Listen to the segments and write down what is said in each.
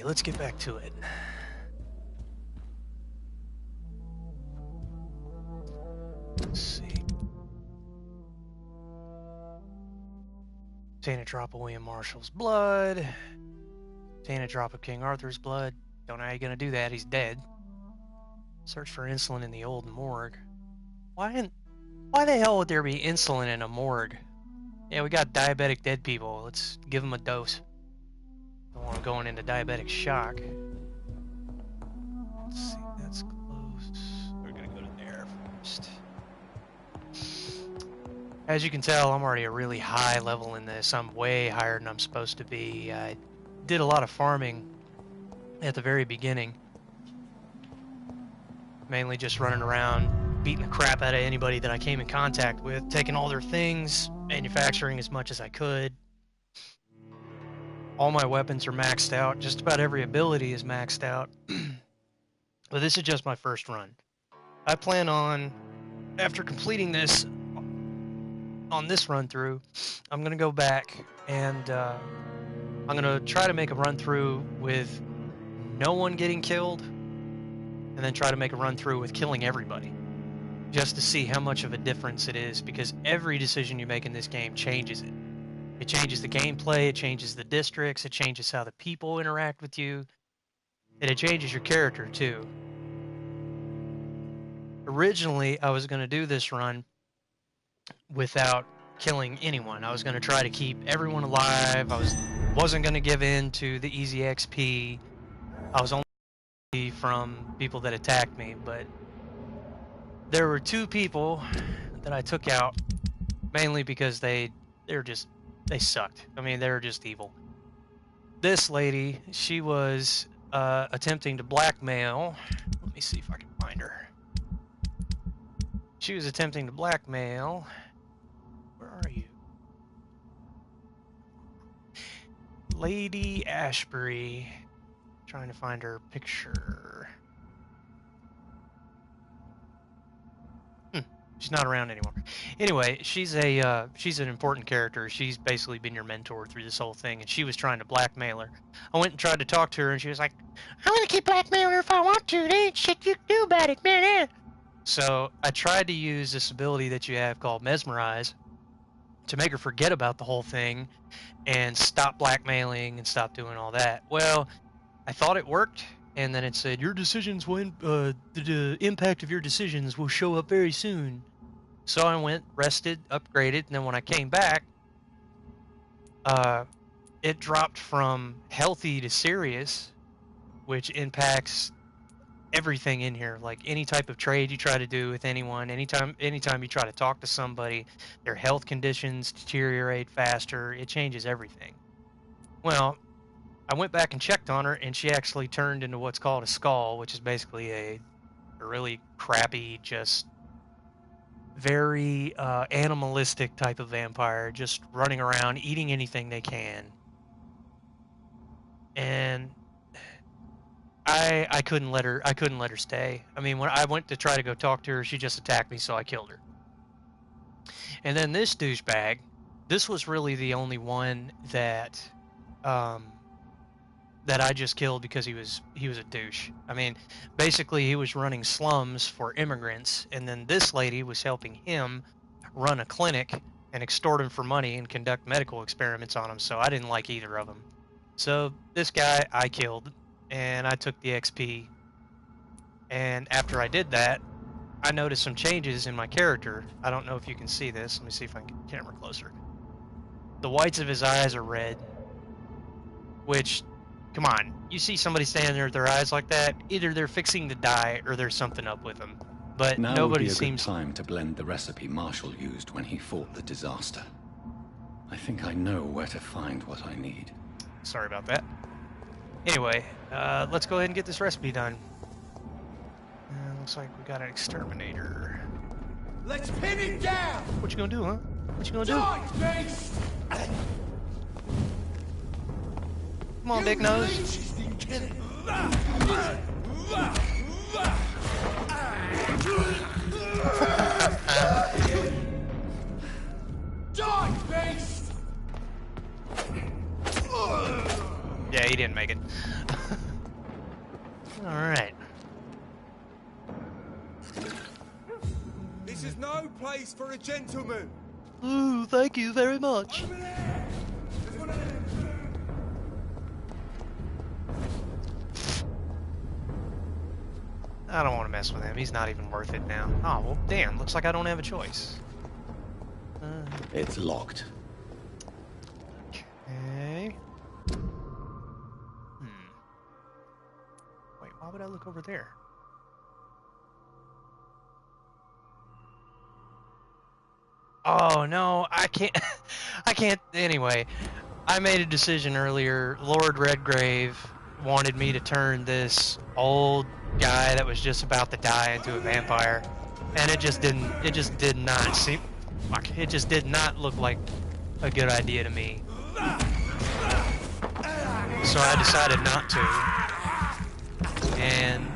let's get back to it. Let's see. Obtain a drop of William Marshall's blood. Obtain a drop of King Arthur's blood. Don't know how you're gonna do that. He's dead. Search for insulin in the old morgue. Why the hell would there be insulin in a morgue? Yeah, we got diabetic dead people. Let's give them a dose. Don't want them going into diabetic shock. Let's see, that's close. We're gonna go to there first. As you can tell, I'm already a really high level in this. I'm way higher than I'm supposed to be. I did a lot of farming at the very beginning. Mainly just running around, beating the crap out of anybody that I came in contact with, taking all their things, manufacturing as much as I could. All my weapons are maxed out. Just about every ability is maxed out. But this is just my first run. I plan on, after completing this, on this run through, I'm going to go back and I'm going to try to make a run through with no one getting killed, and then try to make a run through with killing everybody, just to see how much of a difference it is, because every decision you make in this game changes it. It changes the gameplay, it changes the districts, it changes how the people interact with you, and it changes your character too. Originally, I was going to do this run without killing anyone. I was going to try to keep everyone alive. I wasn't going to give in to the easy XP. I was only from people that attacked me, but there were two people that I took out, mainly because they sucked. I mean, they were just evil. This lady, she was attempting to blackmail. Let me see if I can find her. She was attempting to blackmail. Where are you? Lady Ashbury. Trying to find her picture. She's not around anymore. Anyway, she's an important character. She's basically been your mentor through this whole thing, and she was trying to blackmail her. I went and tried to talk to her, and she was like, "I'm gonna keep blackmailing her if I want to. There ain't shit you can do about it, man." So I tried to use this ability that you have called Mesmerize to make her forget about the whole thing and stop blackmailing and stop doing all that. Well, I thought it worked, and then it said, your decisions will, the impact of your decisions will show up very soon. So I went, rested, upgraded, and then when I came back, it dropped from healthy to serious, which impacts everything in here. Like any type of trade you try to do with anyone, anytime you try to talk to somebody, their health conditions deteriorate faster. It changes everything. Well, I went back and checked on her, and she actually turned into what's called a skull, which is basically a really crappy, just very animalistic type of vampire, just running around, eating anything they can. And I couldn't let her stay. I mean, when I went to try to go talk to her, she just attacked me, so I killed her. And then this douchebag, this was really the only one that I just killed because he was a douche. I mean, basically he was running slums for immigrants, and then this lady was helping him run a clinic and extort him for money and conduct medical experiments on him, so I didn't like either of them. So this guy I killed, and I took the XP, and after I did that, I noticed some changes in my character. I don't know if you can see this. Let me see if I can get the camera closer. The whites of his eyes are red, which... Come on, you see somebody standing there with their eyes like that, either they're fixing to die or there's something up with them. But now nobody would be a seems... good time to blend the recipe Marshall used when he fought the disaster. I think I know where to find what I need. Sorry about that. Anyway, let's go ahead and get this recipe done. Looks like we got an exterminator. Let's pin it down! What you gonna do, huh? What you gonna do? Die, beast! Come on, big nose. Die, beast! Yeah, he didn't make it. This is no place for a gentleman. Ooh, thank you very much. Over there. There's one of them. I don't want to mess with him. He's not even worth it now. Oh, well, damn. Looks like I don't have a choice. It's locked. Okay. Wait, why would I look over there? Oh, no, I can't. I can't. Anyway, I made a decision earlier. Lord Redgrave wanted me to turn this old guy that was just about to die into a vampire, and it just didn't. It just did not seem. Fuck, it just did not look like a good idea to me. So I decided not to. And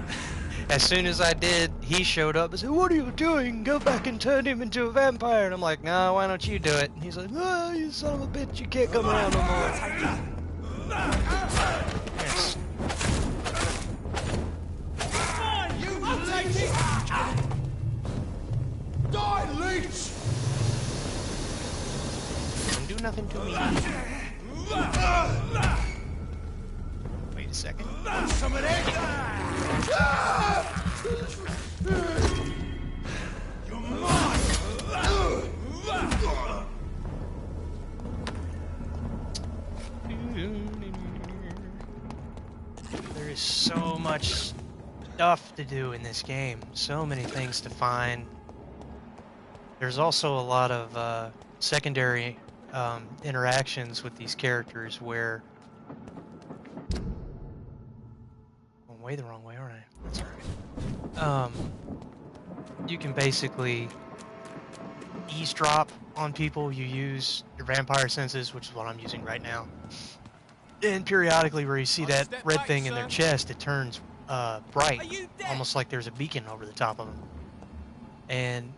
as soon as I did, he showed up and said, "What are you doing? Go back and turn him into a vampire." And I'm like, "No, why don't you do it?" And he's like, "Oh, you son of a bitch, you can't come around no more." Yes. I'll take it. Die, leech. Don't do nothing to me. Wait a second. Some of that. You're mine. There is so much stuff to do in this game. So many things to find. There's also a lot of secondary interactions with these characters where... I'm way the wrong way, aren't I? That's alright. You can basically eavesdrop on people. You use your vampire senses, which is what I'm using right now. And periodically where you see that red thing in their chest, it turns bright, almost like there's a beacon over the top of them. And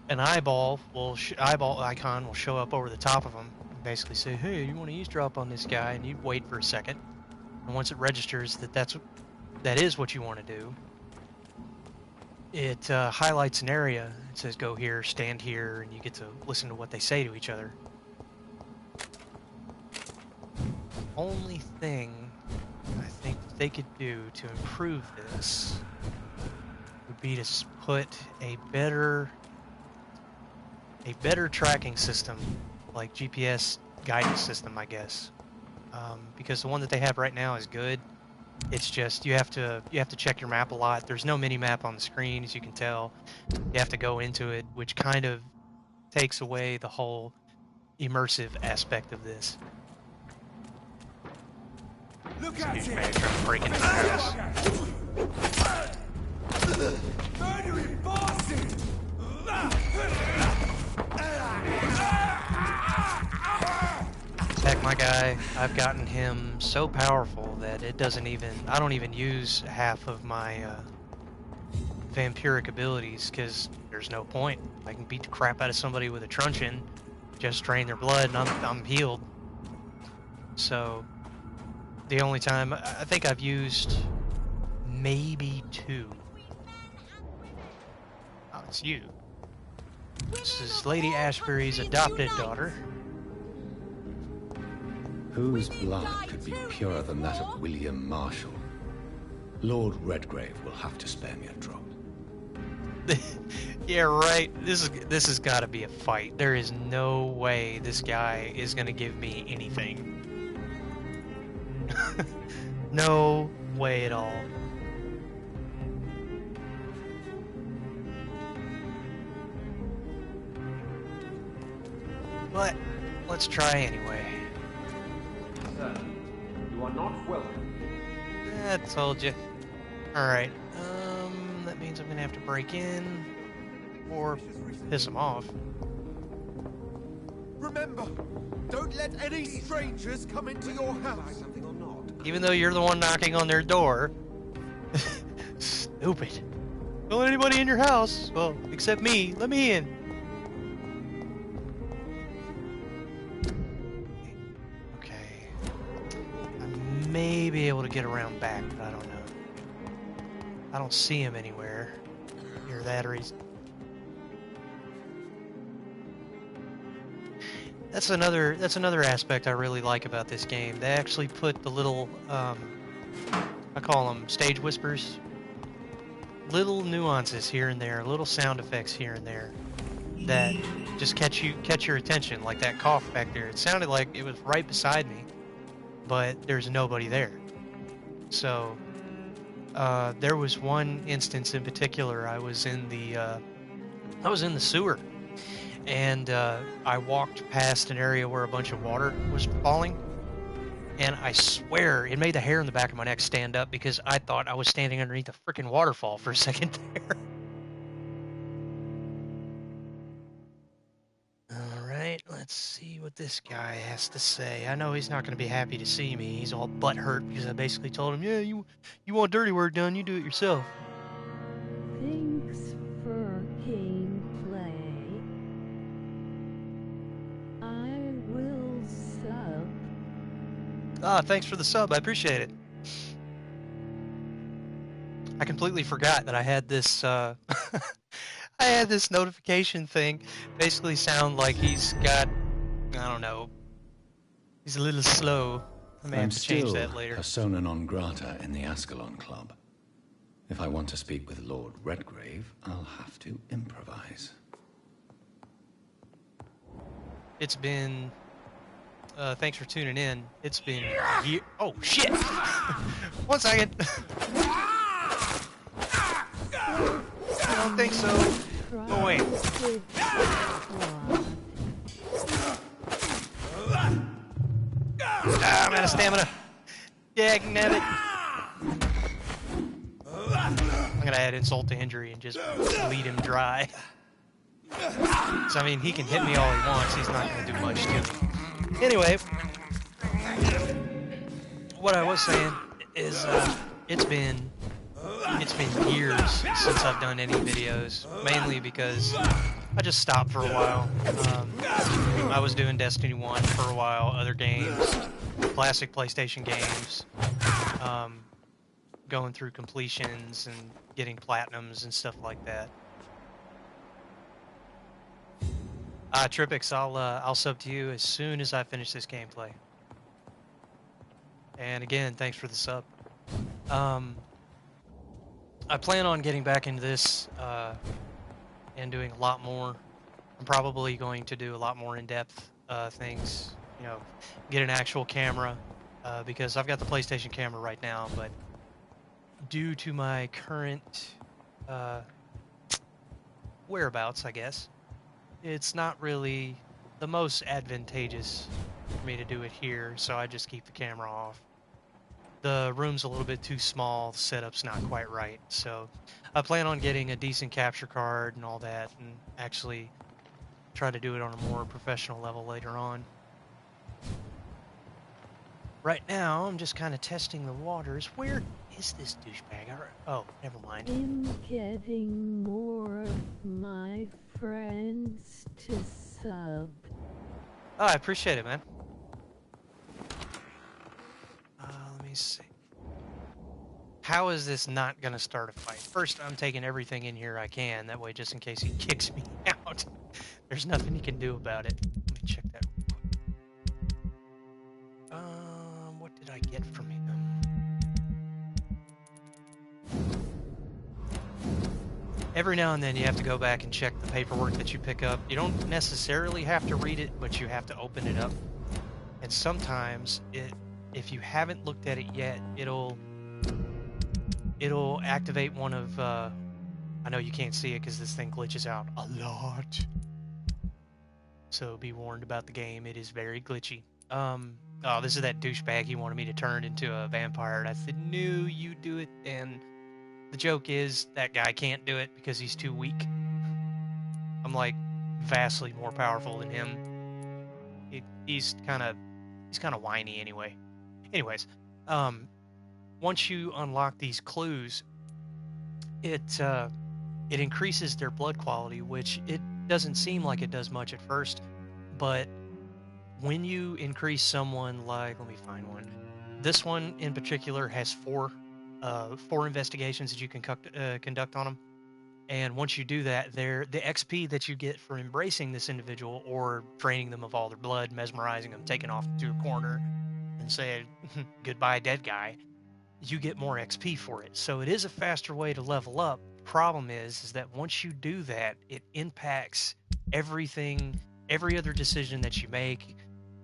an eyeball icon will show up over the top of them and basically say, "Hey, you want to eavesdrop on this guy?" And you wait for a second, and once it registers that that is what you want to do, it highlights an area. It says, "Go here, stand here," and you get to listen to what they say to each other. Only thing I think they could do to improve this would be to put a better tracking system, like GPS guidance system, I guess, because the one that they have right now is good. It's just you have to check your map a lot. There's no mini map on the screen, as you can tell. You have to go into it, which kind of takes away the whole immersive aspect of this. Look at Huge it. man trying to break into the house. Murdering bastard. Heck, my guy, I've gotten him so powerful that I don't even use half of my vampiric abilities, because there's no point. I can beat the crap out of somebody with a truncheon, just drain their blood, and I'm healed. So the only time I think I've used maybe 2. Oh, it's you. This is Lady Ashbury's adopted daughter. Whose blood could be purer than that of William Marshall? Lord Redgrave will have to spare me a drop. Yeah, right. This has got to be a fight. There is no way this guy is gonna give me anything. No way at all. But let's try anyway. Sir, you are not welcome. I told you. Alright, that means I'm gonna have to break in or piss him off. Remember, don't let any strangers come into your house. Something or not? Even though you're the one knocking on their door. Stupid. Don't let anybody in your house. Well, except me. Let me in. Okay. I may be able to get around back, but I don't know. I don't see him anywhere. Either that or he's... that's another aspect I really like about this game. They actually put the little I call them stage whispers, little nuances here and there, little sound effects here and there that just catch your attention, like that cough back there. It sounded like it was right beside me, but there's nobody there. So there was one instance in particular. I was in the sewer, and I walked past an area where a bunch of water was falling, and I swear it made the hair in the back of my neck stand up because I thought I was standing underneath a freaking waterfall for a second there. All right, let's see what this guy has to say. I know he's not going to be happy to see me. He's all butthurt because I basically told him, "Yeah, you want dirty work done, you do it yourself." Thanks for gameplay. I will sub. Ah, thanks for the sub. I appreciate it. I completely forgot that I had this I had this notification thing basically sound like he's got, I don't know, he's a little slow. I may I'm have to change still that later. persona non grata in the Ascalon Club. If I want to speak with Lord Redgrave, I'll have to improvise. It's been, thanks for tuning in. It's been, oh shit! 1 second. I don't think so. Oh wait. Ah, I'm out of stamina. Dagnabbit. I'm gonna add insult to injury and just bleed him dry. So I mean, he can hit me all he wants. He's not gonna do much to me. Anyway, what I was saying is, it's been years since I've done any videos, mainly because I just stopped for a while. I was doing Destiny 1 for a while, other games, classic PlayStation games, going through completions and getting platinums and stuff like that. Tripix, I'll sub to you as soon as I finish this gameplay. And again, thanks for the sub. I plan on getting back into this and doing a lot more. I'm probably going to do a lot more in-depth things. You know, get an actual camera because I've got the PlayStation camera right now, but due to my current whereabouts, I guess, it's not really the most advantageous for me to do it here, so I just keep the camera off. The room's a little bit too small, the setup's not quite right, so I plan on getting a decent capture card and all that, and actually try to do it on a more professional level later on. Right now, I'm just kind of testing the waters. Where is this douchebag? Oh, never mind. I'm getting more of my friends to sub. Oh, I appreciate it, man. Let me see. How is this not going to start a fight? First, I'm taking everything in here I can. That way, just in case he kicks me out, there's nothing he can do about it. Let me check that. What did I get from him? Every now and then you have to go back and check the paperwork that you pick up. You don't necessarily have to read it, but you have to open it up. And sometimes if you haven't looked at it yet, it'll activate one of I know you can't see it because this thing glitches out a lot, so be warned about the game. It is very glitchy. Oh, this is that douchebag. He wanted me to turn into a vampire, and I said, no, you do it. And the joke is that guy can't do it because he's too weak. I'm like vastly more powerful than him. He's kind of whiny anyway. Anyways, once you unlock these clues, it increases their blood quality, which it doesn't seem like it does much at first, but when you increase someone like, let me find one. This one in particular has four investigations that you can conduct on them, And once you do that, the XP that you get for embracing this individual or draining them of all their blood, mesmerizing them, taking off to a corner, and saying goodbye, dead guy, you get more XP for it. So it is a faster way to level up. Problem is that once you do that, it impacts everything, every other decision that you make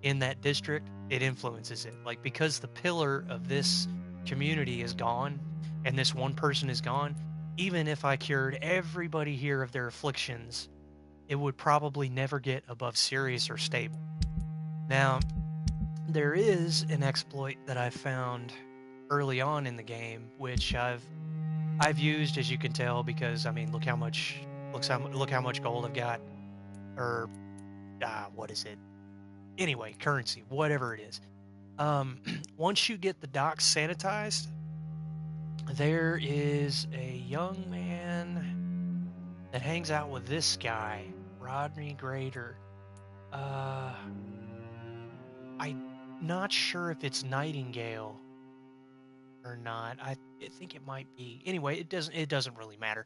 in that district. It influences it. Like, because the pillar of this community is gone and this one person is gone, even if I cured everybody here of their afflictions, it would probably never get above serious or stable. Now, there is an exploit that I found early on in the game, which I've used, as you can tell, because I mean, look how much gold I've got, or what is it? Anyway, currency, whatever it is. Once you get the docks sanitized, there is a young man that hangs out with this guy, Rodney Grader. I'm not sure if it's Nightingale or not. I think it might be. Anyway, it doesn't really matter.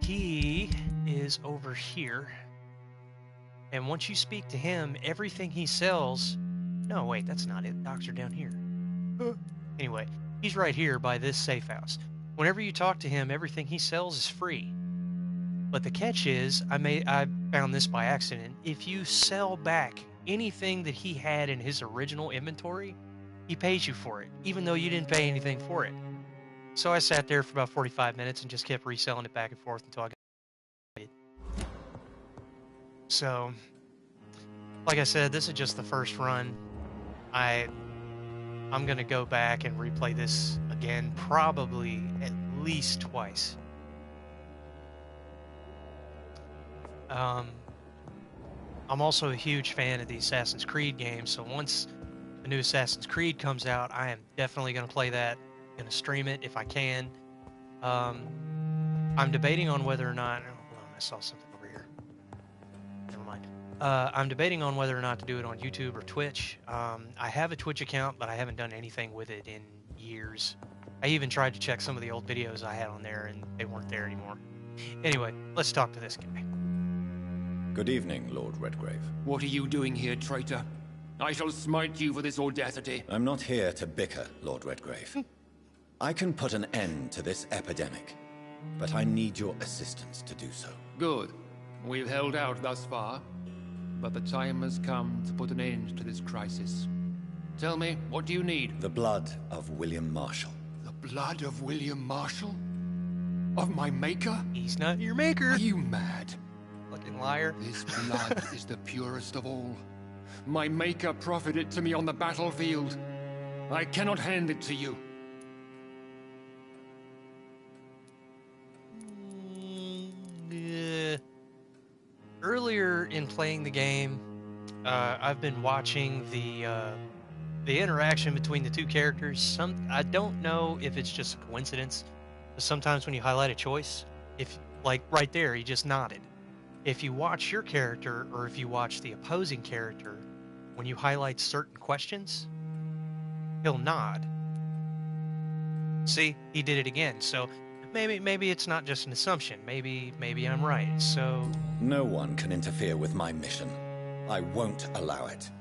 He is over here. And once you speak to him, everything he sells... No, wait, that's not it. Docks are down here. Anyway, he's right here by this safe house. Whenever you talk to him, everything he sells is free. But the catch is, I found this by accident. If you sell back anything that he had in his original inventory, he pays you for it, even though you didn't pay anything for it. So I sat there for about 45 minutes and just kept reselling it back and forth until I got it. So, like I said, this is just the first run. I'm going to go back and replay this again, probably at least twice. I'm also a huge fan of the Assassin's Creed games, so once the new Assassin's Creed comes out, I am definitely going to play that. I'm going to stream it if I can. I'm debating on whether or not... Oh, hold on, I saw something over here. Never mind. I'm debating on whether or not to do it on YouTube or Twitch. I have a Twitch account, but I haven't done anything with it in years. I even tried to check some of the old videos I had on there, and they weren't there anymore. Anyway, let's talk to this guy. Good evening, Lord Redgrave. What are you doing here, traitor? I shall smite you for this audacity. I'm not here to bicker, Lord Redgrave. I can put an end to this epidemic, but I need your assistance to do so. Good. We've held out thus far, but the time has come to put an end to this crisis. Tell me, what do you need? The blood of William Marshall. The blood of William Marshall? Of my maker? He's not your maker. Are you mad? Fucking liar. This blood is the purest of all. My maker proffered it to me on the battlefield. I cannot hand it to you. Earlier in playing the game, I've been watching the interaction between the two characters. I don't know if it's just a coincidence, but sometimes when you highlight a choice, if like right there, he just nodded. If you watch your character, or if you watch the opposing character, when you highlight certain questions, he'll nod. See, he did it again. So maybe it's not just an assumption. Maybe I'm right. So no one can interfere with my mission. I won't allow it.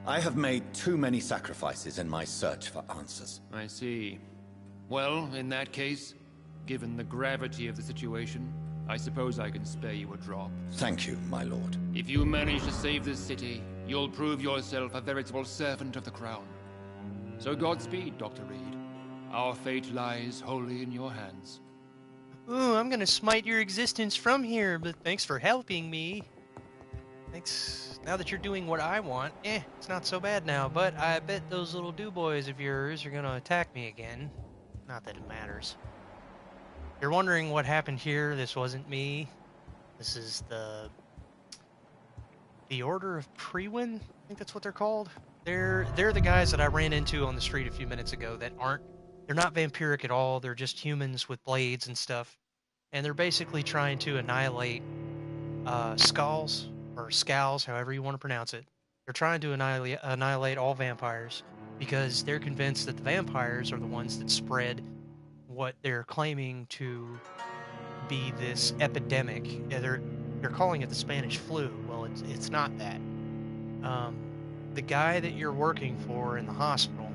I have made too many sacrifices in my search for answers. I see. Well, in that case, given the gravity of the situation, I suppose I can spare you a drop. Thank you, my lord. If you manage to save this city, you'll prove yourself a veritable servant of the crown. So Godspeed, Dr. Reed. Our fate lies wholly in your hands. Ooh, I'm gonna smite your existence from here, but thanks for helping me. Thanks. Now that you're doing what I want, it's not so bad now, but I bet those little do-boys of yours are gonna attack me again. Not that it matters. You're wondering what happened here. This wasn't me. This is the Order of Prewin? I think that's what they're called. They're the guys that I ran into on the street a few minutes ago that they're not vampiric at all. They're just humans with blades and stuff. And they're basically trying to annihilate skulls, or scowls, however you want to pronounce it. They're trying to annihilate all vampires because they're convinced that the vampires are the ones that spread what they're claiming to be this epidemic. They're calling it the Spanish flu. Well, it's not that. The guy that you're working for in the hospital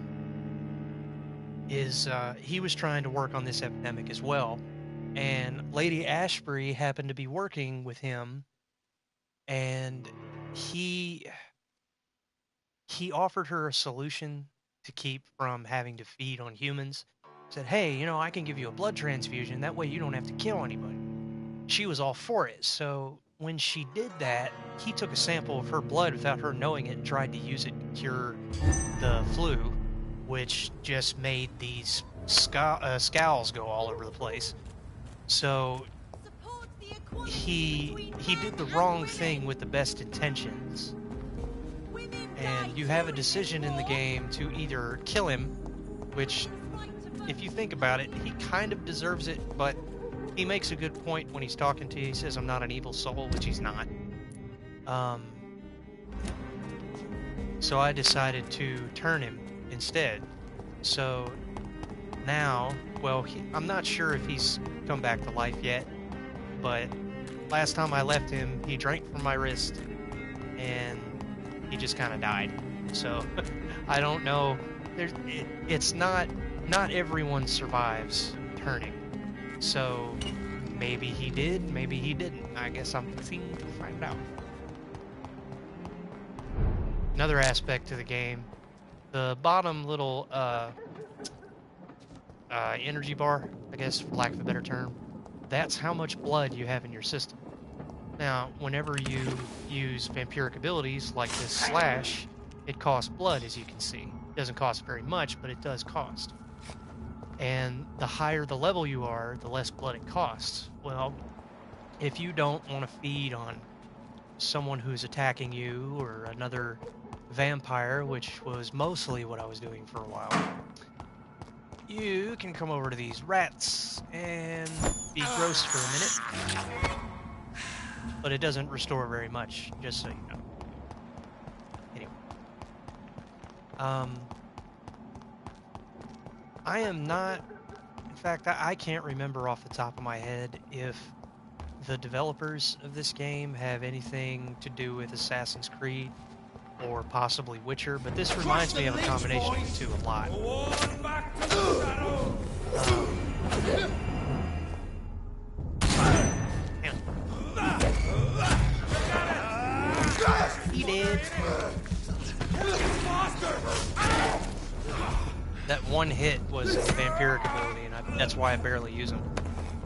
is he was trying to work on this epidemic as well, and Lady Ashbury happened to be working with him, and he offered her a solution to keep from having to feed on humans. Said, hey, you know, I can give you a blood transfusion. That way you don't have to kill anybody. She was all for it. So when she did that, he took a sample of her blood without her knowing it and tried to use it to cure the flu, which just made these scowls go all over the place. So he did the wrong thing with the best intentions. And you have a decision in the game to either kill him, which, if you think about it, he kind of deserves it, but he makes a good point when he's talking to you. He says, I'm not an evil soul, which he's not. So I decided to turn him instead. So now, well, I'm not sure if he's come back to life yet, but last time I left him, he drank from my wrist, and he just kind of died. So I don't know. It's not everyone survives turning. So maybe he did, maybe he didn't. I guess I'm fixing to find out. Another aspect to the game, the bottom little energy bar, I guess, for lack of a better term, that's how much blood you have in your system. Now, whenever you use vampiric abilities like this slash, it costs blood, as you can see. It doesn't cost very much, but it does cost. And the higher the level you are, the less blood it costs. Well, if you don't want to feed on someone who's attacking you or another vampire, which was mostly what I was doing for a while, you can come over to these rats and be gross for a minute. But it doesn't restore very much, just so you know. Anyway. I am not... In fact, I can't remember off the top of my head if the developers of this game have anything to do with Assassin's Creed or possibly Witcher, but this reminds me of a combination of the two a lot. He did. That one hit was a vampiric ability, and that's why I barely use them.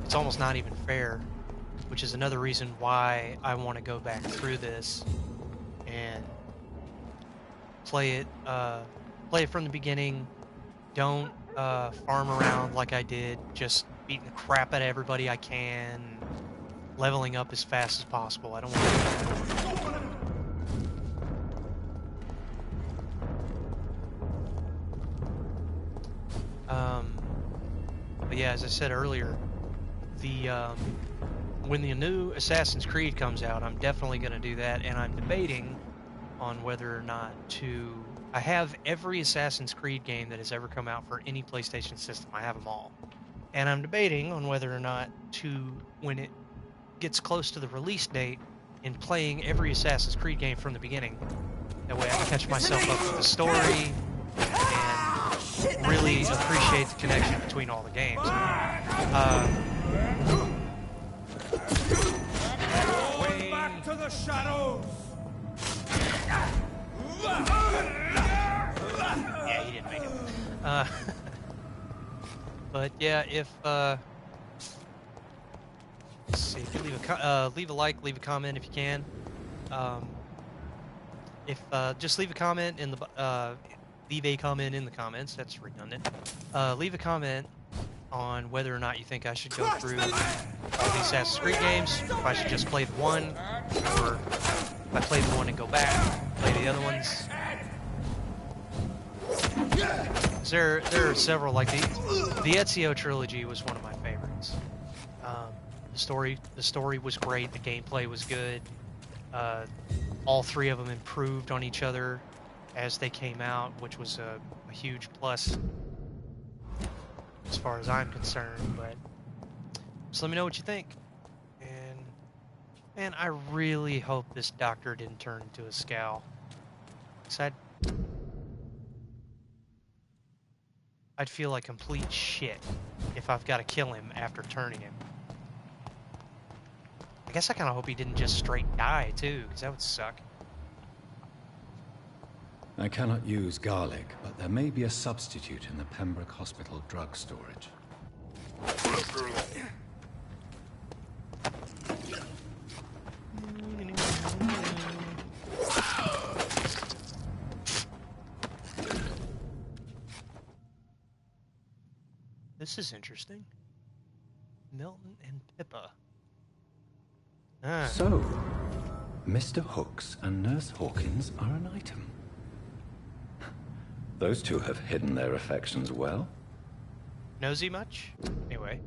It's almost not even fair, which is another reason why I want to go back through this and play it from the beginning. Don't farm around like I did, just beating the crap out of everybody I can, leveling up as fast as possible. I don't want to do that. But yeah, as I said earlier, when the new Assassin's Creed comes out, I'm definitely going to do that, and I'm debating on whether or not to... I have every Assassin's Creed game that has ever come out for any PlayStation system. I have them all. And I'm debating on whether or not to, when it gets close to the release date, in playing every Assassin's Creed game from the beginning. That way I can catch myself up with the story and really appreciate the connection between all the games. Way back to the shadows. Yeah, he didn't make it. But yeah, if let's see, if you leave a like, leave a comment if you can. Just leave a comment in the leave a comment in the comments. That's redundant. Leave a comment on whether or not you think I should go through all the Assassin's Creed games, if I should just play the one, or if I play the one and go back, play the other ones. There are several, like the Ezio trilogy was one of my favorites. The story was great, the gameplay was good. All three of them improved on each other as they came out, which was a huge plus as far as I'm concerned. But Just let me know what you think. And man, I really hope this doctor didn't turn into a scowl. 'Cause I'd feel like complete shit if I've got to kill him after turning him. I guess I kind of hope he didn't just straight die too, because that would suck. I cannot use garlic, but there may be a substitute in the Pembroke Hospital drug storage. This is interesting. Milton and Pippa. Ah. So, Mr. Hooks and Nurse Hawkins are an item. Those two have hidden their affections well. Nosy much? Anyway,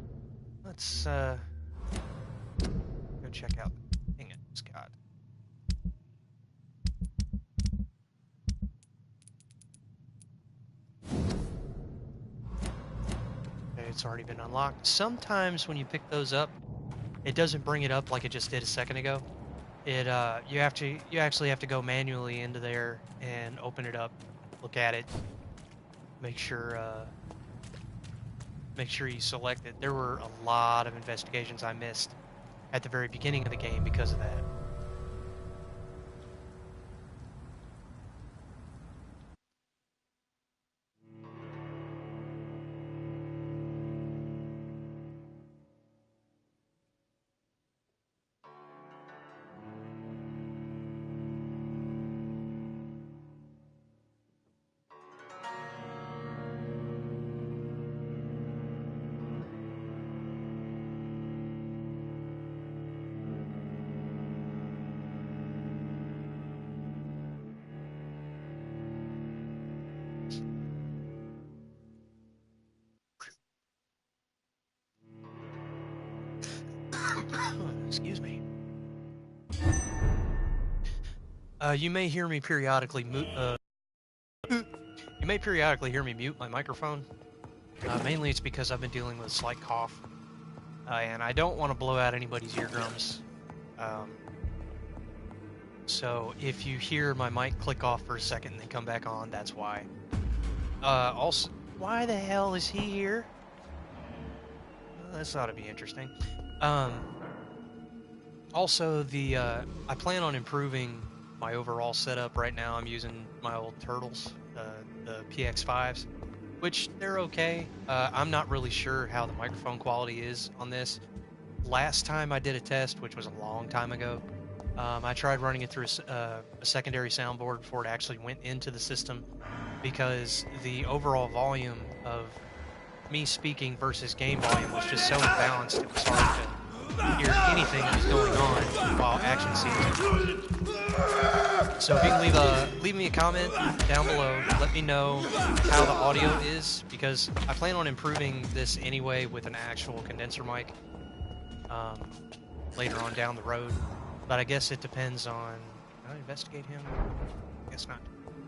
let's go check out the thing it's got. Okay, it's already been unlocked. Sometimes when you pick those up, it doesn't bring it up like it just did a second ago. It you actually have to go manually into there and open it up, look at it, make sure you select it. There were a lot of investigations I missed at the very beginning of the game because of that. Excuse me. You may hear me periodically you may periodically hear me mute my microphone. Mainly it's because I've been dealing with a slight cough. And I don't want to blow out anybody's eardrums. So if you hear my mic click off for a second and then come back on, that's why. Also, why the hell is he here? Well, this ought to be interesting. Also, I plan on improving my overall setup. Right now I'm using my old Turtles, the PX5s, which they're okay. I'm not really sure how the microphone quality is on this. Last time I did a test, which was a long time ago, I tried running it through a secondary soundboard before it actually went into the system, because the overall volume of me speaking versus game volume was just so imbalanced. It was hard to hear anything that was going on while action scenes. So if you can leave me a comment down below, let me know how the audio is, because I plan on improving this anyway with an actual condenser mic later on down the road. But I guess it depends on. Can I investigate him? I guess not.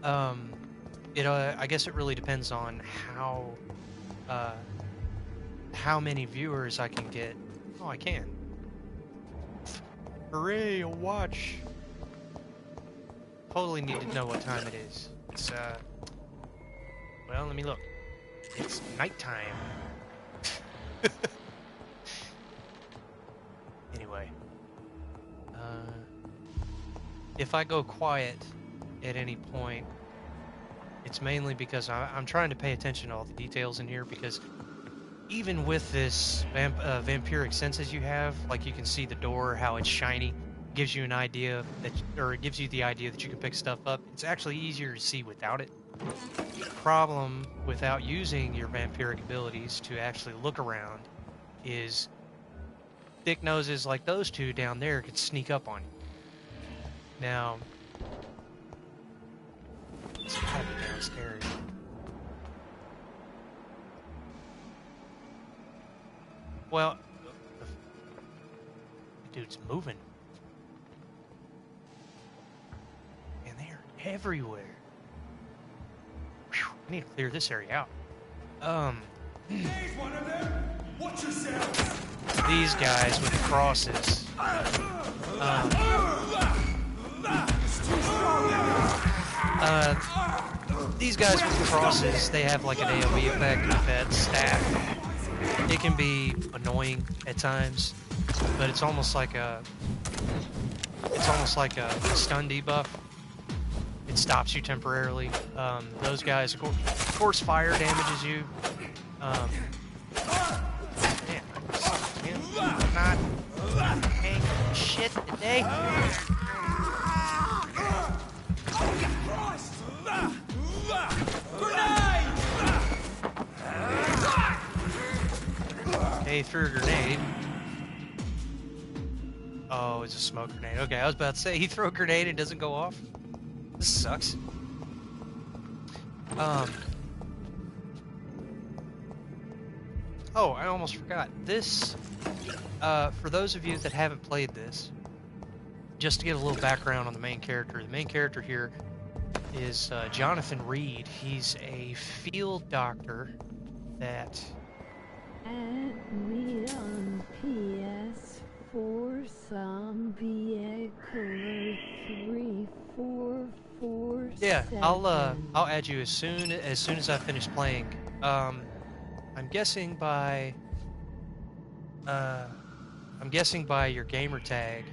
I guess it really depends on how many viewers I can get. Oh, I can. Hooray, a watch. Totally need to know what time it is. It's, well, let me look. It's nighttime. Anyway. If I go quiet at any point, it's mainly because I'm trying to pay attention to all the details in here, because even with this vampiric senses you have, like you can see the door, how it's shiny, gives you an idea it gives you the idea that you can pick stuff up. It's actually easier to see without it. The problem without using your vampiric abilities to actually look around is thick noses like those two down there could sneak up on you. Now, it's gotta be downstairs. Well, the dude's moving. And they're everywhere. Whew, I need to clear this area out. There's one of them! Watch yourselves! these guys with the crosses. These guys with the crosses, they have like an AoE effect with that staff. It can be annoying at times, but it's almost like a stun debuff. It stops you temporarily. Those guys, of course, fire damages you. Damn, I'm not hanging shit today. Okay, he threw a grenade. Oh, it's a smoke grenade. Okay, I was about to say, he threw a grenade and doesn't go off. This sucks. Oh, I almost forgot. This, for those of you that haven't played this, just to give a little background on the main character. The main character here is Jonathan Reed. He's a field doctor that... Add me on PS4 Zombie Echo 3447. Yeah, I'll add you as soon as I finish playing. I'm guessing by your gamer tag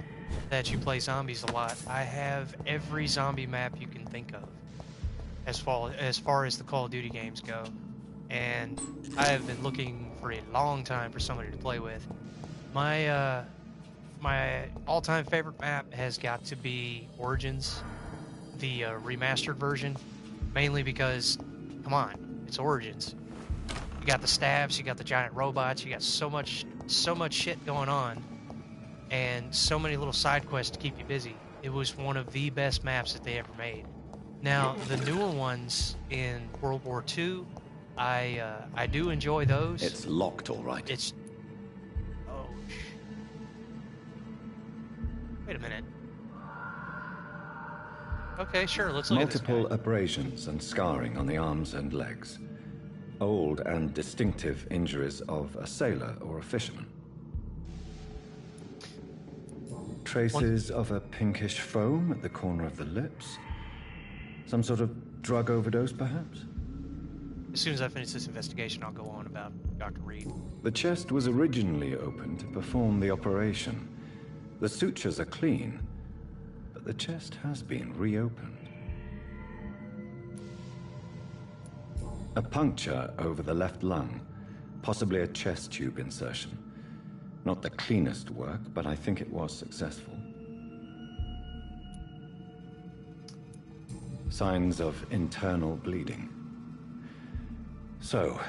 that you play zombies a lot. I have every zombie map you can think of, as far as the Call of Duty games go, and I have been looking for a long time for somebody to play with. My my all-time favorite map has got to be Origins, the remastered version, mainly because, come on, it's Origins. You got the stabs, you got the giant robots, you got so much shit going on, and so many little side quests to keep you busy. It was one of the best maps that they ever made. Now, the newer ones in World War II, I do enjoy those. It's locked, all right. It's... Oh, wait a minute. Okay, sure, let's look Multiple at this guy. abrasions and scarring on the arms and legs. Old and distinctive injuries of a sailor or a fisherman. Traces of a pinkish foam at the corner of the lips. Some sort of drug overdose, perhaps? As soon as I finish this investigation, I'll go on about Dr. Reed. The chest was originally opened to perform the operation. The sutures are clean, but the chest has been reopened. A puncture over the left lung, possibly a chest tube insertion. Not the cleanest work, but I think it was successful. Signs of internal bleeding. So,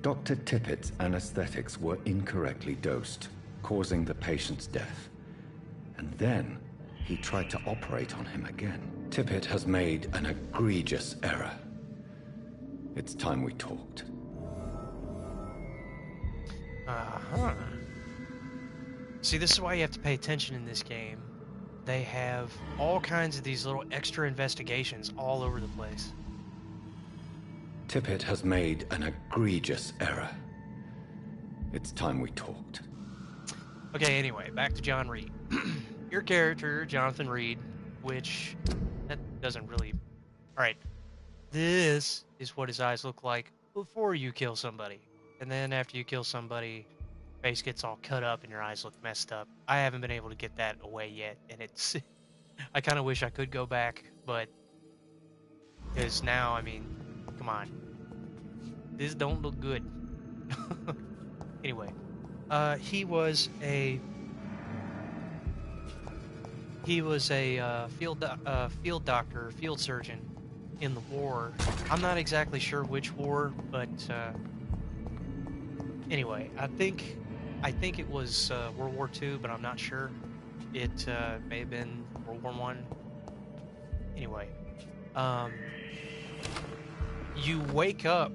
Dr. Tippett's anesthetics were incorrectly dosed, causing the patient's death. And then he tried to operate on him again. Tippett has made an egregious error. It's time we talked. Uh-huh. See, this is why you have to pay attention in this game. They have all kinds of these little extra investigations all over the place. Tippett has made an egregious error. It's time we talked. Okay, anyway, back to John Reed. Your character, Jonathan Reed, which... that doesn't really... Alright. This is what his eyes look like before you kill somebody. And then after you kill somebody, face gets all cut up and your eyes look messed up. I haven't been able to get that away yet, and it's... I kind of wish I could go back, but... because now, I mean, come on. This don't look good. Anyway, he was a field doctor, field surgeon in the war. I'm not exactly sure which war, but anyway, I think it was World War II, but I'm not sure. It may have been World War I. Anyway, you wake up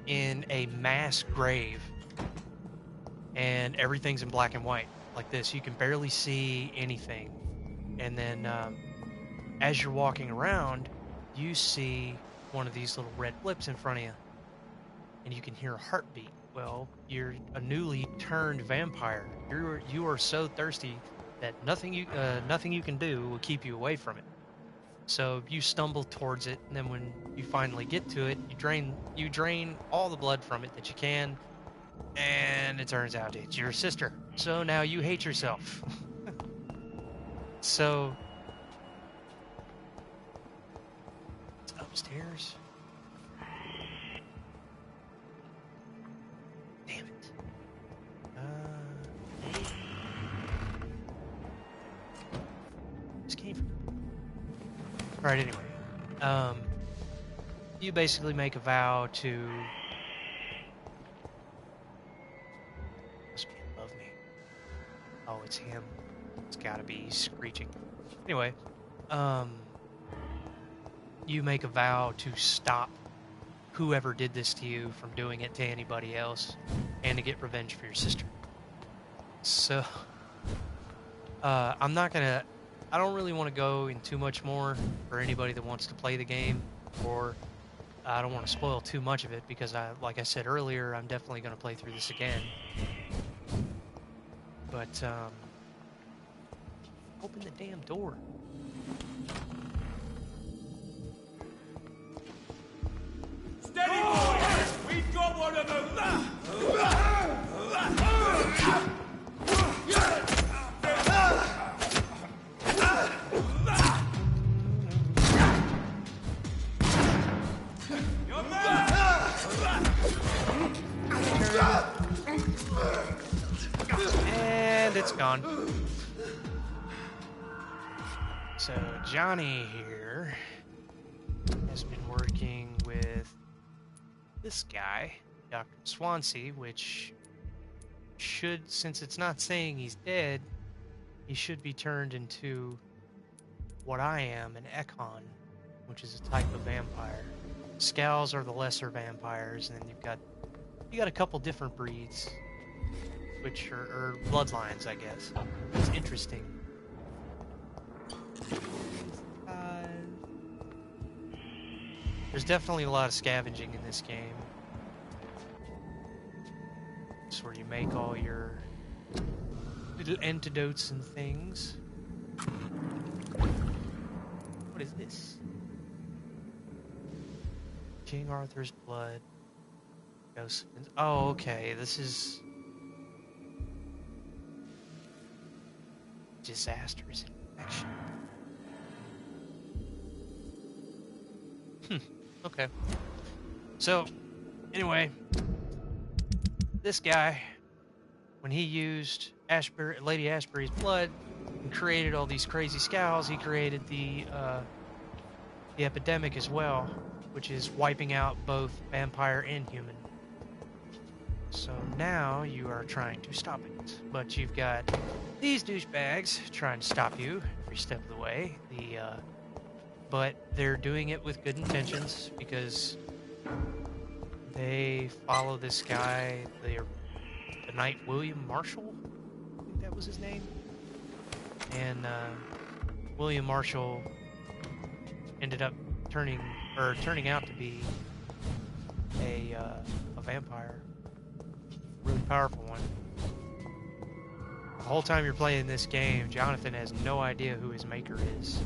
in a mass grave, and everything's in black and white like this. You can barely see anything. And then as you're walking around, you see one of these little red blips in front of you, and you can hear a heartbeat. well, you're a newly turned vampire. You are so thirsty that nothing you can do will keep you away from it. So you stumble towards it, and then when you finally get to it, you drain all the blood from it that you can, and it turns out it's your sister. So now you hate yourself. So it's upstairs. Damn it. This came from. All right. Anyway, you basically make a vow to. Must be above me. Oh, it's him. It's gotta be screeching. Anyway, you make a vow to stop whoever did this to you from doing it to anybody else, and to get revenge for your sister. So, I'm not gonna. I don't really want to go in too much more for anybody that wants to play the game, or I don't want to spoil too much of it because like I said earlier, I'm definitely going to play through this again. But open the damn door. Steady, boys! We've got one of them! You're And it's gone. So Johnny here has been working with this guy, Dr. Swansea, which should, since it's not saying he's dead, he should be turned into what I am, an Ekon, which is a type of vampire. Scowls are the lesser vampires, and then you got a couple different breeds, which are or bloodlines, I guess. It's interesting. There's definitely a lot of scavenging in this game. It's where you make all your little antidotes and things. What is this? King Arthur's blood. Ghost. Oh, okay. This is disasters infection. Okay. So, anyway, this guy, when he used Lady Ashbury's blood and created all these crazy scowls, he created the epidemic as well, which is wiping out both vampire and human. So now you are trying to stop it, but you've got these douchebags trying to stop you every step of the way. But they're doing it with good intentions because they follow this guy. They're the Knight William Marshall, I think that was his name. And William Marshall ended up turning out to be a vampire, really powerful one. The whole time you're playing this game, Jonathan has no idea who his maker is.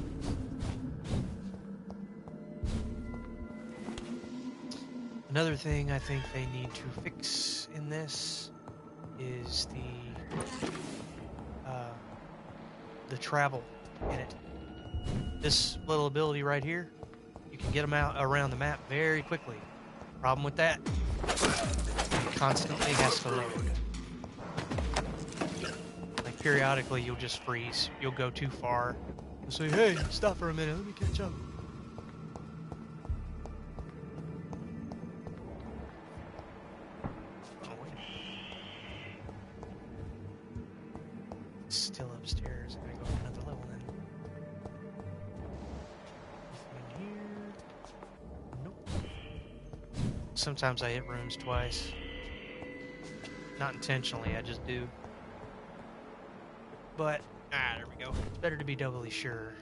Another thing I think they need to fix in this is the travel in it. This little ability right here, you can get them out around the map very quickly. Problem with that, it constantly has to load. Like periodically you'll just freeze. You'll go too far. You'll say, hey, stop for a minute, let me catch up. Still upstairs. I'm gonna go another level then. Anything in here? Nope. Sometimes I hit rooms twice. Not intentionally, I just do. But, there we go. It's better to be doubly sure.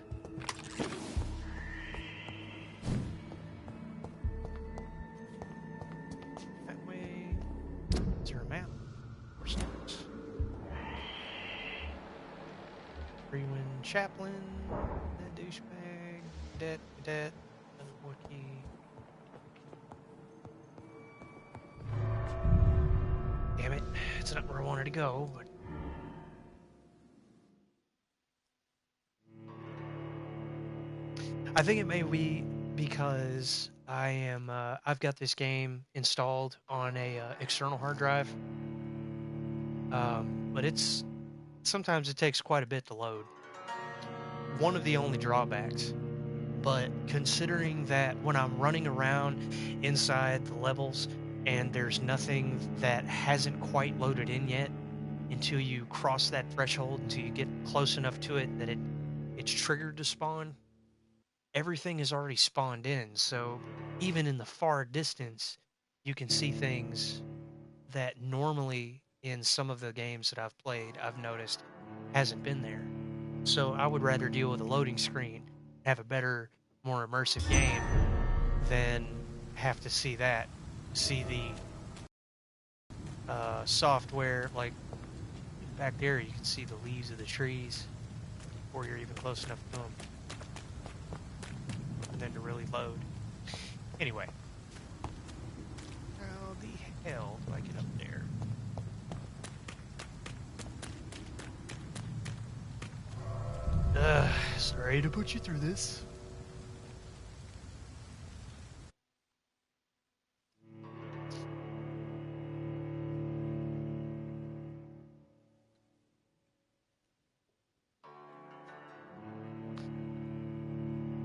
That way. Freeman Chaplin, that douchebag, cadet, another Wookiee. Damn it, it's not where I wanted to go, but I think it may be because I've got this game installed on a external hard drive, but sometimes it takes quite a bit to load. One of the only drawbacks, but considering that when I'm running around inside the levels and there's nothing that hasn't quite loaded in yet until you cross that threshold, until you get close enough to it that it's triggered to spawn, everything is already spawned in. So even in the far distance, you can see things that normally in some of the games that I've played, I've noticed hasn't been there. So I would rather deal with a loading screen, have a better, more immersive game than have to see the software. Like back there, you can see the leaves of the trees before you're even close enough to them, and then to really load. Anyway, how the hell do I get up there? Sorry to put you through this.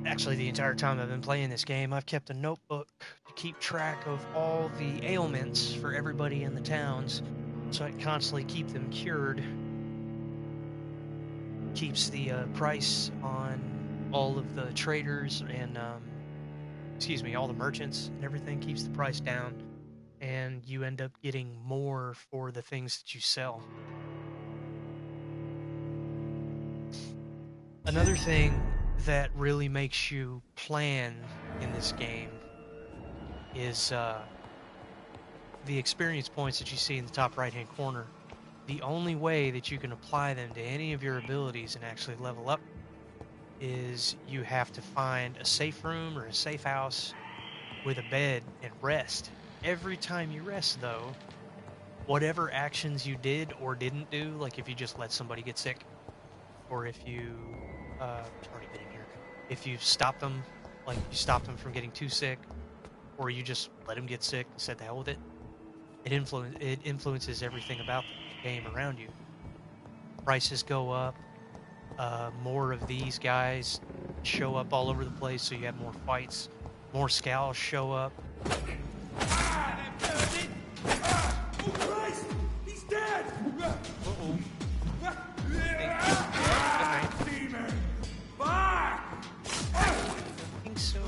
Actually, the entire time I've been playing this game, I've kept a notebook to keep track of all the ailments for everybody in the towns, so I can constantly keep them cured. Keeps the price on all of the traders and, all the merchants and everything, keeps the price down, and you end up getting more for the things that you sell. Another thing that really makes you plan in this game is the experience points that you see in the top right hand corner. The only way that you can apply them to any of your abilities and actually level up is you have to find a safe room or a safe house with a bed and rest. Every time you rest, though, whatever actions you did or didn't do, like if you just let somebody get sick, or if you already been in here, if you stopped them, like you stopped them from getting too sick, or you just let them get sick and said the hell with it, it influences everything about the game around you. Prices go up. More of these guys show up all over the place, so you have more fights. More scowls show up. Oh Christ! He's dead! Uh-oh. Demon! Fuck! I think so.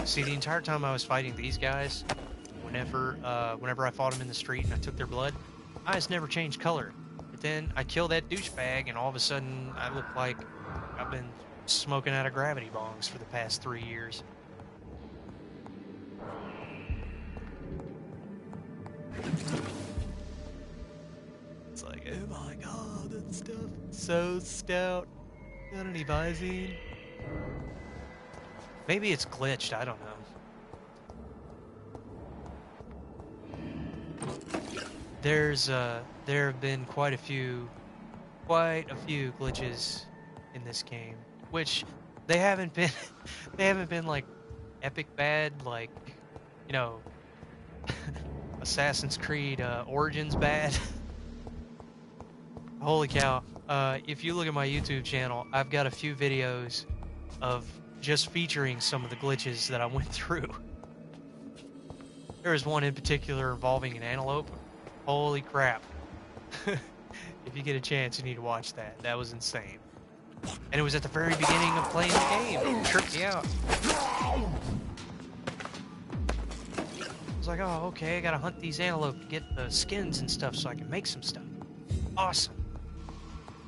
See, the entire time I was fighting these guys, whenever I fought them in the street and I took their blood, my eyes never changed color. But then I kill that douchebag, and all of a sudden I look like I've been smoking out of gravity bongs for the past 3 years. It's like, oh my god, that stuff is so stout. Got any Visine? Maybe it's glitched, I don't know. There have been quite a few glitches in this game, which they haven't been like epic bad, like, you know, Assassin's Creed Origins bad. Holy cow. If you look at my YouTube channel, I've got a few videos of just featuring some of the glitches that I went through. There was one in particular involving an antelope. Holy crap. If you get a chance, you need to watch that. That was insane. And it was at the very beginning of playing the game. It tripped me out. I was like, oh, okay, I gotta hunt these antelope to get the skins and stuff so I can make some stuff. Awesome.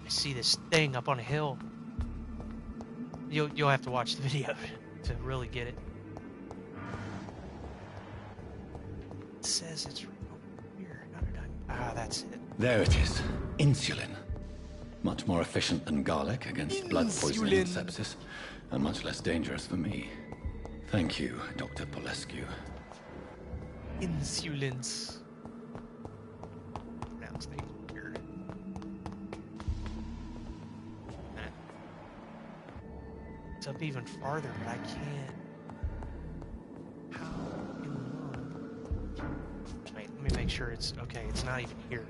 I see this thing up on a hill. You'll have to watch the video to really get it. It says it's right over here. How did I? Ah, that's it. There it is. Insulin. Much more efficient than garlic against blood poisoning and sepsis, and much less dangerous for me. Thank you, Dr. Polescu. Insulins. Pronounce things weird. It's up even farther, but I can't. How in the world? Wait, let me make sure it's okay. It's not even here.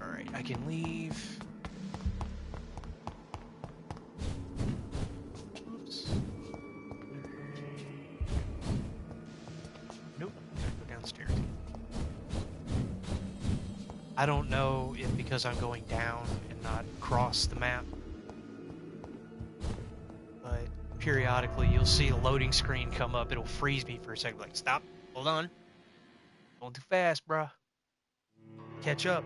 All right, I can leave. Oops. Nope. Go downstairs. I don't know if because I'm going down and not across the map, but periodically you'll see a loading screen come up. It'll freeze me for a second. Like, stop, hold on. Going too fast, bruh. Catch up.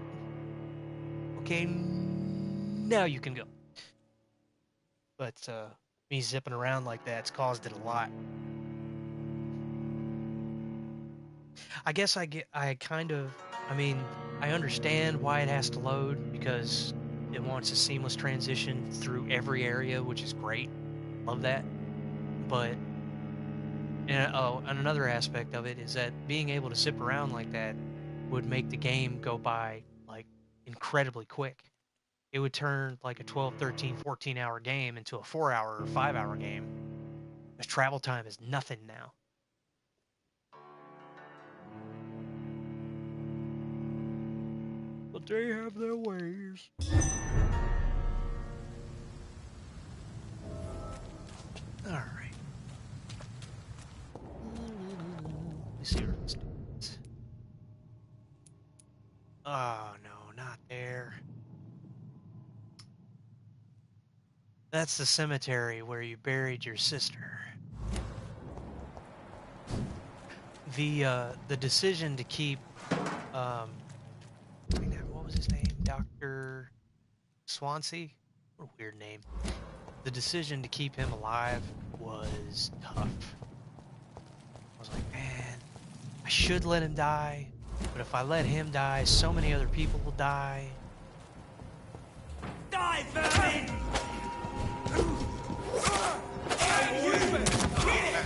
Okay, now you can go. But me zipping around like that's caused it a lot. I guess I understand why it has to load because it wants a seamless transition through every area, which is great. Love that. But, and another aspect of it is that being able to zip around like that would make the game go by, like, incredibly quick. It would turn, like, a 12, 13, 14-hour game into a 4-hour or 5-hour game. Because travel time is nothing now. But they have their ways. All right. Let me see where this is. Oh no, not there. That's the cemetery where you buried your sister. The decision to keep what was his name? Dr. Swansea? What a weird name. The decision to keep him alive was tough. I was like, man, I should let him die, but if I let him die, so many other people will die. Die, vermin!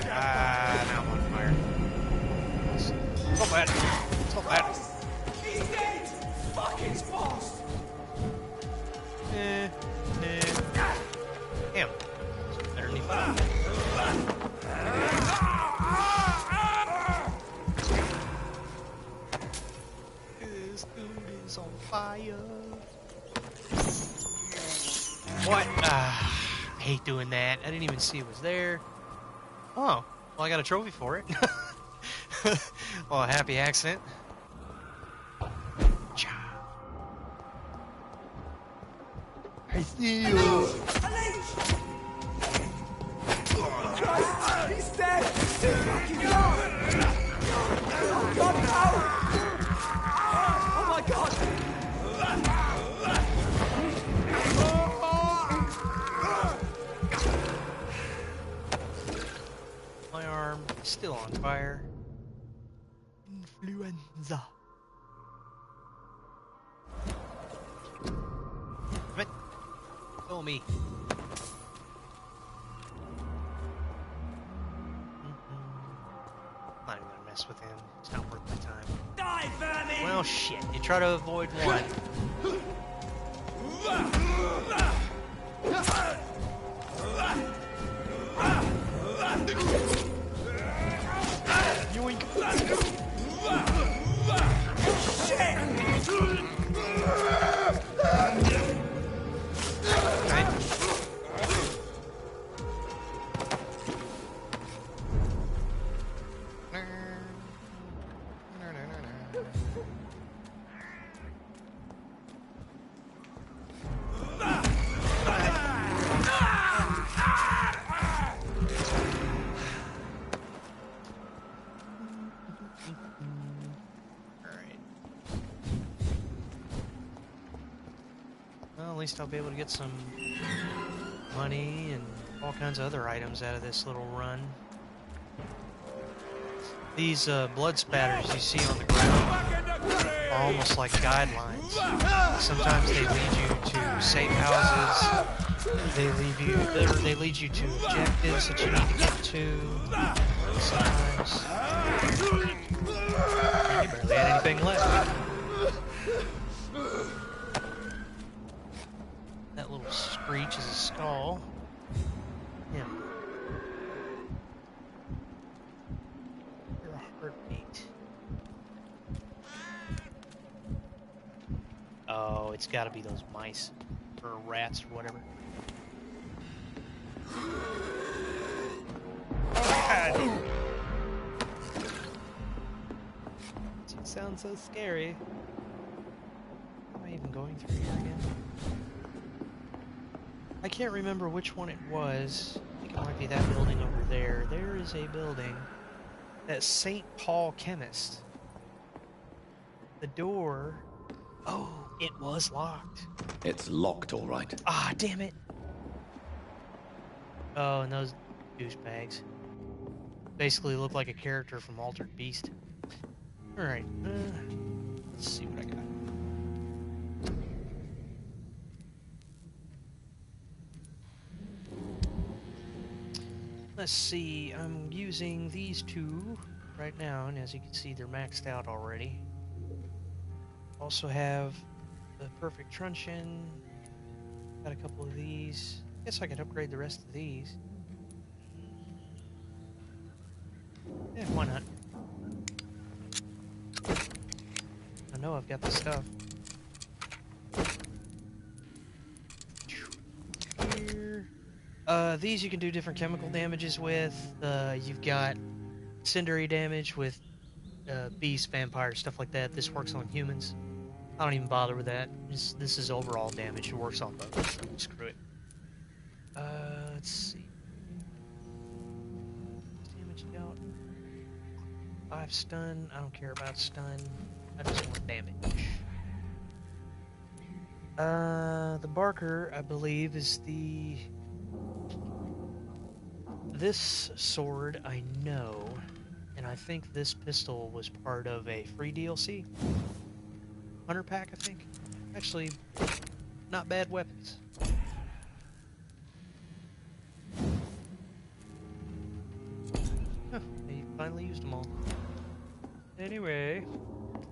Now I'm on fire. So bad. So bad. He's dead! Fuck his boss! Damn. Underneath that. This dude is on fire. What? I hate doing that. I didn't even see it was there. Oh, well, I got a trophy for it. Well, a happy accident. I see you. He's dead! Fucking God! Oh God, no! Oh my God! My arm is still on fire. Influenza. Come on. Kill me. I'm not even gonna mess with him. It's not worth my time. Die, vermin! Well, shit. You try to avoid one. Yoink. Well, at least I'll be able to get some money and all kinds of other items out of this little run. These blood spatters you see on the ground are almost like guidelines. Sometimes they lead you to safe houses. They lead you to objectives that you need to get to. Sometimes you barely had anything left. That little screech is a skull. Yeah. Your heartbeat. Oh, it's got to be those mice or rats or whatever. God. It sounds so scary. Am I even going through here again? I can't remember which one it was. I think it might be that building over there. There is a building. That St. Paul Chemist. The door... Oh, it was locked. It's locked, all right. Ah, damn it. Oh, and those douchebags. Basically look like a character from Altered Beast. Alright, let's see what I got. Let's see, I'm using these two right now, and as you can see, they're maxed out already. Also have the Perfect Truncheon. Got a couple of these. Guess I could upgrade the rest of these. Yeah, why not? I know I've got the stuff. Here. These you can do different chemical damages with. You've got cindery damage with beasts, vampires, stuff like that. This works on humans. I don't even bother with that. This is overall damage. It works on both. So screw it. Let's see. Damage dealt. 5 stun. I don't care about stun. I just want damage. The Barker, I believe, is the... This sword, I know, and I think this pistol was part of a free DLC. Hunter pack, I think. Actually, not bad weapons. Huh, he finally used them all. Anyway,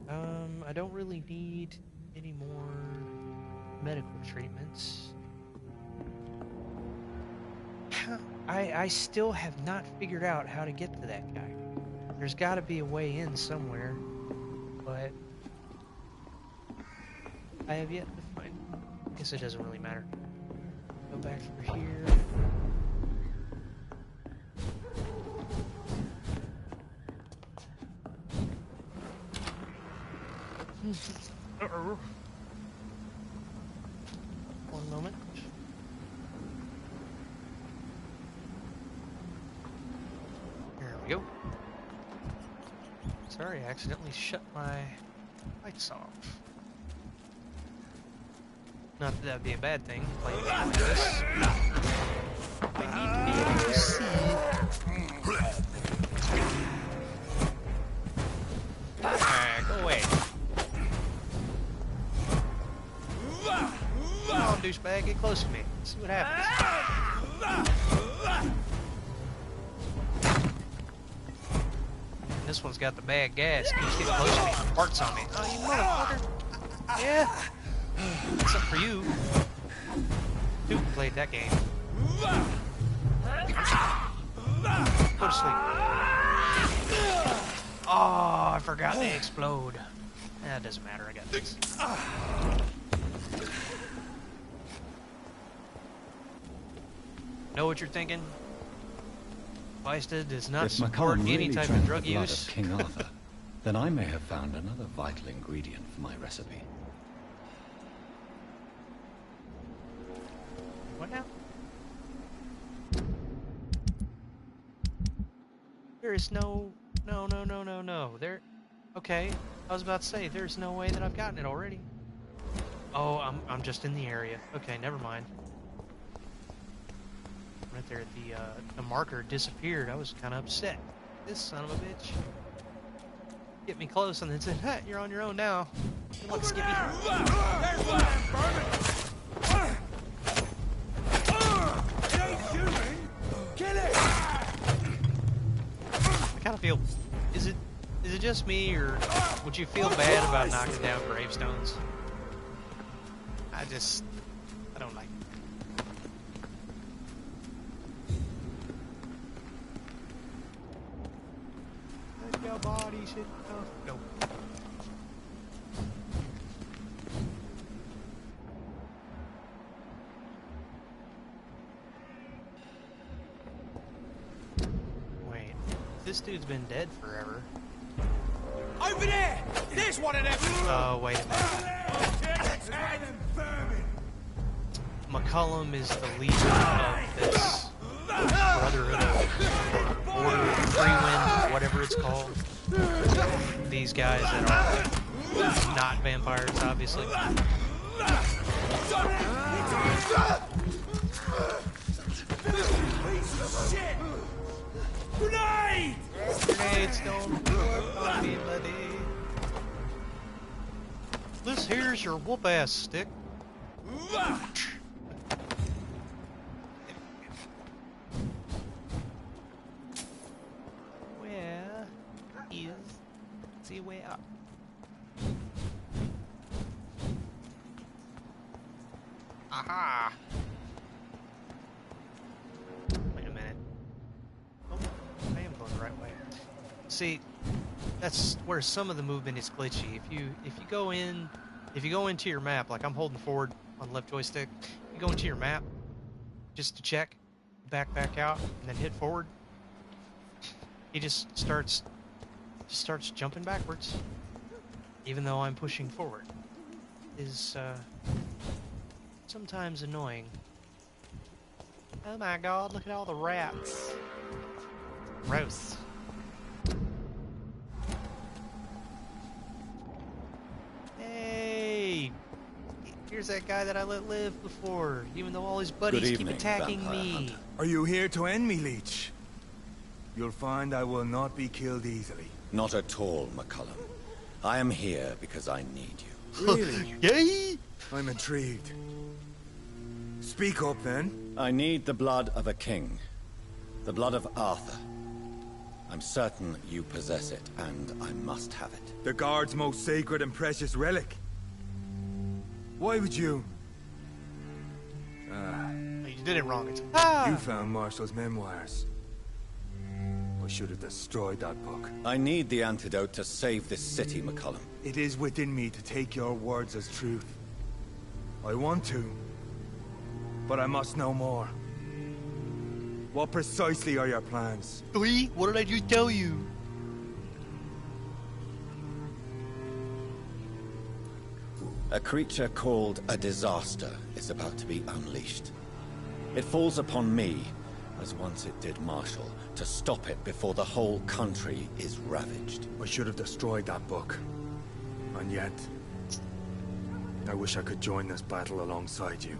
I don't really need any more medical treatments. I still have not figured out how to get to that guy. There's got to be a way in somewhere, but I have yet to find it. I guess it doesn't really matter. Go back through here. Uh-oh. One moment. There we go. Sorry, I accidentally shut my lights off. Not that that'd be a bad thing. Playing a game like this. I need to be able to see. Alright, go away. Come on, douchebag, get close to me. Let's see what happens. This one's got the bad gas. Keeps getting close to me. Farts on me. Oh, you motherfucker. Yeah. What's up for you? Duke played that game. Go to sleep. Oh, I forgot they explode. That doesn't matter, I got this. Know what you're thinking? Kavviesta does not If support McCullum any really type drank of drug the blood use. of King Arthur, then I may have found another vital ingredient for my recipe. What now? There is no... No. There... Okay, I was about to say, there's no way that I've gotten it already. Oh, I'm just in the area. Okay, never mind. Right there, the marker disappeared. I was kind of upset. This son of a bitch. get me close and then said, "Hey, you're on your own now. Good luck, Skippy." There's one vermin! It ain't human! Kill it! I kind of feel, is it just me, or would you feel bad about knocking down gravestones? I don't like it. Let your body shit go. Go. Wait, this dude's been dead forever. Over there! There's one of them! Oh, wait a minute. McCullum is the leader of this Brotherhood of Order, Freewind, whatever it's called. These guys that are not vampires, obviously. Shit! Grenade! Grenades don't work on me, buddy. This here's your whoop-ass stick. Where is the way up? Aha! Wait a minute. Oh, I am going the right way. See, that's where some of the movement is glitchy. If you go into your map, like I'm holding forward on the left joystick, you go into your map just to check, back out, and then hit forward. He just starts jumping backwards, even though I'm pushing forward. Is sometimes annoying. Oh my god, look at all the rats. Gross. Hey! Here's that guy that I let live before, even though all his buddies keep attacking me. Are you here to end me, Leech? You'll find I will not be killed easily. Not at all, McCullum. I am here because I need you. Really? Yay! I'm intrigued. Speak up, then. I need the blood of a king. The blood of Arthur. I'm certain you possess it, and I must have it. The Guard's most sacred and precious relic. Why would you? You did it wrong. It's You found Marshall's memoirs. I should have destroyed that book. I need the antidote to save this city, McCullum. It is within me to take your words as truth. I want to, but I must know more. What precisely are your plans? What did I just tell you? A creature called a disaster is about to be unleashed. It falls upon me, as once it did Marshall, to stop it before the whole country is ravaged. I should have destroyed that book. And yet, I wish I could join this battle alongside you.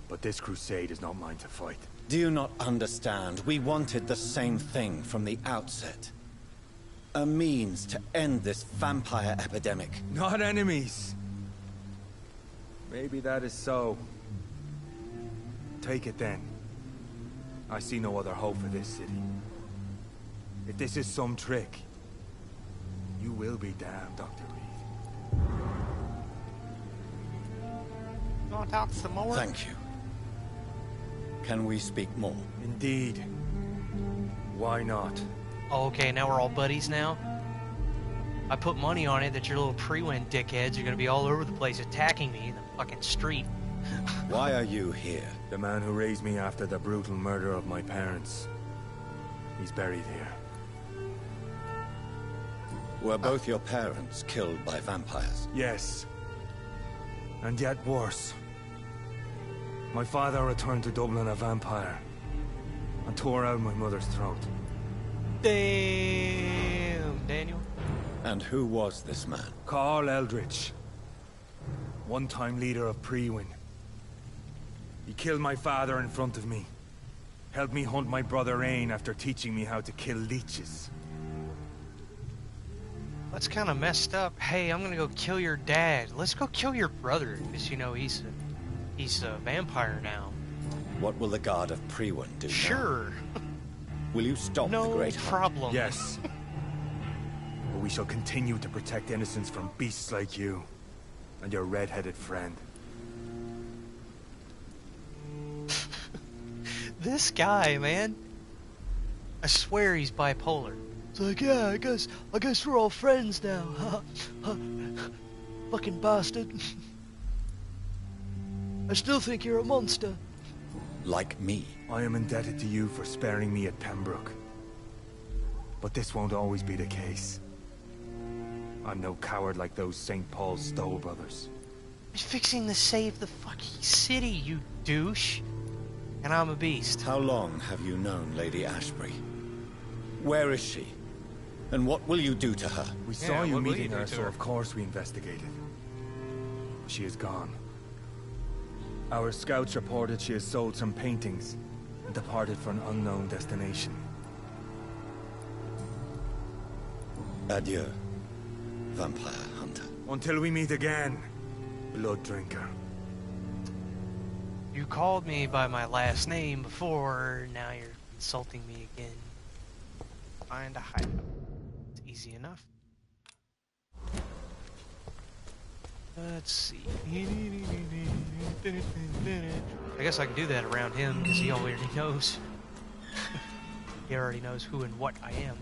But this crusade is not mine to fight. Do you not understand? We wanted the same thing from the outset. A means to end this vampire epidemic. Not enemies. Maybe that is so. Take it then. I see no other hope for this city. If this is some trick, you will be damned, Dr. Reed. You want to talk some more? Thank you. Can we speak more? Indeed. Why not? Okay, now we're all buddies now. I put money on it that your little pre-win dickheads are gonna be all over the place attacking me in the fucking street. Why are you here? The man who raised me after the brutal murder of my parents. He's buried here. Were both your parents killed by vampires? Yes. And yet worse. My father returned to Dublin a vampire and tore out my mother's throat. Damn, Daniel. And who was this man? Carl Eldritch. One-time leader of Pre-Win. He killed my father in front of me. Helped me hunt my brother Ain after teaching me how to kill leeches. That's kind of messed up. Hey, I'm gonna go kill your dad. Let's go kill your brother, because you know he's a vampire now. What will the Guard of Priwen do now? Sure. Will you stop the No Great Hunt? problem. Yes. But we shall continue to protect innocents from beasts like you and your red-headed friend. This guy, man. I swear he's bipolar. It's like, yeah, I guess we're all friends now. Fucking bastard. I still think you're a monster. Like me. I am indebted to you for sparing me at Pembroke. But this won't always be the case. I'm no coward like those St. Paul's Stowe brothers. He's fixing to save the fucking city, you douche. And I'm a beast. How long have you known Lady Ashbury? Where is she? And what will you do to her? We saw you meeting her, so of course we investigated. She is gone. Our scouts reported she has sold some paintings and departed for an unknown destination. Adieu, vampire hunter. Until we meet again, blood drinker. You called me by my last name before, now you're insulting me again. Find a hideout. It's easy enough. Let's see. I guess I can do that around him because he already knows. He already knows who and what I am.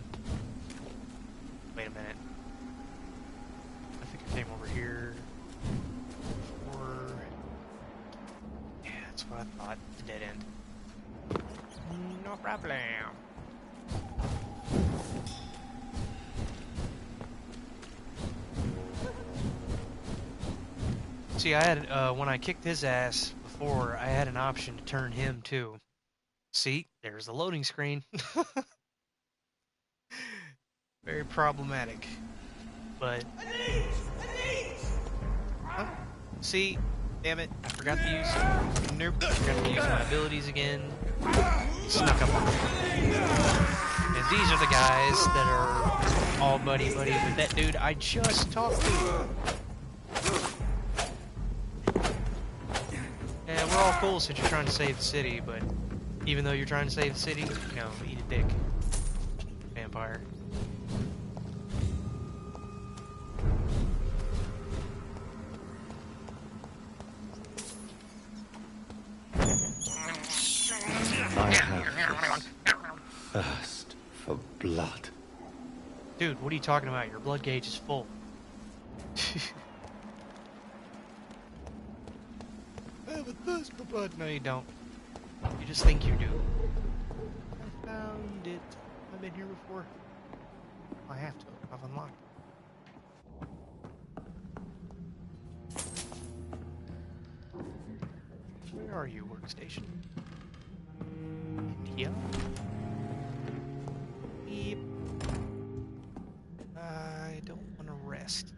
Wait a minute. I think I came over here. Yeah, that's what I thought. The dead end. No problem. See, I had, when I kicked his ass before, I had an option to turn him too. See, there's the loading screen. Very problematic. But... Huh? See, damn it, I forgot to use... Nope, I forgot to use my abilities again. Snuck up on me. And these are the guys that are all buddy-buddy with that dude I just talked to. Yeah, we're all cool since you're trying to save the city, but even though you're trying to save the city, you know, eat a dick. Vampire. I have this thirst for blood. Dude, what are you talking about? Your blood gauge is full. I have a thirst for blood. No, you don't. You just think you do. I found it. I've been here before. I have to. I've unlocked it. Where are you, workstation? In here? Yep. I don't want to rest.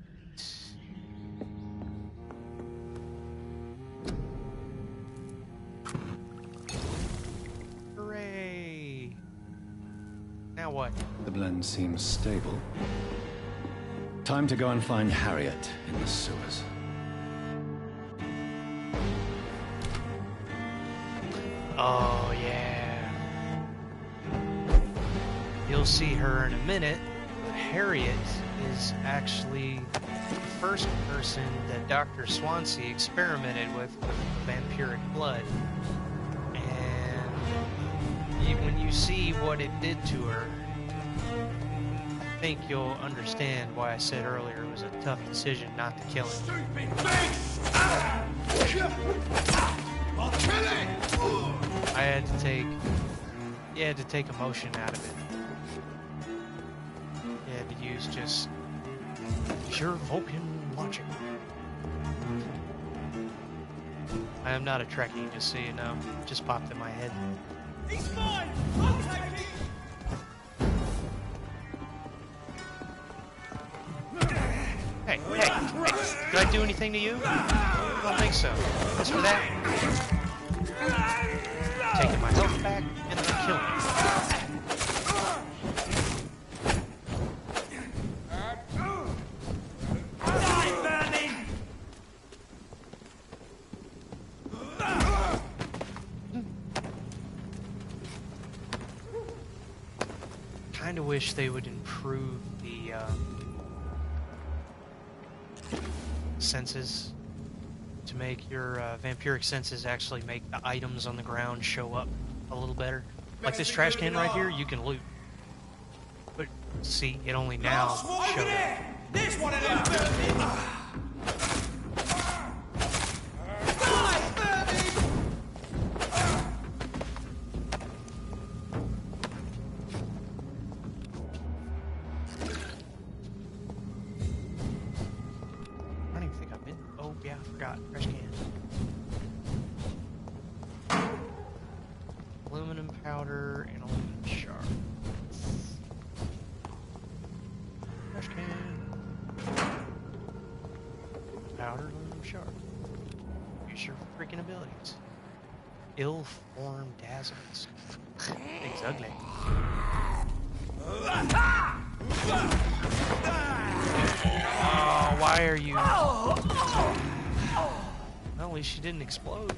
Hooray! Now what? The blend seems stable. Time to go and find Harriet in the sewers. Oh, yeah. You'll see her in a minute, but Harriet is actually the first person that Dr. Swansea experimented with vampiric blood. And when you see what it did to her, I think you'll understand why I said earlier it was a tough decision not to kill him. I had to take emotion out of it. You had to use just pure Vulcan logic. I am not a Trekkie, just so you know. It just popped in my head. He's mine! I'll take him! Hey, did I do anything to you? I don't think so. As for that, taking my health back and then killing me. kind of wish they would improve the senses to make your vampiric senses actually make the items on the ground show up a little better. Like this trash can right here, you can loot. But see, it only now showed up. There's one of them! I don't even think I've been. Oh, yeah, I forgot. Trash can. Aluminum powder and aluminum shard. Trash can. Powder, aluminum shard. Use your freaking abilities. Ill-formed dazzles. Thing's ugly. Oh, why are you... Well, at least she didn't explode.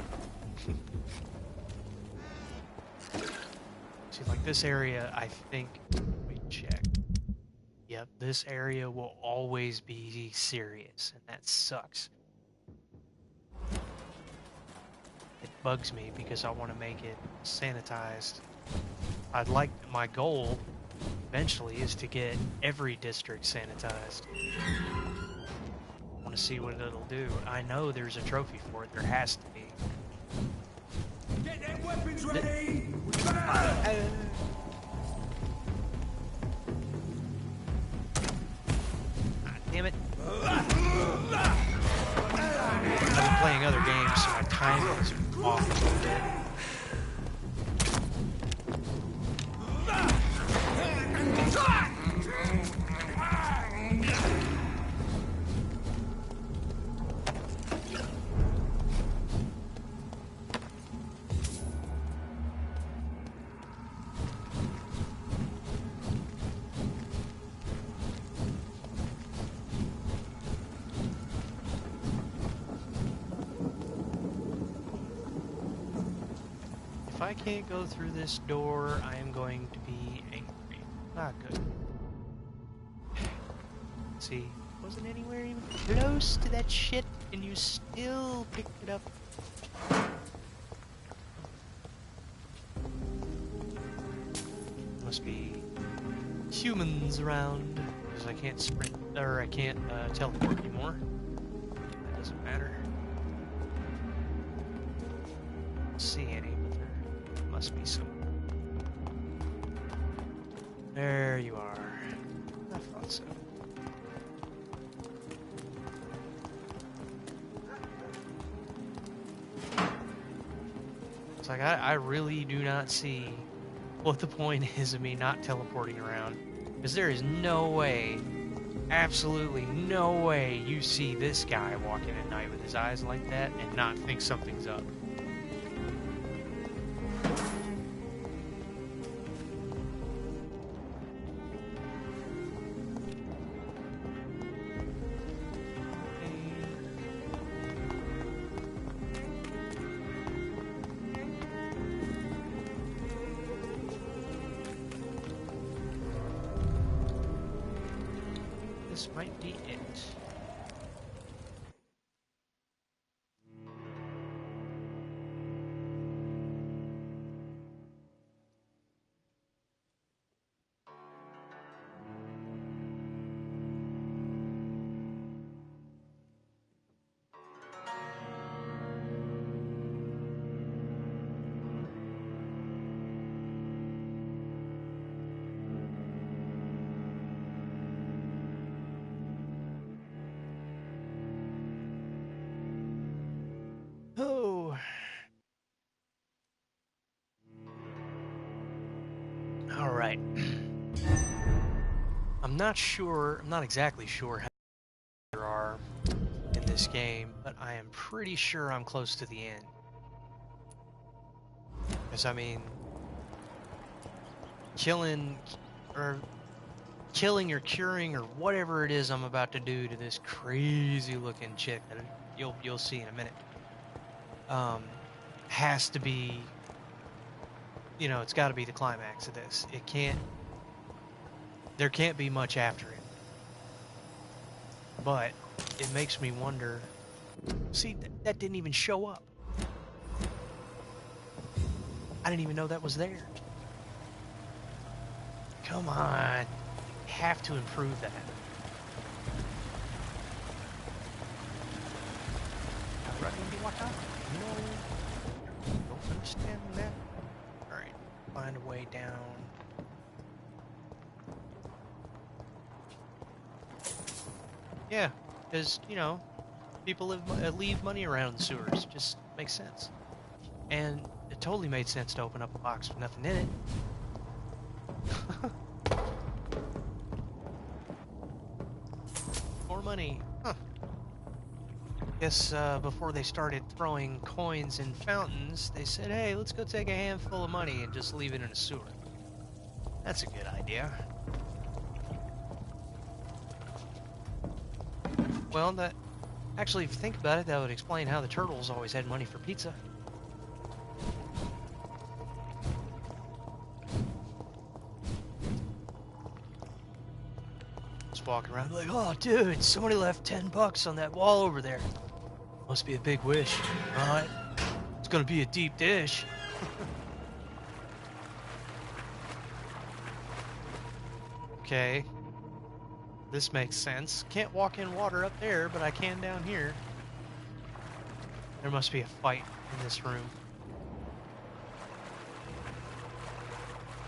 See, like this area, I think... Let me check. Yep, this area will always be serious, and that sucks. It bugs me because I want to make it sanitized. I'd like... My goal, eventually, is to get every district sanitized. I want to see what it'll do. I know there's a trophy for it. There has to be. Get them weapons ready! Damn it. I've been playing other games, so my timing is off a little bit. If I can't go through this door, I am going to be angry. Not good. See, wasn't anywhere even close to that shit, and you still picked it up. Must be humans around, because I can't sprint, or I can't teleport anymore. That doesn't matter. Don't see any. Must be some. There you are. I thought so. It's like I really do not see what the point is of me not teleporting around. Because there is no way, absolutely no way you see this guy walking at night with his eyes like that and not think something's up. This might be it. Oh. All right. I'm not exactly sure how many there are in this game, but I am pretty sure I'm close to the end. Because, I mean, killing or curing or whatever it is I'm about to do to this crazy looking chick that you'll see in a minute. Has to be, it's got to be the climax of this. It can't, there can't be much after it. But it makes me wonder. See, that didn't even show up. I didn't even know that was there. Come on. Have to improve that. Running into water? No. Don't understand that. Alright. Find a way down. Yeah, because, you know, people leave money around the sewers. Just makes sense. And it totally made sense to open up a box with nothing in it. More money. Huh. Guess before they started throwing coins in fountains, they said, hey, let's go take a handful of money and just leave it in a sewer. That's a good idea. Well, that actually, if you think about it, that would explain how the turtles always had money for pizza. Just walking around like, oh, dude, somebody left $10 on that wall over there. Must be a big wish. Right? It's gonna be a deep dish. Okay. This makes sense. Can't walk in water up there, but I can down here. There must be a fight in this room.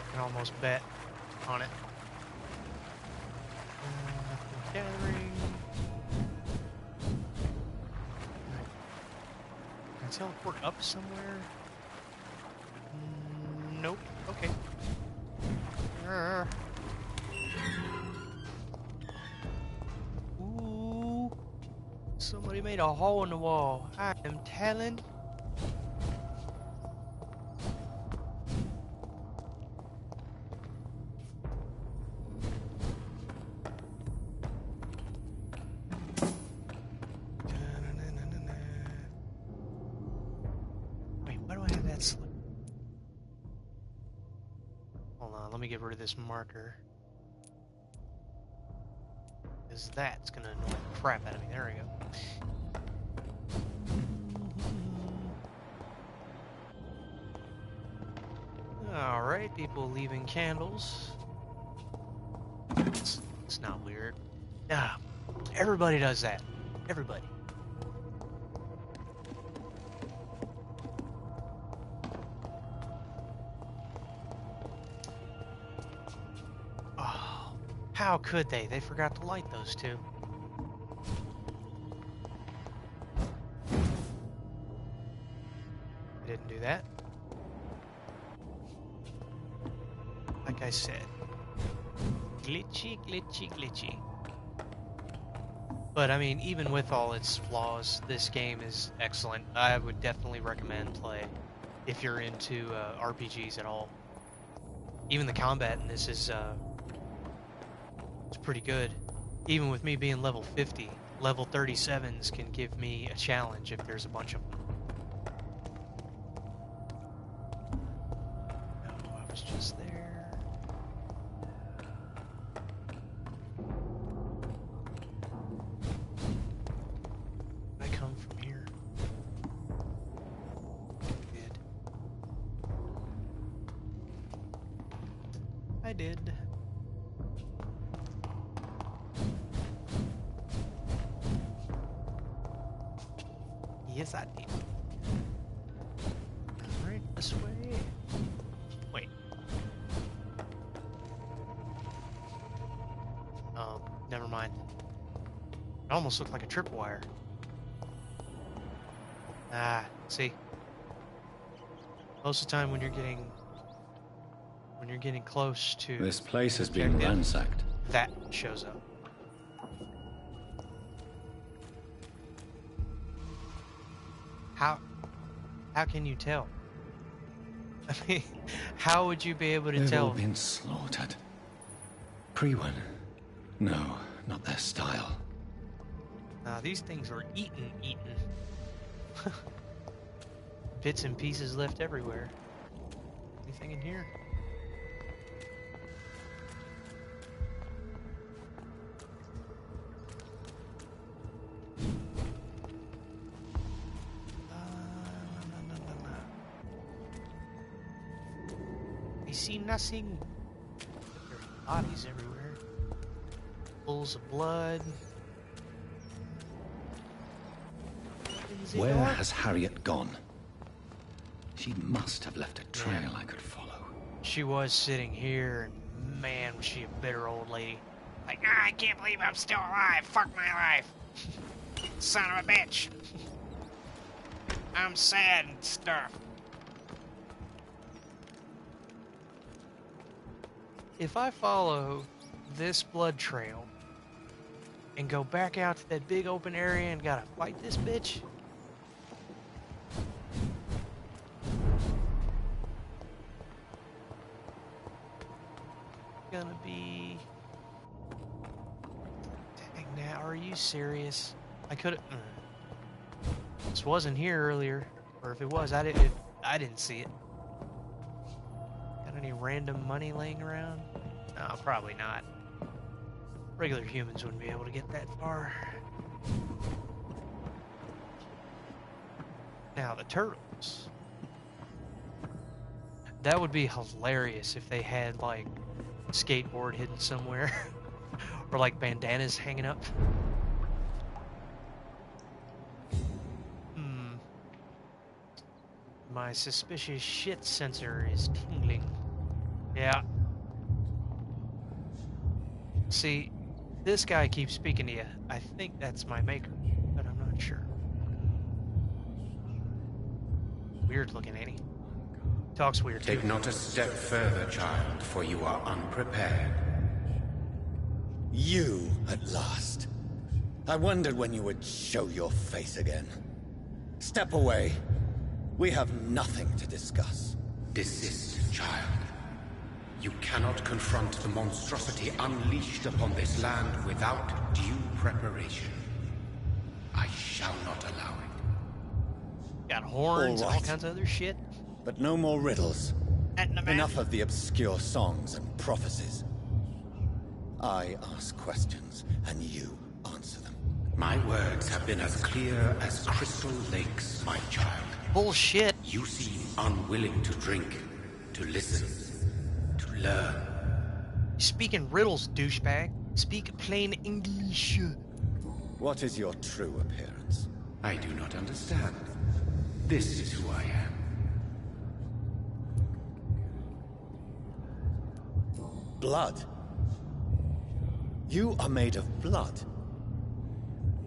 I can almost bet on it. Gathering. Can I teleport up somewhere? Nope. Okay. Ooh. Somebody made a hole in the wall. I am telling. Wait, why do I have that slip? Hold on, let me get rid of this marker. Because that's gonna annoy the crap out of me. There we go. Alright, people leaving candles. It's not weird. Ah, everybody does that. Everybody. Oh, how could they? They forgot to light those two. They didn't do that. Like I said, glitchy, glitchy, glitchy. But I mean, even with all its flaws, this game is excellent. I would definitely recommend play if you're into RPGs at all. Even the combat in this is it's pretty good. Even with me being level 50, level 37s can give me a challenge if there's a bunch of them. Oh, I was just there. I come from here. Did. I did. Yes, I did. Alright, this way. Wait. Never mind. It almost looked like a tripwire. Ah, see. Most of the time when you're getting close to This place has been objective, ransacked. that shows up. How can you tell? I mean, how would you be able to They've tell? all been slaughtered. Pre-one. No, not their style. These things were eaten. Bits and pieces left everywhere. Anything in here? see nothing. There are bodies everywhere. Pools of blood. Where has Harriet gone? She must have left a trail I could follow. She was sitting here, and man, was she a bitter old lady. Like, I can't believe I'm still alive. Fuck my life. Son of a bitch. I'm sad and stuff. If I follow this blood trail and go back out to that big open area and gotta fight this bitch, gonna be... Dang, now, are you serious? I could've... This wasn't here earlier, or if it was, I didn't see it. Got any random money laying around? No, probably not. Regular humans wouldn't be able to get that far. Now, the turtles. That would be hilarious if they had, like, a skateboard hidden somewhere. Or, like, bandanas hanging up. My suspicious shit sensor is tingling. Yeah. See, this guy keeps speaking to you. I think that's my maker, but I'm not sure. Weird looking, ain't he? Talks weird too. Take not a step further, child, for you are unprepared. You, at last. I wondered when you would show your face again. Step away. We have nothing to discuss. Desist, child. You cannot confront the monstrosity unleashed upon this land without due preparation. I shall not allow it. Got horns and all kinds of other shit. But no more riddles. Enough of the obscure songs and prophecies. I ask questions, and you answer them. My words have been as clear as crystal lakes, my child. Bullshit. You seem unwilling to drink, to listen, to learn. You speak in riddles, douchebag. Speak plain English. What is your true appearance? I do not understand. This is who I am. Blood? You are made of blood.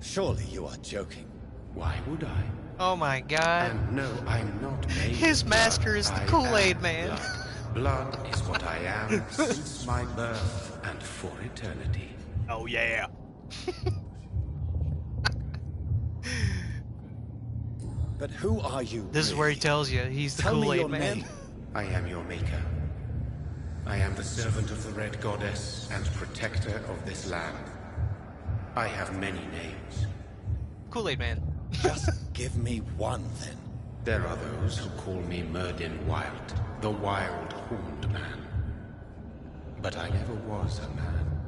Surely you are joking. Why would I? Oh my god. And no, I'm not made His of master blood. is the I Kool-Aid am man. Blood. Blood is what I am since my birth and for eternity. Oh yeah. But who are you? This is where he tells you he's the Tell me Kool-Aid your man. name. I am your maker. I am the servant of the Red Goddess and protector of this land. I have many names. Kool-Aid man. Just give me one, then. There are those who call me Merdin Wild, the Wild Horned Man. But I never was a man.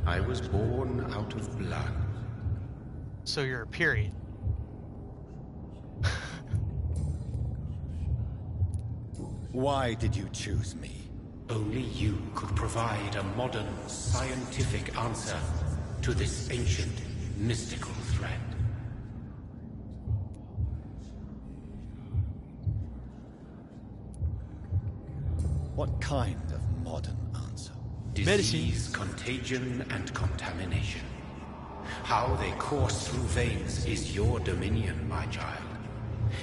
I was born out of blood. So you're a period. Why did you choose me? Only you could provide a modern, scientific answer to this ancient, mystical threat. What kind of modern answer? Disease, contagion, and contamination. How they course through veins is your dominion, my child.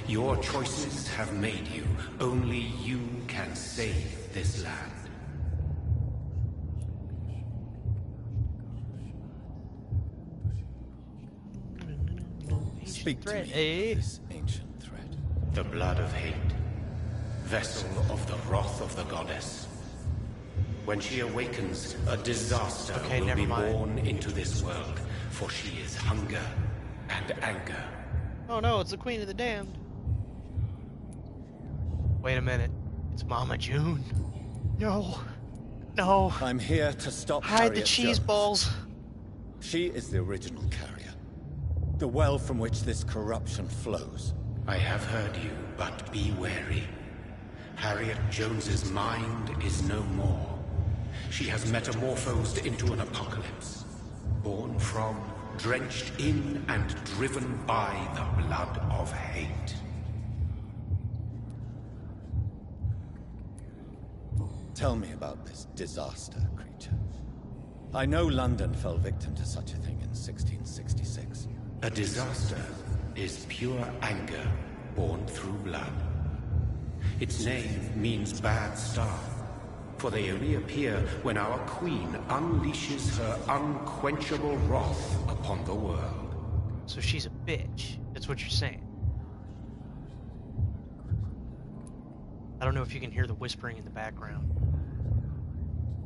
Your choices have made you. Only you can save this land. Speak to threat, me of this ancient threat. The blood of hate. Vessel of the wrath of the goddess. When she awakens, a disaster will be born into this world, for she is hunger and anger. Oh no, it's the Queen of the Damned. Wait a minute. It's Mama June. No. No. I'm here to stop Hide the Harriet cheese Jones. balls. She is the original carrier. The well from which this corruption flows. I have heard you, but be wary. Harriet Jones's mind is no more. She has metamorphosed into an apocalypse, born from, drenched in, and driven by the blood of hate. Tell me about this disaster, creature. I know London fell victim to such a thing in 1666. A disaster is pure anger born through blood. Its name means bad star, for they only appear when our queen unleashes her unquenchable wrath upon the world. So she's a bitch. That's what you're saying. I don't know if you can hear the whispering in the background.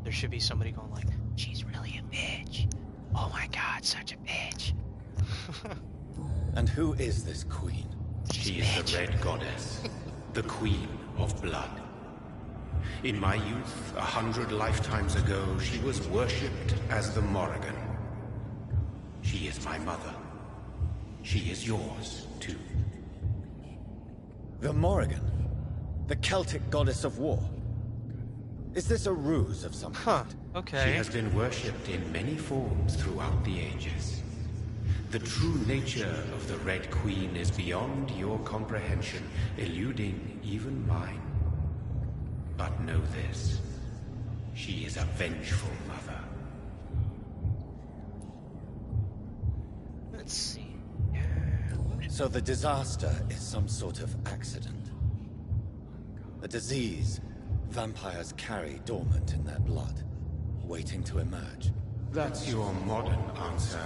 There should be somebody going like, she's really a bitch. Oh my god, such a bitch. And who is this queen? She is the Red Goddess, the Queen of Blood. In my youth, 100 lifetimes ago, she was worshipped as the Morrigan. She is my mother. She is yours, too. The Morrigan? The Celtic goddess of war? Is this a ruse of some kind? Okay. She has been worshipped in many forms throughout the ages. The true nature of the Red Queen is beyond your comprehension, eluding even mine. But know this, she is a vengeful mother. Let's see. So the disaster is some sort of accident. A disease vampires carry dormant in their blood, waiting to emerge. That's your modern answer.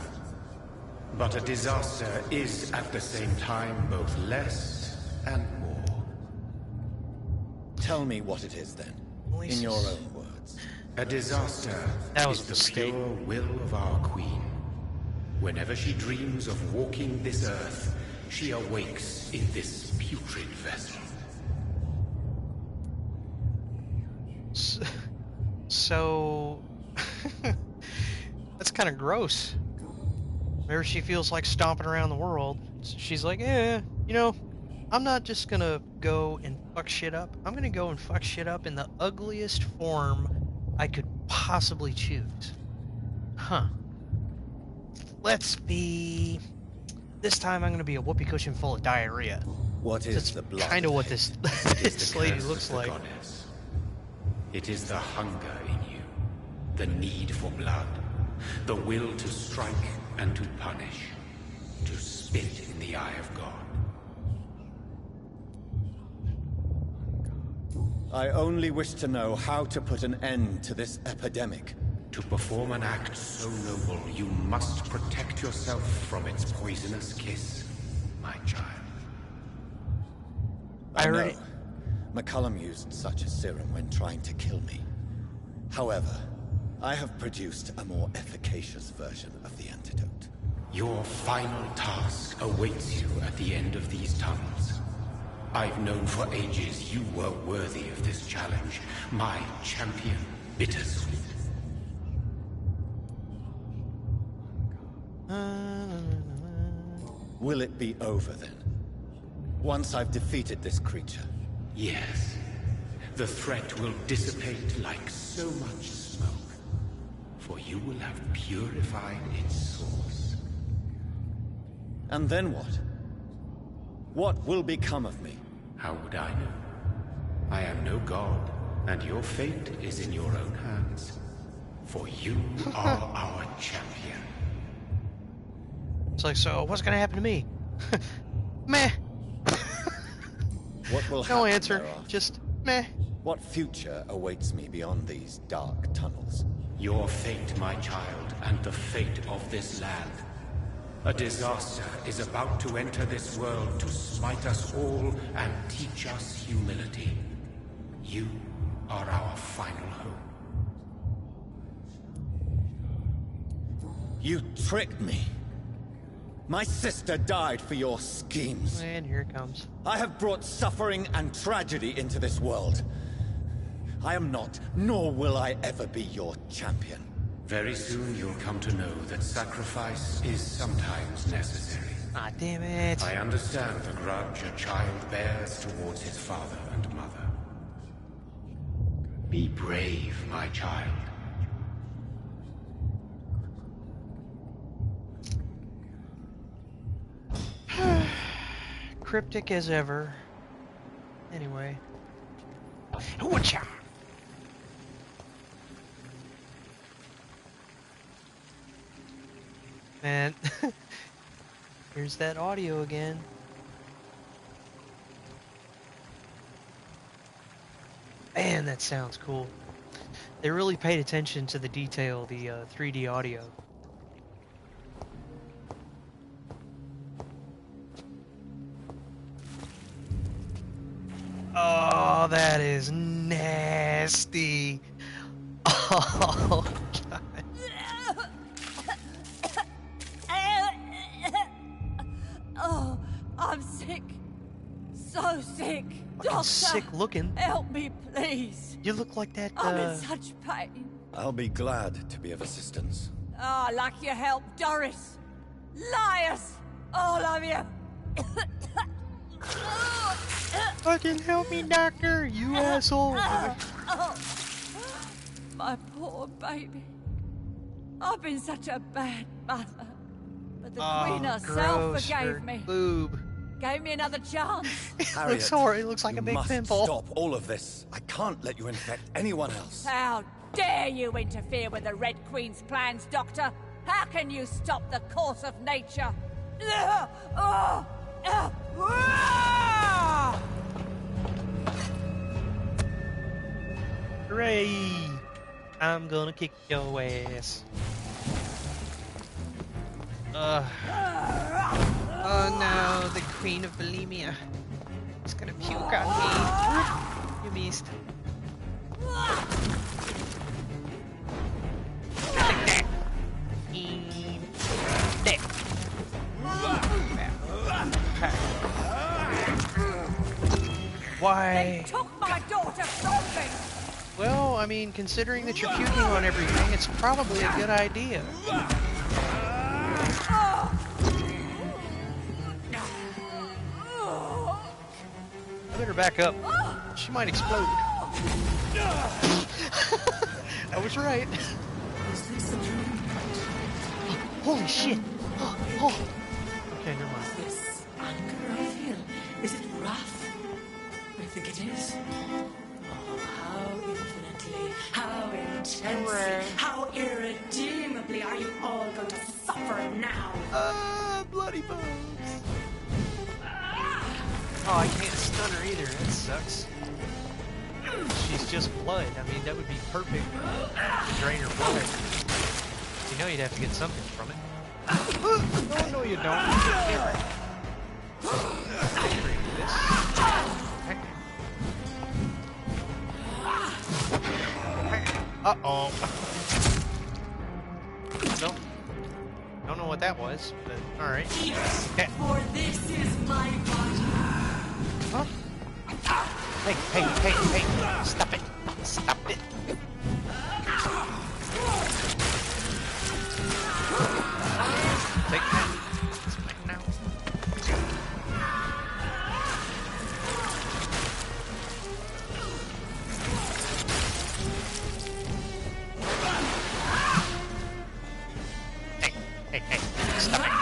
But a disaster is at the same time both less and more. Tell me what it is then, in your own words. A disaster is the mistake. pure will of our queen. Whenever she dreams of walking this earth, she awakes in this putrid vessel. So that's kind of gross. Whenever she feels like stomping around the world, she's like, you know, I'm not just gonna go and fuck shit up. I'm gonna go and fuck shit up in the ugliest form I could possibly choose. Huh. Let's be... This time I'm gonna be a whoopee cushion full of diarrhea. What is That's the blood? kind of what this, this lady Curse looks of the like. goddess. It is the hunger in you, the need for blood, the will to strike and to punish, to spit in the eye of God. I only wish to know how to put an end to this epidemic. To perform an act so noble, you must protect yourself from its poisonous kiss, my child. I know. McCullum used such a serum when trying to kill me. However, I have produced a more efficacious version of the antidote. Your final task awaits you at the end of these tunnels. I've known for ages you were worthy of this challenge, my champion, Bittersweet. Will it be over then? Once I've defeated this creature? Yes. The threat will dissipate like so much smoke, for you will have purified its source. And then what? What will become of me? How would I know? I am no god, and your fate is in your own hands. For you are our champion. It's like, so what's gonna happen to me? Meh. What will No happen answer. thereafter? Just meh. What future awaits me beyond these dark tunnels? Your fate, my child, and the fate of this land. A disaster is about to enter this world to smite us all and teach us humility. You are our final hope. You tricked me. My sister died for your schemes. And here it comes. I have brought suffering and tragedy into this world. I am not, nor will I ever be your champion. Very soon you'll come to know that sacrifice is sometimes necessary. Ah, damn it. I understand the grudge a child bears towards his father and mother. Be brave, my child. Cryptic as ever. Anyway. Whatcha? Man, here's that audio again. Man, that sounds cool. They really paid attention to the detail, the 3D audio. Oh, that is nasty. Oh, God. Oh, I'm sick. So sick. Doctor, sick looking. Help me, please. You look like that. I'm in such pain. I'll be glad to be of assistance. Ah, like your help, Doris. Liars, all of you. Fucking help me, doctor, you asshole. My poor baby. I've been such a bad mother. But the Queen herself forgave me. Boob. Gave me another chance. Harriet, Looks horrible. It looks like a big must pimple. Stop all of this. I can't let you infect anyone else. How dare you interfere with the Red Queen's plans, Doctor? How can you stop the course of nature? Hooray! I'm gonna kick your ass. Oh no, the Queen of Bulimia. It's gonna puke on me. You missed. Why? They took my daughter from me. Well, I mean, considering that you're puking on everything, it's probably a good idea. I better back up. She might explode. I was right. Holy shit! Oh. Okay, never mind. This anchor I feel, is it rough? I think it is. Oh, how infinitely, how intensely, how irredeemably are you all going to suffer now? Bloody bones. Oh, I can't stun her either. That sucks. She's just blood. I mean, that would be perfect to drain her blood. You know you'd have to get something from it. No, you don't. Uh-oh. Don't know what that was, but alright. Okay. For this is my body. Huh? Hey, stop it. Stop it. Take that. It's mine now. Hey, stop it.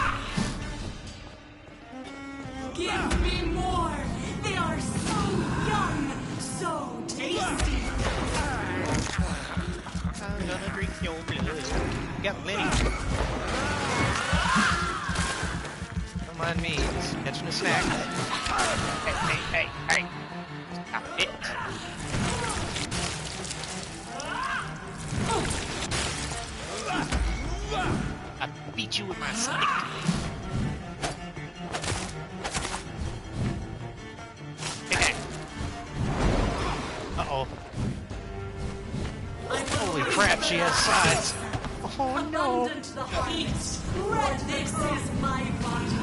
Give me more. They are so young, so tasty. I'm gonna drink your blood. You got plenty. Don't mind me, just catching a snack. Hey. Stop it. I beat you with my stick. Uh-oh. Holy crap, she has sides. Oh no. Abundant the heat. For this is my body.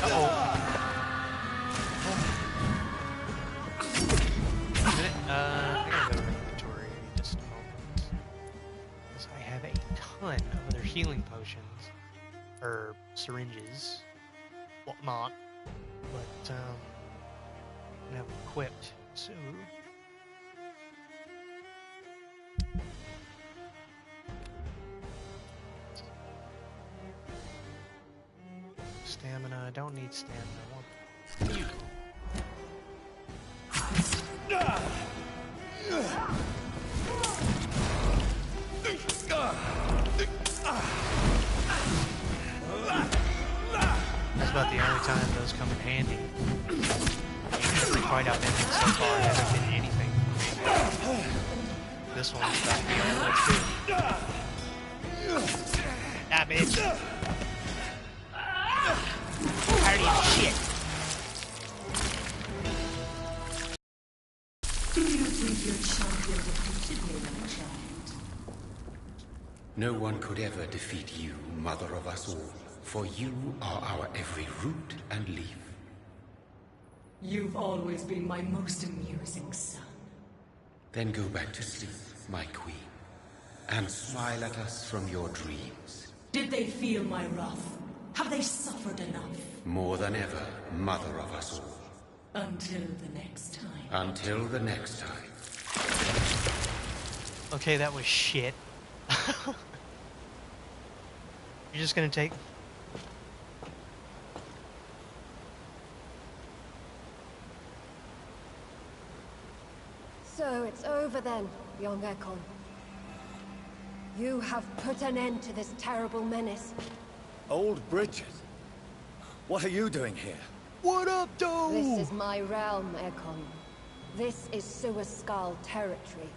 Uh-oh. Wait a minute, I gotta go to inventory just a moment. Because I have a ton of other healing potions. or syringes, whatnot, but I have them equipped, so stamina. I don't need stamina. I want you. That's about the only time those come in handy. Every fight I've been in so far hasn't been anything. This one's about the only one too. Ah, bitch. Party of shit. Do you think your champion defeated me, my child? No one could ever defeat you, mother of us all, for you are our every root and leaf. You've always been my most amusing son. Then go back to sleep, my queen, and smile at us from your dreams. Did they feel my wrath? Have they suffered enough? More than ever, mother of us all. Until the next time. Until the next time. Okay, that was shit. You're just gonna take... So it's over then, young Ekon. You have put an end to this terrible menace. Old Bridget? What are you doing here? What up, Doe? This is my realm, Ekon. This is Suascal territory.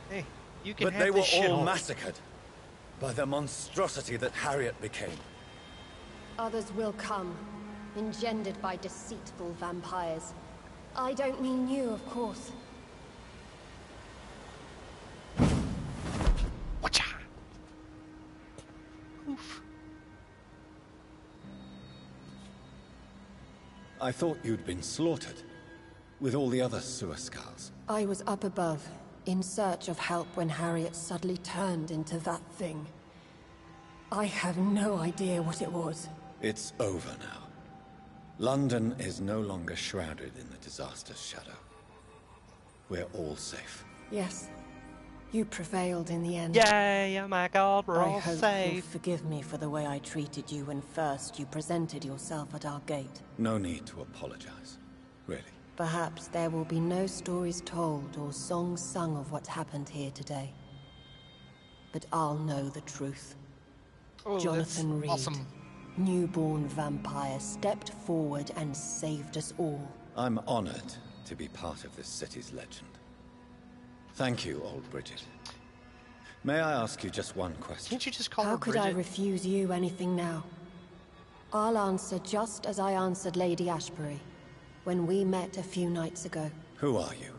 Hey, you can But have they were this all shithole. massacred by the monstrosity that Harriet became. Others will come, engendered by deceitful vampires. I don't mean you, of course. Watcha! Oof. I thought you'd been slaughtered, with all the other Suascals. I was up above, in search of help when Harriet suddenly turned into that thing. I have no idea what it was. It's over now. London is no longer shrouded in the disaster's shadow. We're all safe. Yes, you prevailed in the end. Yay, oh my god, we're all I hope safe. you'll forgive me for the way I treated you when first you presented yourself at our gate. No need to apologize, really. Perhaps there will be no stories told or songs sung of what happened here today. But I'll know the truth. Oh, Jonathan that's Reed, awesome. newborn vampire, stepped forward and saved us all. I'm honored to be part of this city's legend. Thank you, old Bridget. May I ask you just one question? Can't you just call her How could Bridget? I refuse you anything now? I'll answer just as I answered Lady Ashbury when we met a few nights ago. Who are you?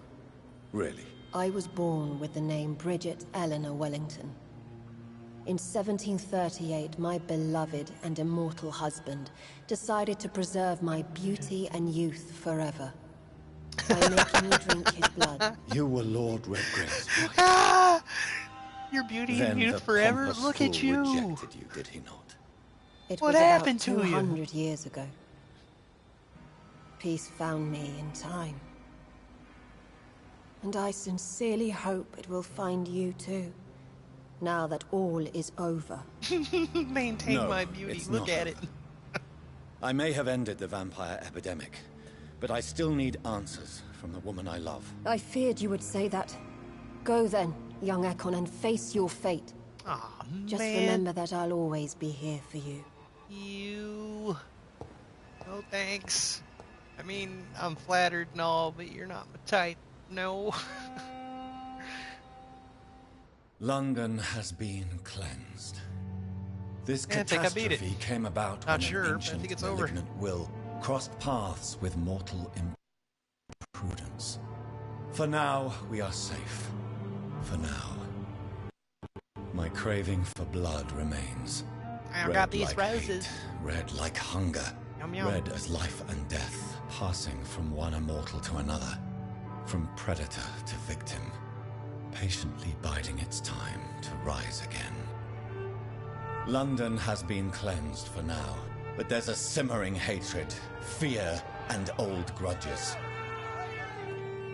Really? I was born with the name Bridget Eleanor Wellington. In 1738, my beloved and immortal husband decided to preserve my beauty and youth forever by making me drink his blood. You were Lord Redgrave's wife. Ah! Your beauty Then and youth the forever? pompous Look at fool you! rejected you, did he not? It What was happened about to you? 200 years ago. Peace found me in time. And I sincerely hope it will find you too, now that all is over. Maintain No, my beauty, it's look not at it. I may have ended the vampire epidemic, but I still need answers from the woman I love. I feared you would say that. Go then, young Ekon, and face your fate. Aw, Just man. remember that I'll always be here for you. You... No thanks. I mean, I'm flattered and all, but you're not my type. No. London has been cleansed. This Yeah, I think I beat it. catastrophe came about Not when sure, an but I think ancient it's over. malignant will crossed paths with mortal imprudence. For now, we are safe. For now. My craving for blood remains. I Red got these like roses. hate, red like hunger. Yum, yum. Red as life and death, passing from one immortal to another. From predator to victim. Patiently biding its time to rise again. London has been cleansed for now, but there's a simmering hatred, fear, and old grudges.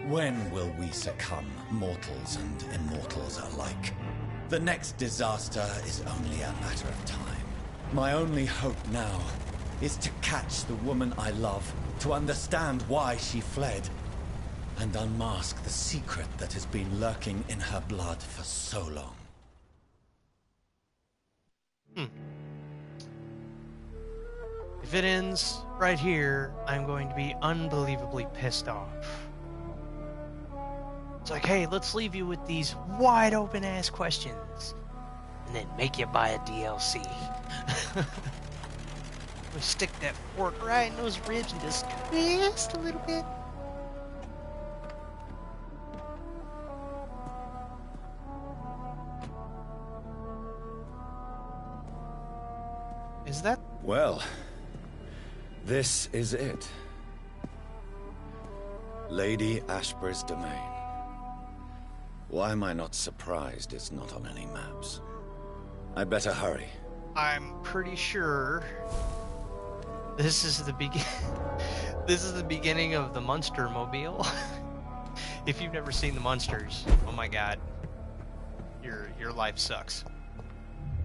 When will we succumb, mortals and immortals alike? The next disaster is only a matter of time. My only hope now is to catch the woman I love, to understand why she fled, and unmask the secret that has been lurking in her blood for so long. If it ends right here, I'm going to be unbelievably pissed off. It's like, hey, let's leave you with these wide open ass questions and then make you buy a DLC. We stick that fork right in those ribs and just twist a little bit. Is that? Well, this is it. Lady Ashbur's domain. Why am I not surprised it's not on any maps? I'd better hurry. I'm pretty sure this is the this is the beginning of the Munster Mobile. If you've never seen the Munsters, oh my god, your life sucks.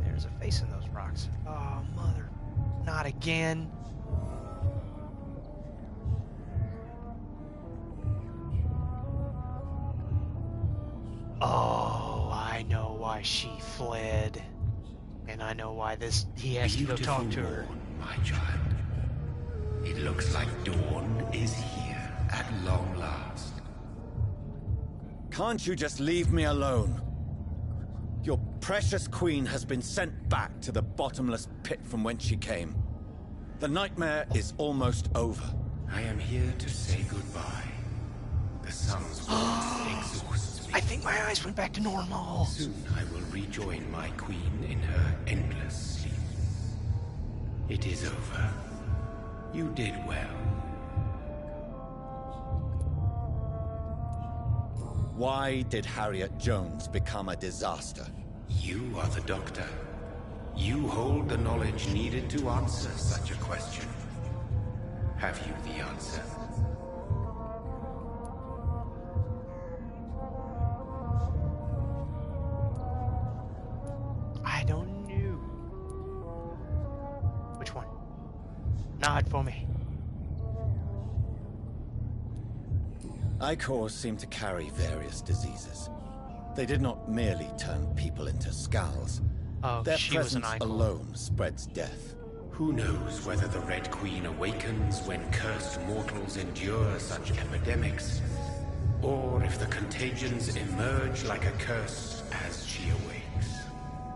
There's a face in those rocks. Oh mother, not again. Oh, I know why she fled. And I know why he has to go talk to her. My child. It looks like dawn is here at long last. Can't you just leave me alone? Your precious queen has been sent back to the bottomless pit from whence she came. The nightmare is almost over. I am here to say goodbye. The sun's warmth exhausts me. I think my eyes went back to normal. Soon I will rejoin my queen in her endless sleep. It is over. You did well. Why did Harriet Jones become a disaster? You are the doctor. You hold the knowledge needed to answer such a question. Have you the answer? I don't know. Which one? Nod for me. Icors seem to carry various diseases. They did not merely turn people into skulls. Oh, their she was an presence Icor. alone spreads death. Who knows whether the Red Queen awakens when cursed mortals endure such epidemics, or if the contagions emerge like a curse as she awakes.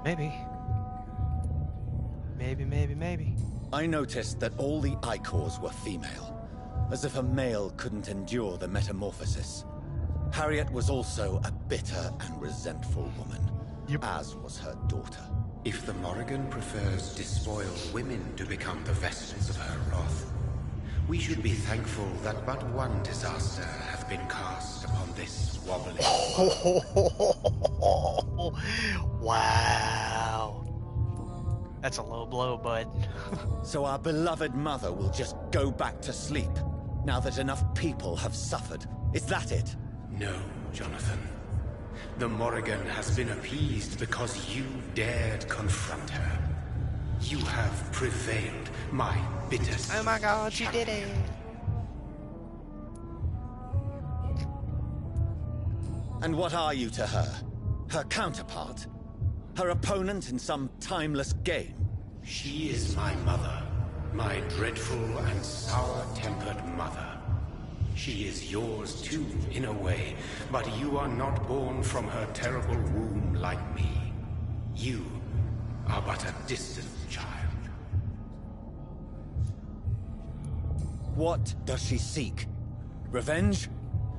Maybe. Maybe. I noticed that all the Icors were female, as if a male couldn't endure the metamorphosis. Harriet was also a bitter and resentful woman, as was her daughter. If the Morrigan prefers despoiled women to become the vessels of her wrath, we should be thankful that but one disaster hath been cast upon this wobbly. Wow. That's a low blow, bud. So our beloved mother will just go back to sleep, now that enough people have suffered. Is that it? No, Jonathan. The Morrigan has been appeased because you dared confront her. You have prevailed, my bitter. Oh my god, she did it. And what are you to her? Her counterpart? Her opponent in some timeless game? She is my mother, my dreadful and sour-tempered mother. She is yours too, in a way, but you are not born from her terrible womb like me. You are but a distant child. What does she seek? Revenge?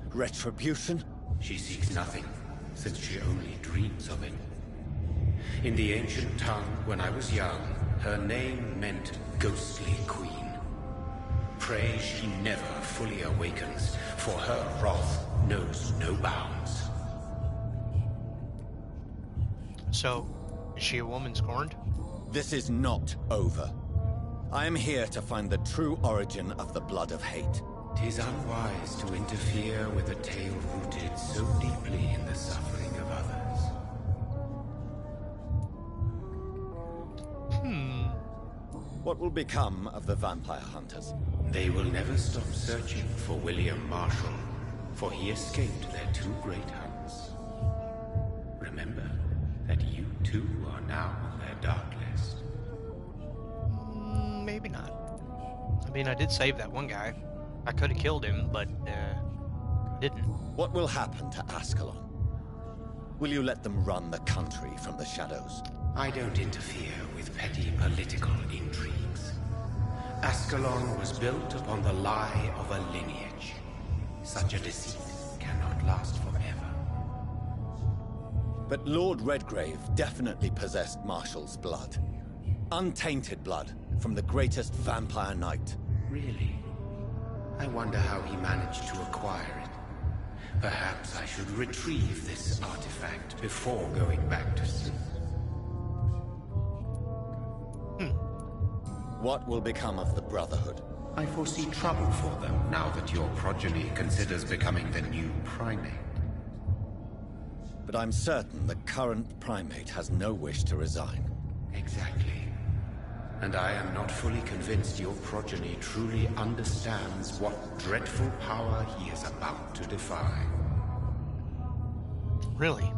Retribution? She seeks nothing, since she only dreams of it. In the ancient tongue, when I was young, her name meant Ghostly Queen. Pray she never fully awakens, for her wrath knows no bounds. So, is she a woman scorned? This is not over. I am here to find the true origin of the blood of hate. 'Tis unwise to interfere with a tale rooted so deeply in the suffering of others. What will become of the vampire hunters? They will never stop searching for William Marshall, for he escaped their two great hunts. Remember that you too are now on their dark list. Maybe not. I mean, I did save that one guy. I could have killed him, but didn't. What will happen to Ascalon? Will you let them run the country from the shadows? I don't interfere with petty political intrigues. Ascalon was built upon the lie of a lineage. Such a deceit cannot last forever. But Lord Redgrave definitely possessed Marshall's blood. Untainted blood from the greatest vampire knight. Really? I wonder how he managed to acquire it. Perhaps I should retrieve this artifact before going back to sleep. What will become of the Brotherhood? I foresee trouble for them now that your progeny considers becoming the new primate. But I'm certain the current primate has no wish to resign. Exactly. And I am not fully convinced your progeny truly understands what dreadful power he is about to defy. Really?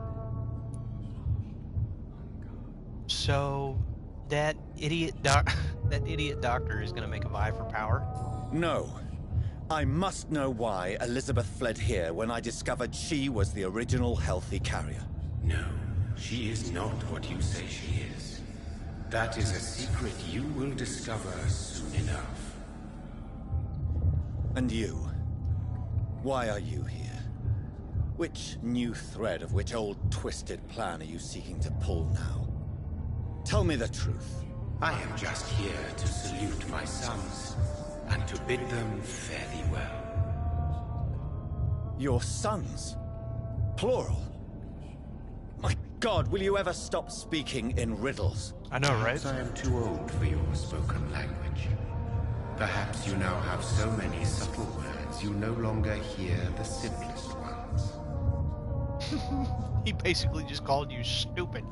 So, that idiot doctor is going to make a vie for power? No. I must know why Elizabeth fled here when I discovered she was the original healthy carrier. No, she is not what you say she is. That is a secret you will discover soon enough. And you? Why are you here? Which new thread of which old twisted plan are you seeking to pull now? Tell me the truth. I am just here to salute my sons, and to bid them fare thee well. Your sons? Plural? My God, will you ever stop speaking in riddles? I know, right? Perhaps I am too old for your spoken language. Perhaps you now have so many subtle words you no longer hear the simplest ones. He basically just called you stupid.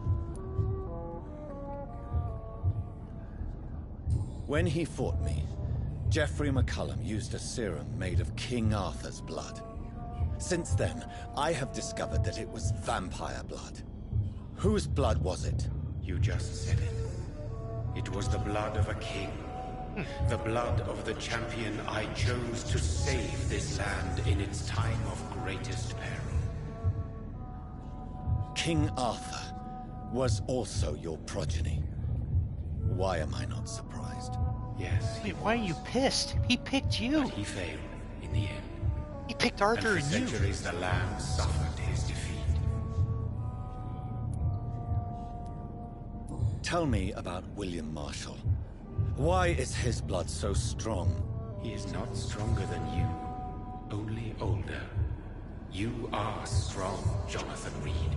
When he fought me, Geoffrey McCullum used a serum made of King Arthur's blood. Since then, I have discovered that it was vampire blood. Whose blood was it? You just said it. It was the blood of a king. The blood of the champion I chose to save this land in its time of greatest peril. King Arthur was also your progeny. Why am I not surprised? Yes. Wait, why are you pissed? He picked you. But he failed in the end. He picked Arthur and for and you. centuries the land suffered his defeat. Tell me about William Marshall. Why is his blood so strong? He is not stronger than you, only older. You are strong, Jonathan Reed.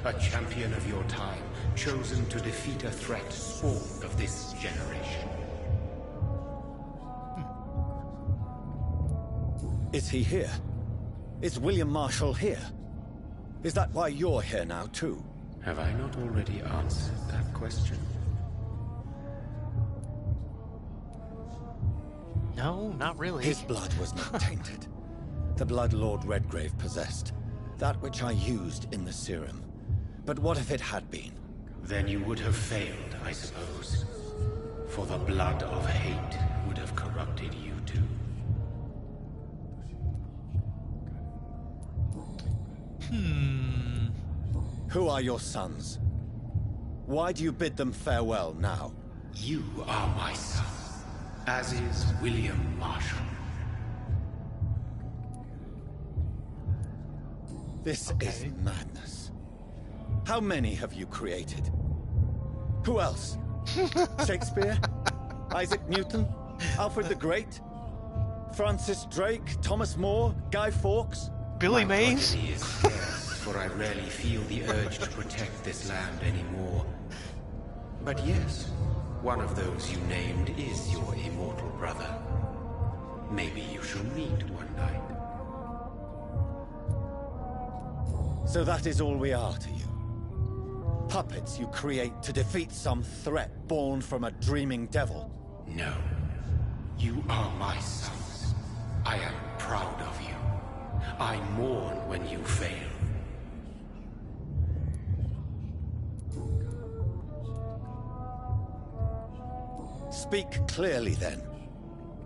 A champion of your time, chosen to defeat a threat spawned of this generation. Is he here? Is William Marshall here? Is that why you're here now, too? Have I not already answered that question? No, not really. His blood was not tainted. The blood Lord Redgrave possessed. That which I used in the serum. But what if it had been? Then you would have failed, I suppose. For the blood of hate would have corrupted you too. Who are your sons? Why do you bid them farewell now? You are my son, as is William Marshall. This is madness. How many have you created? Who else? Shakespeare? Isaac Newton? Alfred the Great? Francis Drake? Thomas More? Guy Fawkes? Billy Mays? My progeny is scarce, for I rarely feel the urge to protect this land anymore. But yes, one of those you named is your immortal brother. Maybe you shall meet one night. So that is all we are to you? Puppets you create to defeat some threat born from a dreaming devil? No. You are my sons. I am proud of you. I mourn when you fail. Speak clearly then,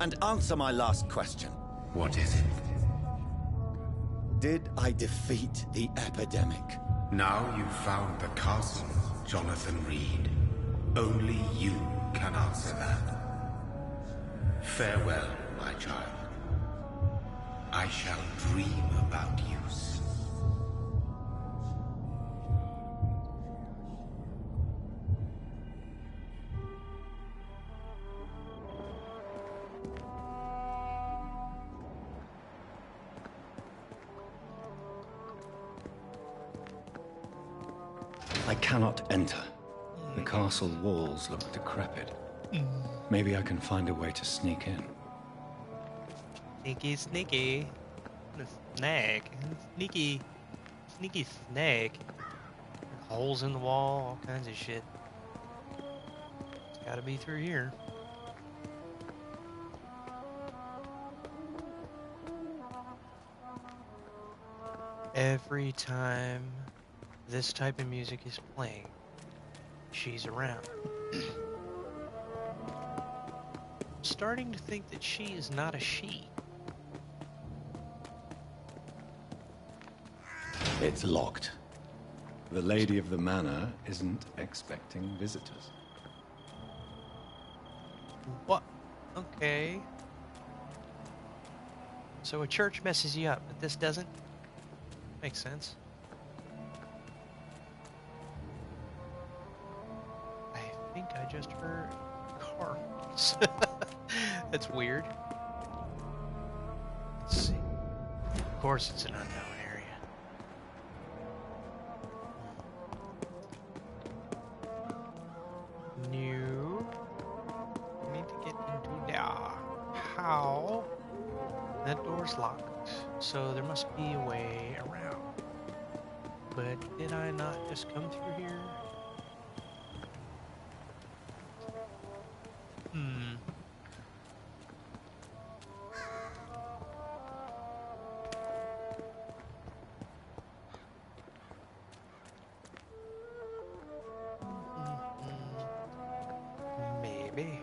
and answer my last question. What is it? Did I defeat the epidemic? Now you've found the castle, Jonathan Reed. Only you can answer that. Farewell, my child. I shall dream about you soon. I cannot enter. The castle walls look decrepit. Maybe I can find a way to sneak in. Sneaky, sneaky. Snag. Sneaky. Sneaky snag. Holes in the wall, all kinds of shit. It's gotta be through here. Every time this type of music is playing, she's around. I'm starting to think that she is not a she. It's locked. The lady of the manor isn't expecting visitors. What? Okay. So a church messes you up, but this doesn't? Makes sense. I think I just heard car noise. That's weird. Let's see. Of course it's an unknown area. New. I need to get into there. How? That door's locked, so there must be a way around. But did I not just come through here? Maybe.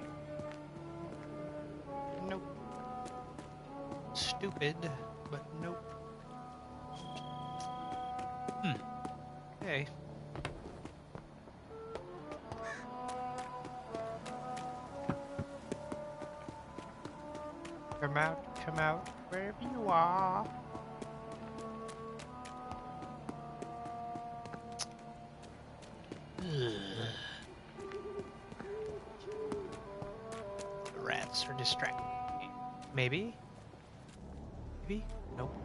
Nope. Stupid, but nope. Okay. Come out, wherever you are. The rats are distracting me. Maybe? Maybe? Nope.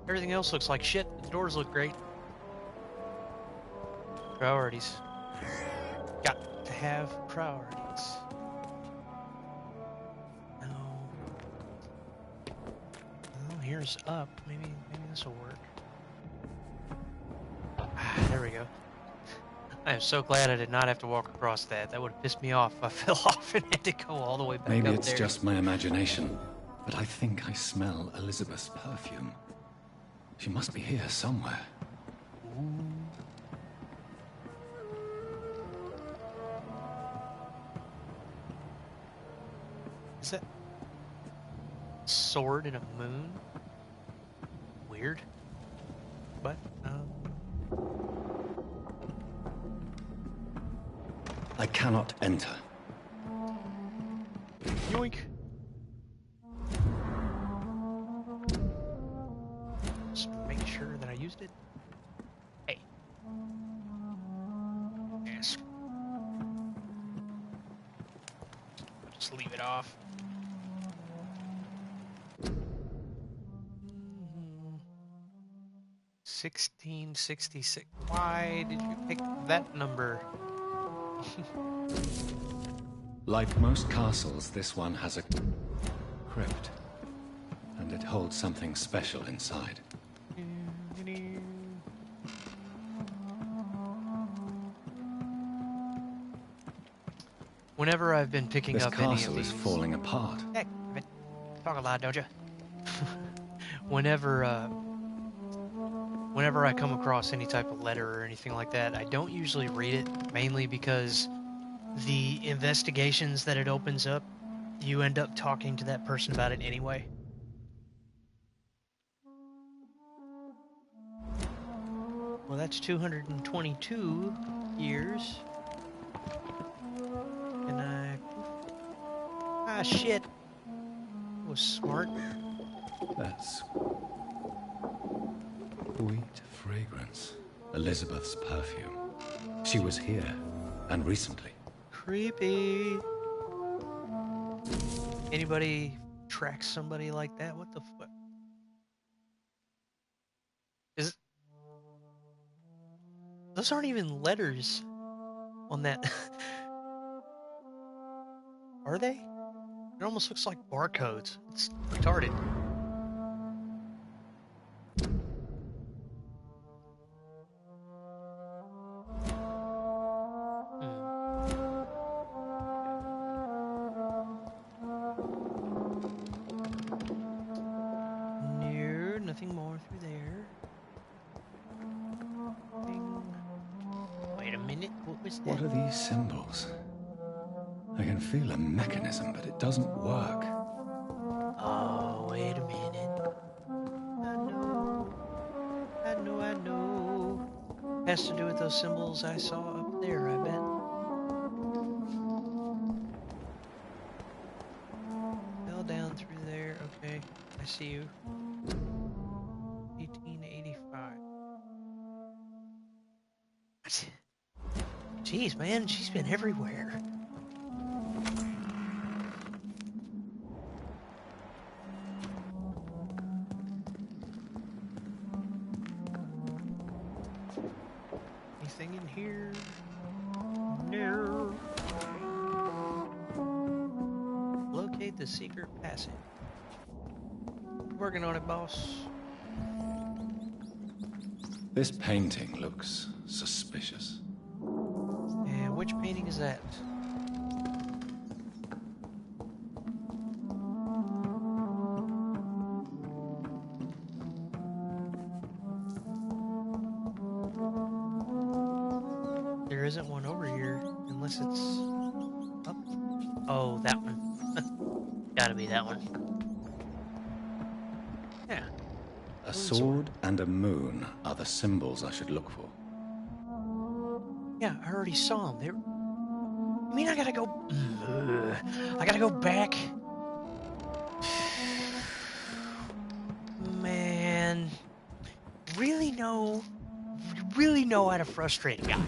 Everything else looks like shit, but the doors look great. Priorities. Got to have priorities. No. Oh, here's up. Maybe this will work. Ah, there we go. I am so glad I did not have to walk across that. That would have pissed me off if I fell off and had to go all the way back Maybe up it's there. just my imagination, but I think I smell Elizabeth's perfume. She must be here somewhere. Is that sword in a moon? Weird. But, I cannot enter. yoink. Just make sure that I used it. Hey. Yes. I'll just leave it off. 1666. Why did you pick that number? Like most castles, this one has a crypt. And it holds something special inside. Whenever I've been picking this up any of castle these... is falling apart. Heck, talk a lot, don't you? Whenever I come across any type of letter or anything like that, I don't usually read it, mainly because the investigations that it opens up, you end up talking to that person about it anyway. Well, that's 222 years. And ah, shit. That was smart. That's... sweet fragrance. Elizabeth's perfume. She was here, and recently. Creepy. Anybody track somebody like that? What the fuck? Those aren't even letters on that. Are they? It almost looks like barcodes. It's retarded. No, nothing more through there. Wait a minute, what was that? What are these symbols? I can feel a mechanism, but it doesn't work. Oh, wait a minute. I know. Has to do with those symbols I saw up there, I bet. Fell down through there. Okay, I see you. 1885. Jeez, man, she's been everywhere. Anything in here? No. Locate the secret passage. Working on it, boss. This painting looks suspicious. And which painting is that? There isn't one over here, unless it's up. Oh, that one. Gotta be that one. Yeah. A sword and a moon are the symbols I should look for. Yeah, I already saw them. They're... I mean, I gotta go... I gotta go back. Man. Really know how to frustrate a guy.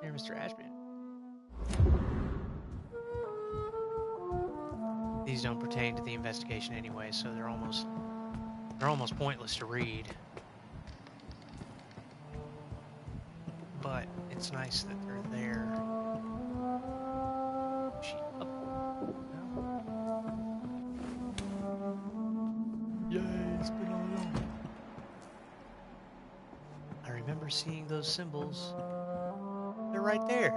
Here, Mr. Ashman. These don't pertain to the investigation anyway, so they're almost pointless to read. But it's nice that they're there. She up. No. Yay, it's been all along. I remember seeing those symbols. They're right there.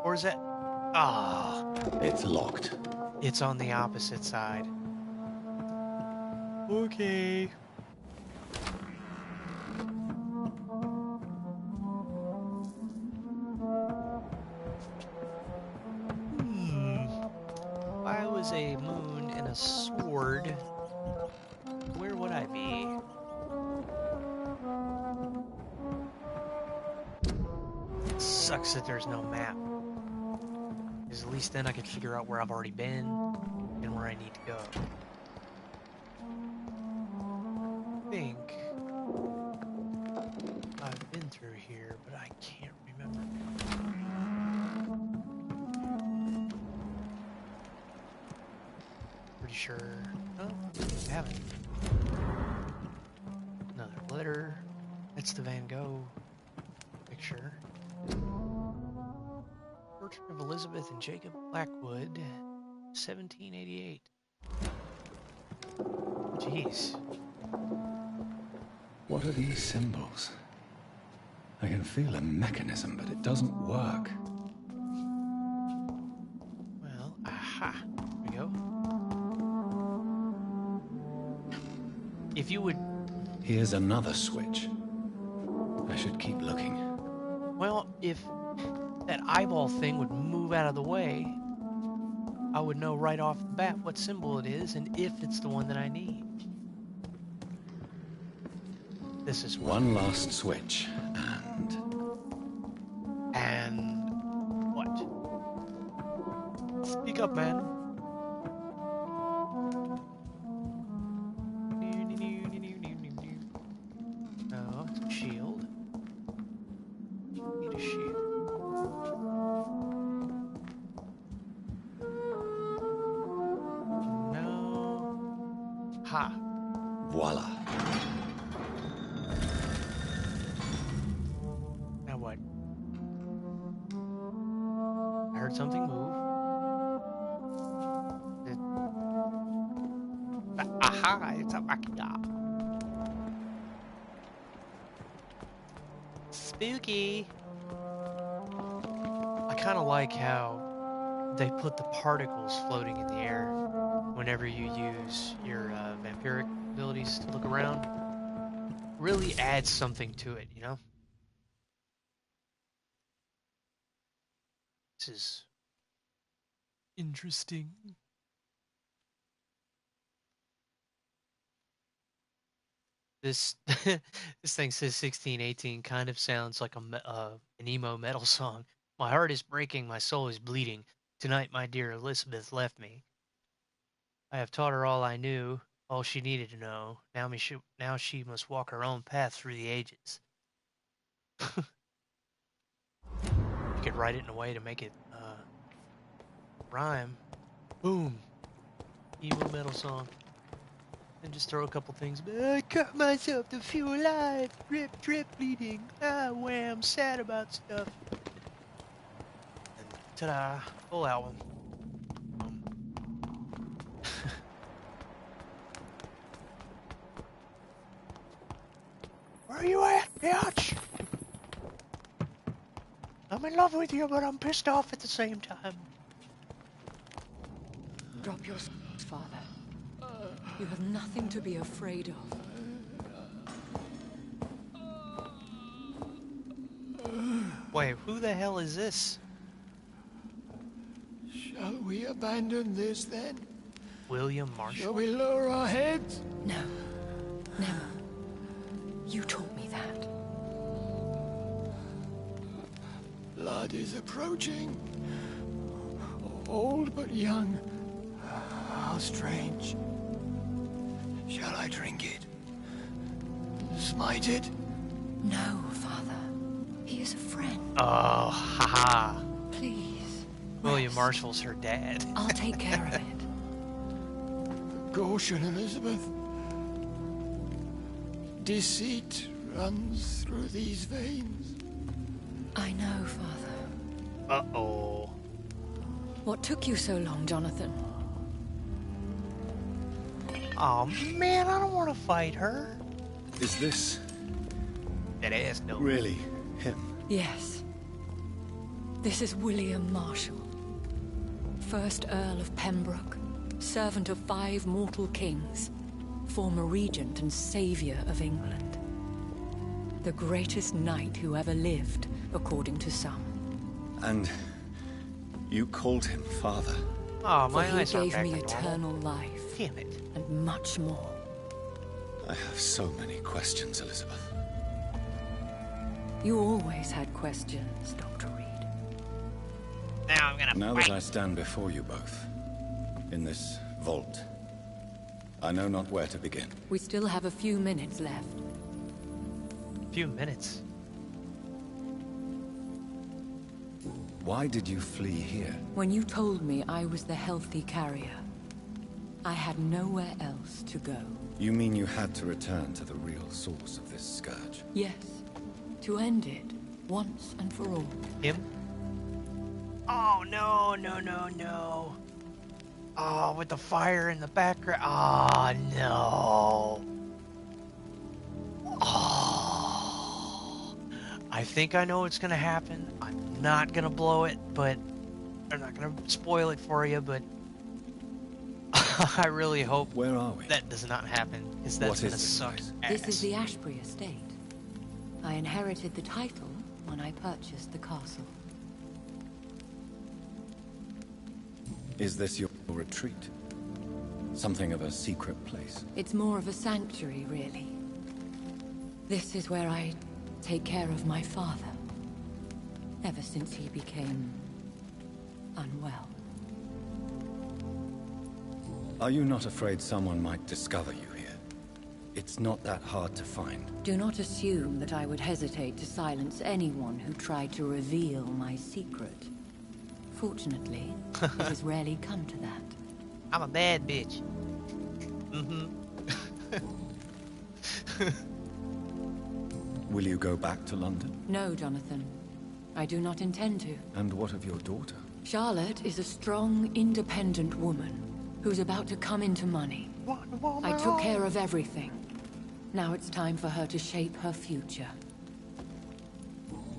Or is that... Ah. It's locked. It's on the opposite side. Okay. If I was a moon and a sword, where would I be? It sucks that there's no map. Because at least then I could figure out where I've already been and where I need to go. I think I've been through here, but I can't remember. Pretty sure. Oh, I haven't. Another letter. It's the Van Gogh picture. Portrait of Elizabeth and Jacob Blackwood, 1788. Jeez. What are these symbols? I can feel a mechanism, but it doesn't work. Well, aha. Here we go. If you would... Here's another switch. I should keep looking. Well, if that eyeball thing would move out of the way, I would know right off the bat what symbol it is and if it's the one that I need. This is one last switch, and what? Speak up, man. No, it's a shield. Need a shield. No. Ha. voila. Now what? I heard something move. Aha, it's a Vampyr. Spooky. I kind of like how they put the particles floating in the air whenever you use your vampiric abilities to look around. Really adds something to it, you know? This is interesting. This this thing says 1618, kind of sounds like an emo metal song. My heart is breaking, my soul is bleeding. Tonight my dear Elizabeth left me. I have taught her all I knew, all she needed to know. Now she must walk her own path through the ages. You could write it in a way to make it rhyme. Boom. Emo metal song. And just throw a couple things. I cut myself to feel alive. Drip, drip, bleeding. Ah, wham, sad about stuff. And ta-da, full album. Where are you at, bitch? I'm in love with you, but I'm pissed off at the same time. Drop your swords, Father. You have nothing to be afraid of. Wait, who the hell is this? Shall we abandon this then? William Marshall? Shall we lower our heads? No. Never. You taught me that. Blood is approaching. Old but young. How strange. Shall I drink it? Smite it? No, Father. He is a friend. Oh, haha. Please. William Marshall's her dad. I'll take care of it. Caution, Elizabeth. Deceit runs through these veins. I know, Father. Uh-oh. What took you so long, Jonathan? Oh man, I don't want to fight her. Is this... That ass no. really him? Yes. This is William Marshall, 1st Earl of Pembroke, servant of 5 mortal kings, former regent and saviour of England. The greatest knight who ever lived, according to some. And you called him father? Oh, For my he eyes are gave back me to eternal normal. life. Damn it. And much more. I have so many questions, Elizabeth. You always had questions, Dr. Reed. Now I'm gonna Now fight. that I stand before you both, in this vault, I know not where to begin. We still have a few minutes left. Few minutes. Why did you flee here? When you told me I was the healthy carrier, I had nowhere else to go. You mean you had to return to the real source of this scourge? Yes, to end it once and for all. Him? Oh, no, no, no, no. Oh, with the fire in the background. Oh, no. Oh. I think I know what's going to happen. I'm not going to blow it, but I'm not going to spoil it for you, but I really hope Where are we? that does not happen, because that's going to suck ass. This is the Ashbury estate. I inherited the title when I purchased the castle. Is this your retreat? Something of a secret place? It's more of a sanctuary, really. This is where I take care of my father. Ever since he became unwell. Are you not afraid someone might discover you here? It's not that hard to find. Do not assume that I would hesitate to silence anyone who tried to reveal my secret. Fortunately, it has rarely come to that. I'm a bad bitch. Mm-hmm. Will you go back to London? No, Jonathan. I do not intend to. And what of your daughter? Charlotte is a strong, independent woman who's about to come into money. I took care of everything. Now it's time for her to shape her future.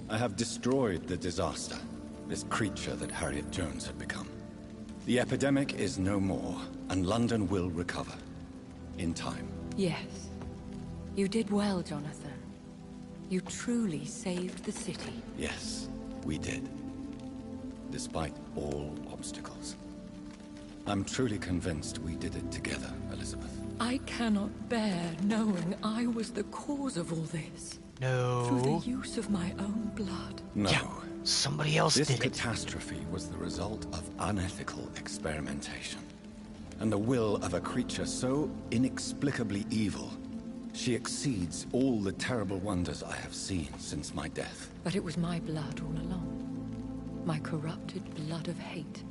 I have destroyed the disaster. This creature that Harriet Jones had become. The epidemic is no more, and London will recover. In time. Yes. You did well, Jonathan. You truly saved the city. Yes, we did. Despite all obstacles. I'm truly convinced we did it together, Elizabeth. I cannot bear knowing I was the cause of all this. No. Through the use of my own blood. No. Yeah, somebody else did it. This catastrophe was the result of unethical experimentation. And the will of a creature so inexplicably evil, she exceeds all the terrible wonders I have seen since my death. But it was my blood all along. My corrupted blood of hate.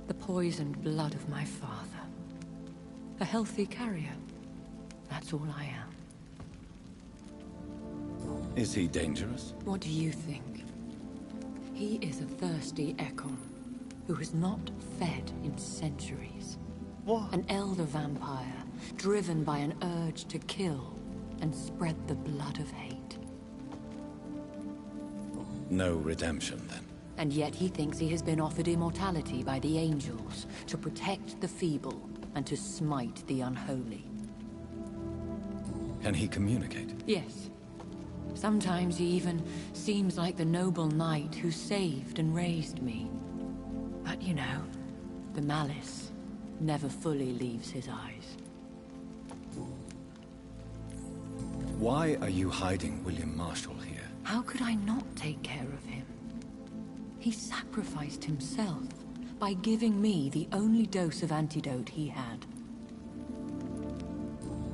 The poisoned blood of my father. A healthy carrier. That's all I am. Is he dangerous? What do you think? He is a thirsty echo who has not fed in centuries. What? An elder vampire, driven by an urge to kill and spread the blood of hate. No redemption, then. And yet he thinks he has been offered immortality by the angels to protect the feeble and to smite the unholy. Can he communicate? Yes. Sometimes he even seems like the noble knight who saved and raised me. But you know, the malice never fully leaves his eyes. Why are you hiding William Marshall here? How could I not take care of him? He sacrificed himself by giving me the only dose of antidote he had.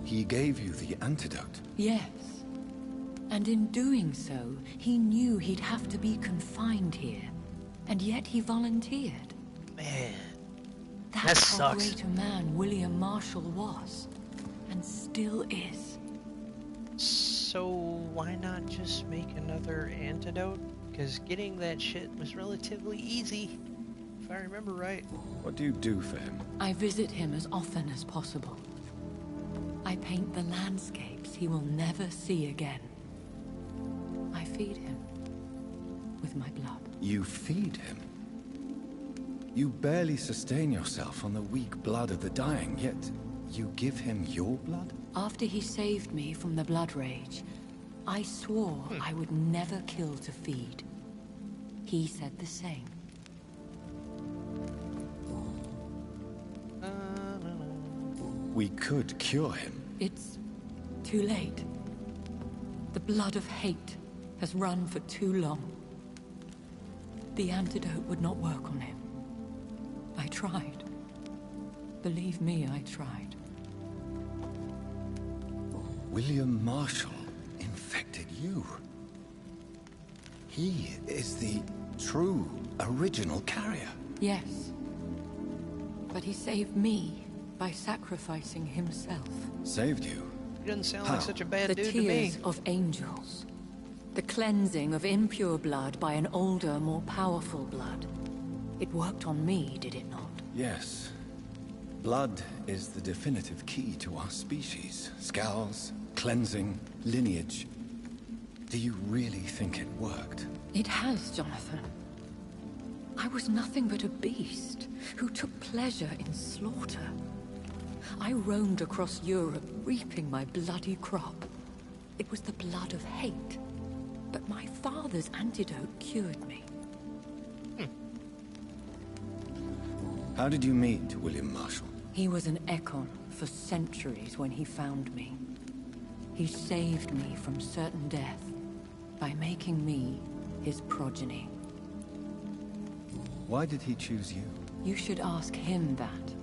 He gave you the antidote? Yes. And in doing so, he knew he'd have to be confined here. And yet he volunteered. Man, That's that how sucks. great a man William Marshall was. And still is. So why not just make another antidote? Because getting that shit was relatively easy, if I remember right. What do you do for him? I visit him as often as possible. I paint the landscapes he will never see again. I feed him with my blood. You feed him? You barely sustain yourself on the weak blood of the dying, yet you give him your blood? After he saved me from the blood rage, I swore I would never kill to feed. He said the same. We could cure him. It's too late. The blood of hate has run for too long. The antidote would not work on him. I tried. Believe me, I tried. William Marshall infected you. He is the true, original carrier. Yes. But he saved me by sacrificing himself. Saved you? He doesn't sound How? like such a bad The dude to me. tears of angels. The cleansing of impure blood by an older, more powerful blood. It worked on me, did it not? Yes. Blood is the definitive key to our species. Scowls, cleansing, lineage. Do you really think it worked? It has, Jonathan. I was nothing but a beast who took pleasure in slaughter. I roamed across Europe, reaping my bloody crop. It was the blood of hate. But my father's antidote cured me. How did you meet William Marshall? He was an Ekon for centuries when he found me. He saved me from certain death by making me his progeny. Why did he choose you? You should ask him that.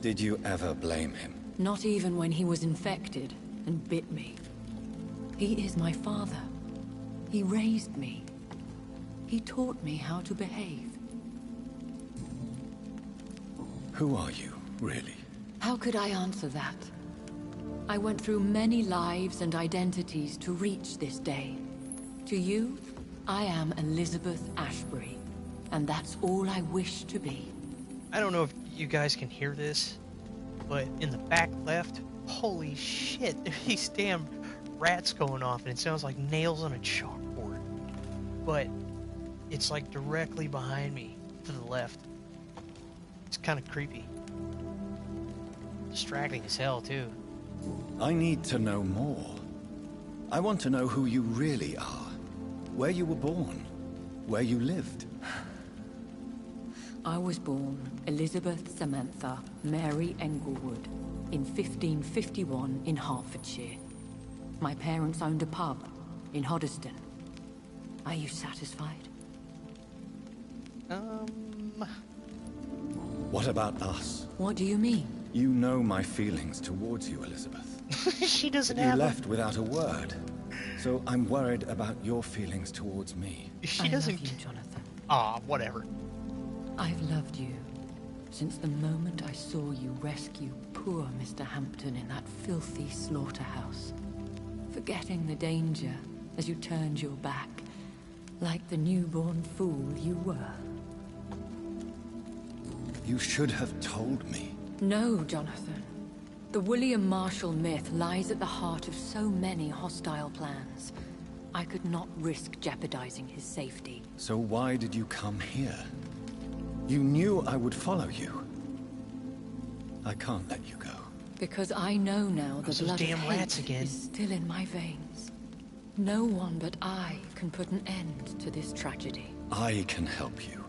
Did you ever blame him? Not even when he was infected and bit me. He is my father. He raised me. He taught me how to behave. Who are you, really? How could I answer that? I went through many lives and identities to reach this day. To you, I am Elizabeth Ashbury, and that's all I wish to be. I don't know if you guys can hear this, but in the back left, holy shit, there's these damn rats going off, and it sounds like nails on a chalkboard. But it's like directly behind me to the left. It's kind of creepy. Distracting as hell, too. I need to know more. I want to know who you really are. Where you were born. Where you lived. I was born Elizabeth Samantha Mary Englewood in 1551 in Hertfordshire. My parents owned a pub in Hoddesdon. Are you satisfied? What about us? What do you mean? You know my feelings towards you, Elizabeth. She doesn't You have left without a word. So I'm worried about your feelings towards me. She doesn't. Love you, Jonathan. Aw, whatever. I've loved you since the moment I saw you rescue poor Mr. Hampton in that filthy slaughterhouse. Forgetting the danger as you turned your back, like the newborn fool you were. You should have told me. No, Jonathan. The William Marshall myth lies at the heart of so many hostile plans. I could not risk jeopardizing his safety. So why did you come here? You knew I would follow you. I can't let you go. Because I know now the Those blood damn of rats hate again. is still in my veins. No one but I can put an end to this tragedy. I can help you.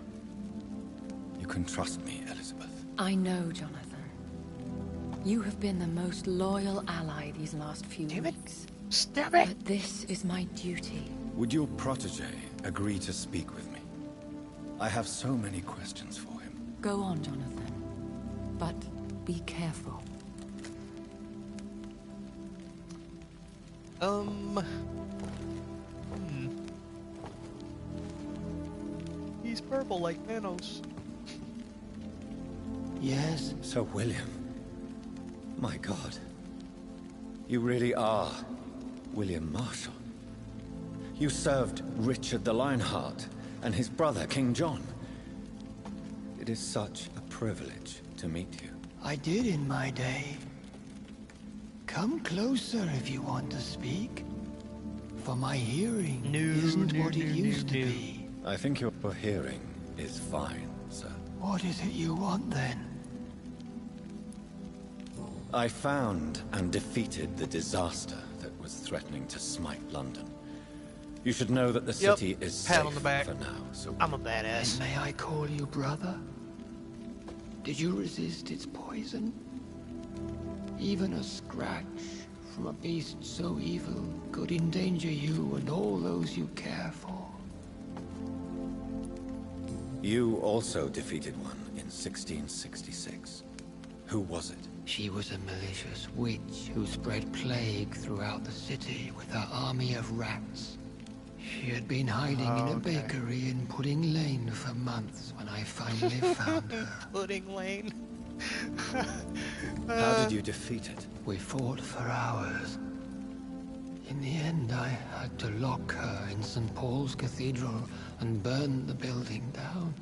You can trust me, Elizabeth. I know, Jonathan. You have been the most loyal ally these last few weeks. Stop it! But this is my duty. Would your protege agree to speak with me? I have so many questions for him. Go on, Jonathan. But be careful. He's purple like Thanos. Yes? Sir William. My God. You really are William Marshall. You served Richard the Lionheart and his brother, King John. It is such a privilege to meet you. I did in my day. Come closer if you want to speak. For my hearing isn't what it used to be. I think your hearing is fine, sir. What is it you want then? I found and defeated the disaster that was threatening to smite London. You should know that the city is safe Pat on the back. for now, so... I'm a badass. And may I call you brother? Did you resist its poison? Even a scratch from a beast so evil could endanger you and all those you care for. You also defeated one in 1666. Who was it? She was a malicious witch who spread plague throughout the city with her army of rats. She had been hiding in a bakery in Pudding Lane for months when I finally found her. Pudding Lane. How did you defeat it? We fought for hours. In the end, I had to lock her in St. Paul's Cathedral and burn the building down.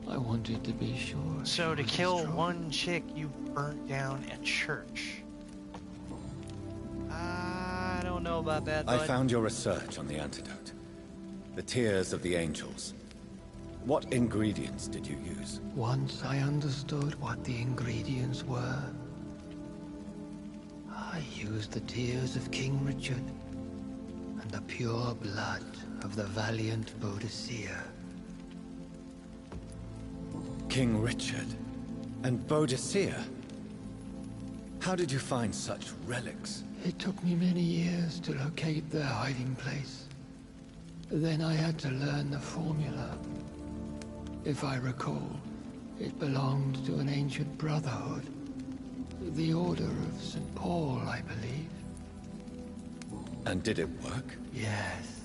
I wanted to be sure. So to kill one chick, you burnt down a church. I don't know about that, bud. I found your research on the antidote. The tears of the angels. What ingredients did you use? Once I understood what the ingredients were, I used the tears of King Richard and the pure blood of the valiant Boadicea. King Richard and Boadicea? How did you find such relics? It took me many years to locate their hiding place. Then I had to learn the formula. If I recall, it belonged to an ancient brotherhood. The Order of St. Paul, I believe. And did it work? Yes.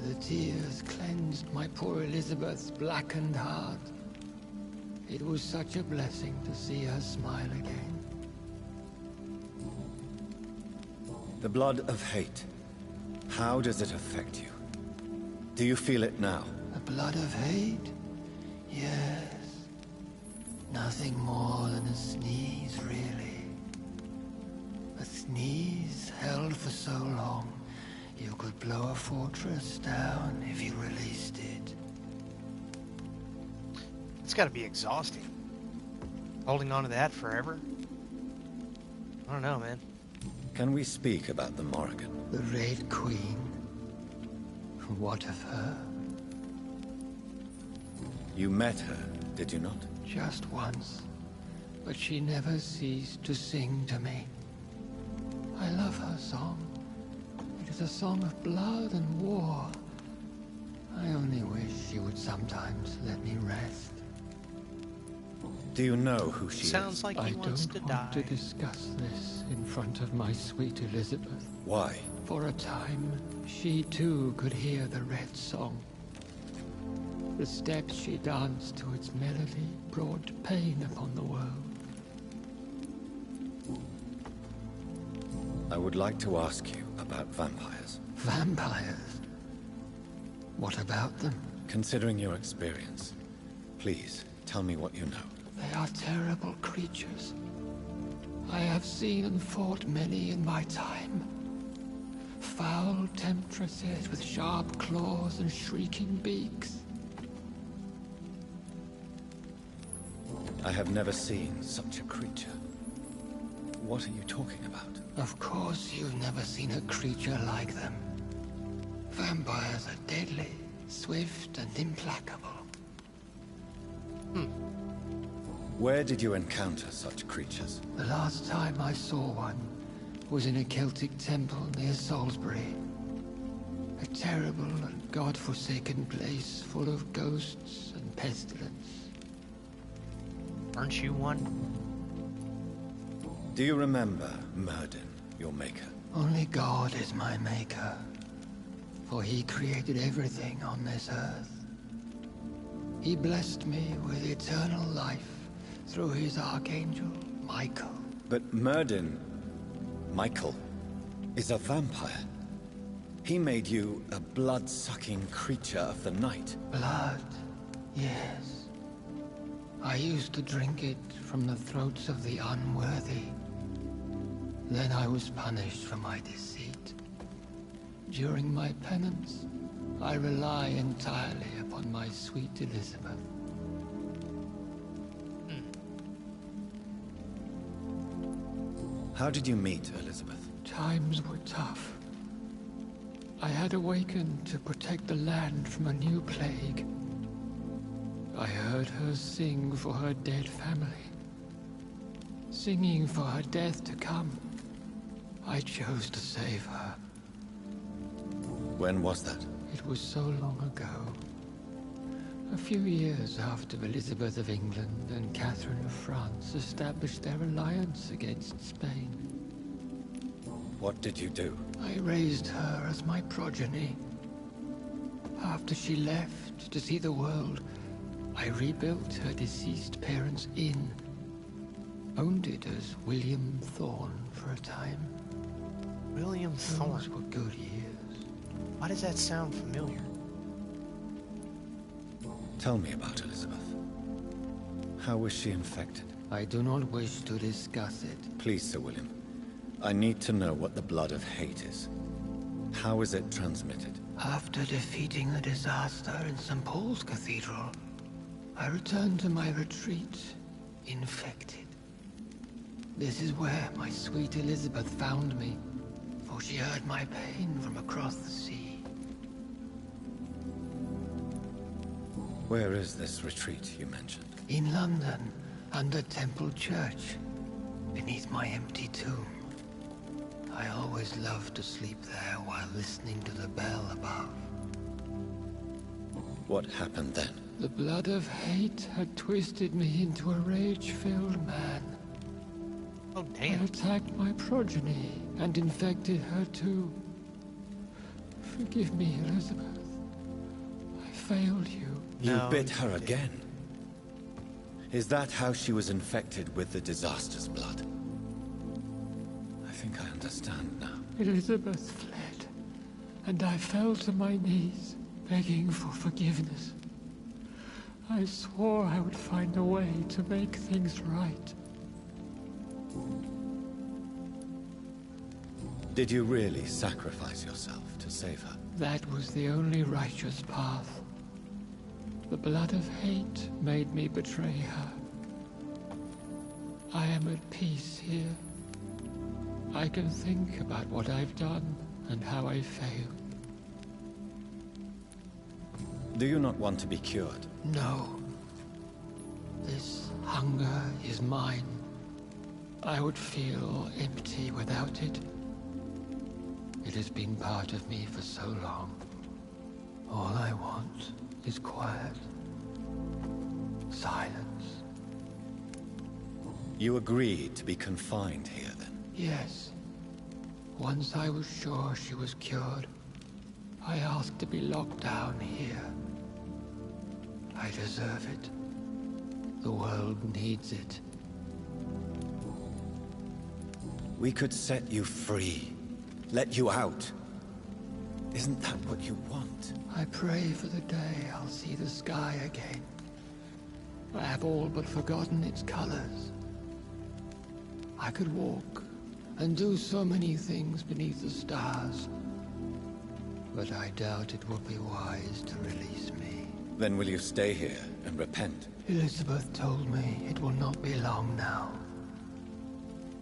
The tears cleansed my poor Elizabeth's blackened heart. It was such a blessing to see her smile again. The blood of hate. How does it affect you? Do you feel it now? The blood of hate? Yes. Nothing more than a sneeze, really. A sneeze held for so long, you could blow a fortress down if you released it. It's got to be exhausting. Holding on to that forever? I don't know, man. Can we speak about the Morrigan? The Red Queen? What of her? You met her, did you not? Just once, but she never ceased to sing to me. I love her song. It is a song of blood and war. I only wish she would sometimes let me rest. Do you know who she Sounds like he wants to die. I don't want to discuss this in front of my sweet Elizabeth. Why? For a time, she too could hear the Red Song. The steps she danced to its melody brought pain upon the world. I would like to ask you about vampires. Vampires? What about them? Considering your experience, please tell me what you know. They are terrible creatures. I have seen and fought many in my time. Foul temptresses with sharp claws and shrieking beaks. I have never seen such a creature. What are you talking about? Of course you've never seen a creature like them. Vampires are deadly, swift and implacable. Where did you encounter such creatures? The last time I saw one was in a Celtic temple near Salisbury. A terrible and god-forsaken place full of ghosts and pestilence. Aren't you one? Do you remember Myrddin, your maker? Only God is my maker, for he created everything on this earth. He blessed me with eternal life through his archangel, Michael. But Myrddin, Michael, is a vampire. He made you a blood-sucking creature of the night. Blood, yes. I used to drink it from the throats of the unworthy. Then I was punished for my deceit. During my penance, I rely entirely upon my sweet Elizabeth. How did you meet Elizabeth? Times were tough. I had awakened to protect the land from a new plague. I heard her sing for her dead family. Singing for her death to come. I chose to save her. When was that? It was so long ago. A few years after Elizabeth of England and Catherine of France established their alliance against Spain. What did you do? I raised her as my progeny. After she left to see the world, I rebuilt her deceased parents' inn. Owned it as William Thorne for a time. William Thorne. Those were good years. Why does that sound familiar? Tell me about Elizabeth. How was she infected? I do not wish to discuss it. Please, Sir William. I need to know what the blood of hate is. How is it transmitted? After defeating the disaster in St. Paul's Cathedral, I returned to my retreat, infected. This is where my sweet Elizabeth found me, for she heard my pain from across the sea. Where is this retreat you mentioned? In London, under Temple Church, beneath my empty tomb. I always loved to sleep there while listening to the bell above. What happened then? The blood of hate had twisted me into a rage-filled man. Oh, damn. I attacked my progeny and infected her too. Forgive me, Elizabeth. I failed you. You bit her again? Is that how she was infected with the disaster's blood? I think I understand now. Elizabeth fled, and I fell to my knees, begging for forgiveness. I swore I would find a way to make things right. Did you really sacrifice yourself to save her? That was the only righteous path. The blood of hate made me betray her. I am at peace here. I can think about what I've done and how I failed. Do you not want to be cured? No. This hunger is mine. I would feel empty without it. It has been part of me for so long. All I want is quiet. Silence. You agreed to be confined here, then? Yes. Once I was sure she was cured, I asked to be locked down here. I deserve it. The world needs it. We could set you free. Let you out. Isn't that what you want? I pray for the day I'll see the sky again. I have all but forgotten its colors. I could walk and do so many things beneath the stars. But I doubt it will be wise to release me. Then will you stay here and repent? Elizabeth told me it will not be long now.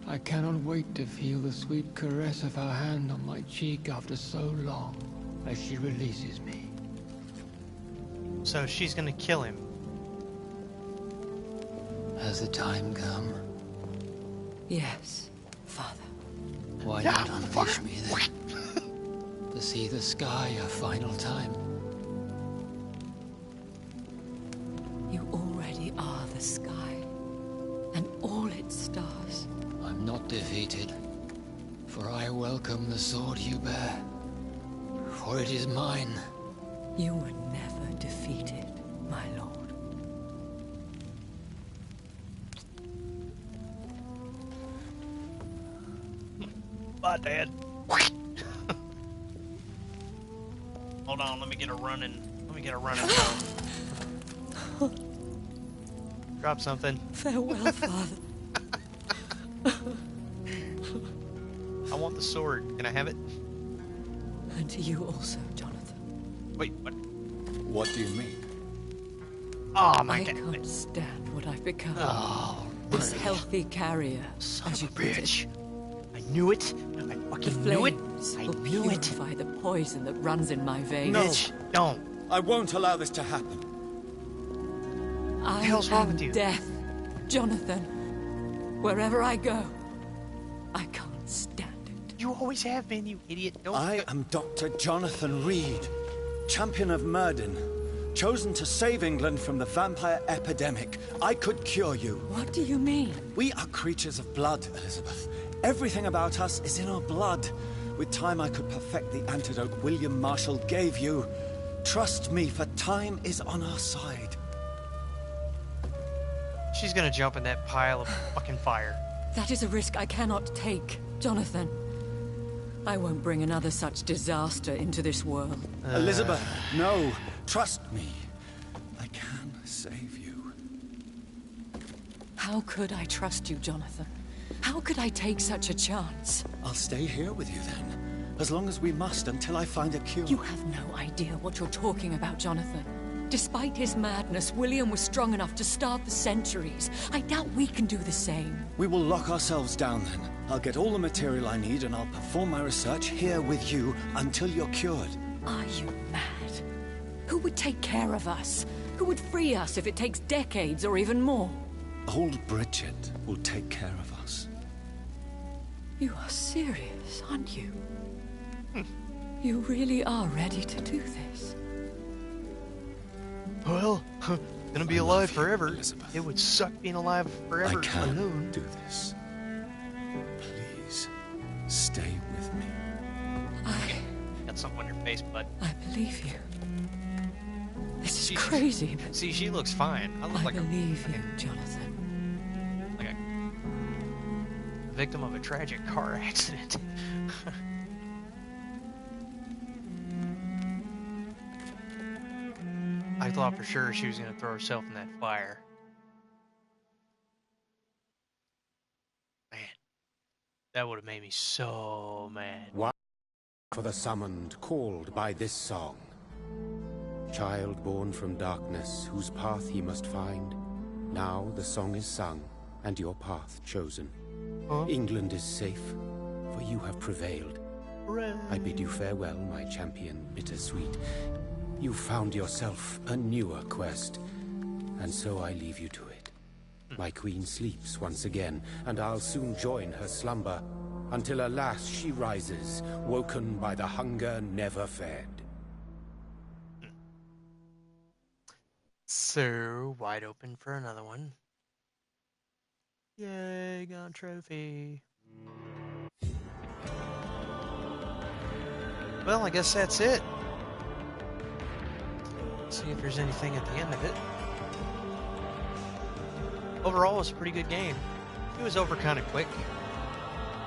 I cannot wait to feel the sweet caress of her hand on my cheek after so long, as she releases me. So she's gonna kill him. Has the time come? Yes, Father. Why not unleash me then? To see the sky a final time. You already are the sky, and all its stars. I'm not defeated, for I welcome the sword you bear, for it is mine. You were never defeated, my lord. Bye, Dad. Hold on, let me get a running go. Drop something. Farewell, Father. I want the sword. Can I have it? And to you also, Jonathan. Wait, what? What do you mean? Oh my I God. can't stand what I've become. Oh, this healthy carrier, son as of you a put it. bitch. I knew it. I The fucking knew it. flames I will knew it. purify the poison that runs in my veins. No. Bitch, don't. I won't allow this to happen. I the hell's wrong am with you? death, Jonathan. Wherever I go, I can't stand it. You always have been, you idiot. Don't. I am Dr. Jonathan Reed, champion of Murden, chosen to save England from the vampire epidemic. I could cure you. What do you mean? We are creatures of blood, Elizabeth. Everything about us is in our blood. With time, I could perfect the antidote William Marshall gave you. Trust me, for time is on our side. She's gonna jump in that pile of fucking fire. That is a risk I cannot take, Jonathan. I won't bring another such disaster into this world. Elizabeth, no. Trust me. I can save you. How could I trust you, Jonathan? How could I take such a chance? I'll stay here with you then. As long as we must, until I find a cure. You have no idea what you're talking about, Jonathan. Despite his madness, William was strong enough to start the centuries. I doubt we can do the same. We will lock ourselves down then. I'll get all the material I need and I'll perform my research here with you until you're cured. Are you mad? Who would take care of us? Who would free us if it takes decades or even more? Old Bridget will take care of us. You are serious, aren't you? You really are ready to do this? Well, gonna be alive forever. Elizabeth. It would suck being alive forever I can't alone. do this. Please, stay with me. Got something on your face, bud. I believe you. This is crazy. See, she looks fine. I look I like believe you, Jonathan. like a victim of a tragic car accident. I thought for sure she was going to throw herself in that fire. Man, that would have made me so mad. Why for the summoned, called by this song? Child born from darkness, whose path he must find. Now the song is sung, and your path chosen. England is safe, for you have prevailed. Hooray. I bid you farewell, my champion, bittersweet. You found yourself a newer quest, and so I leave you to it. My queen sleeps once again, and I'll soon join her slumber, until alas she rises, woken by the hunger never fed. So, wide open for another one. Yay, got a trophy. Well, I guess that's it. See if there's anything at the end of it. Overall, it was a pretty good game. It was over kind of quick.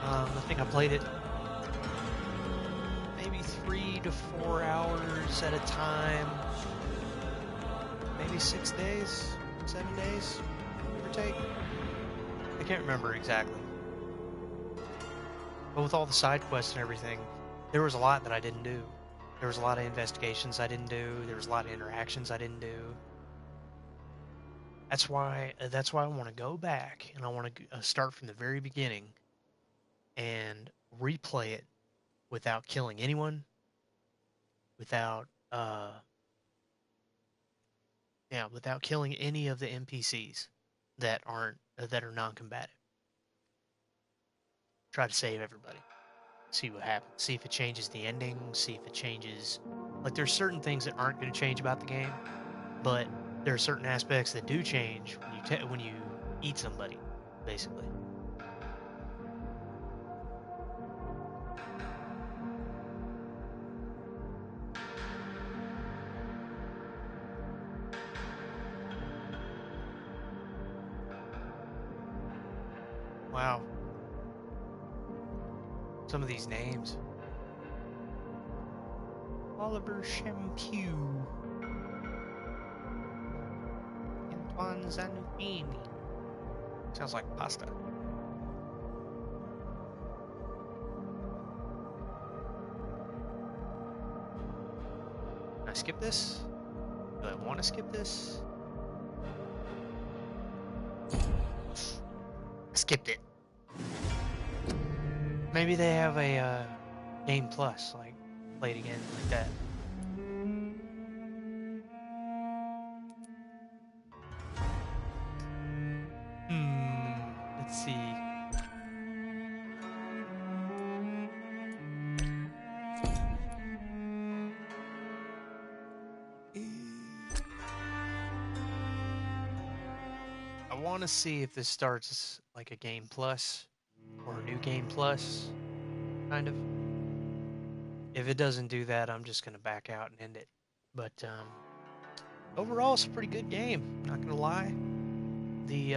I think I played it maybe 3 to 4 hours at a time. Maybe 6 days, 7 days, give or take. I can't remember exactly. But with all the side quests and everything, there was a lot that I didn't do. There was a lot of investigations I didn't do. There was a lot of interactions I didn't do. That's why I want to go back and I want to start from the very beginning and replay it without killing anyone, without without killing any of the NPCs that are non-combative. Try to save everybody. See what happens. See if it changes the ending. See if it changes. Like, there's certain things that aren't going to change about the game, but there are certain aspects that do change when you eat somebody, basically. Wow. Some of these names. Oliver Shampoo. Antoine Zanufini. Sounds like pasta. Can I skip this? Do I want to skip this? I skipped it. Maybe they have a Game Plus, like, play it again like that. Let's see. I want to see if this starts like a Game Plus or a new Game Plus, kind of. If it doesn't do that, I'm just going to back out and end it. But overall, it's a pretty good game, not going to lie. The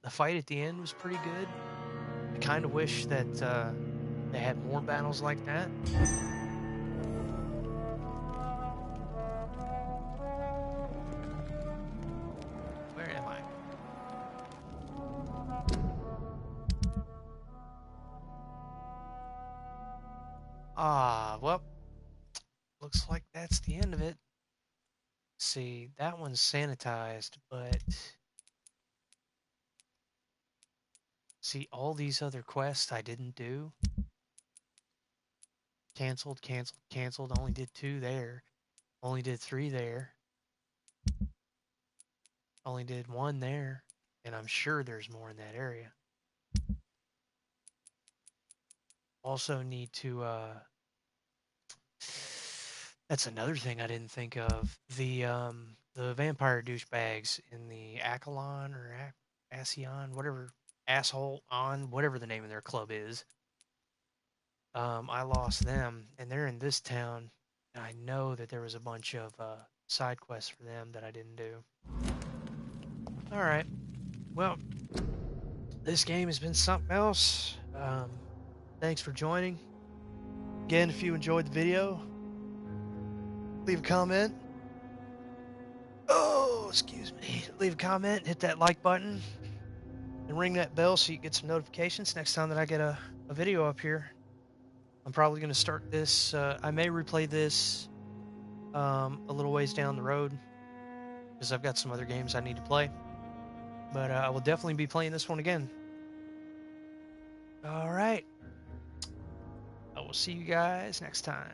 fight at the end was pretty good. I kind of wish that they had more battles like that. Where am I? Ah, well, looks like that's the end of it. See, that one's sanitized, but see, all these other quests I didn't do. Canceled, canceled, canceled. Only did 2 there. Only did 3 there. Only did 1 there. And I'm sure there's more in that area. Also need to, that's another thing I didn't think of. The vampire douchebags in the Acalon or Asion, whatever, asshole on, whatever the name of their club is. I lost them, and they're in this town. And I know that there was a bunch of side quests for them that I didn't do. Alright. Well, this game has been something else. Thanks for joining. Again, if you enjoyed the video, leave a comment. Oh, excuse me. Leave a comment, hit that like button, and ring that bell so you get some notifications next time that I get a video up here. I'm probably going to start this. I may replay this a little ways down the road because I've got some other games I need to play. But I will definitely be playing this one again. All right. I will see you guys next time.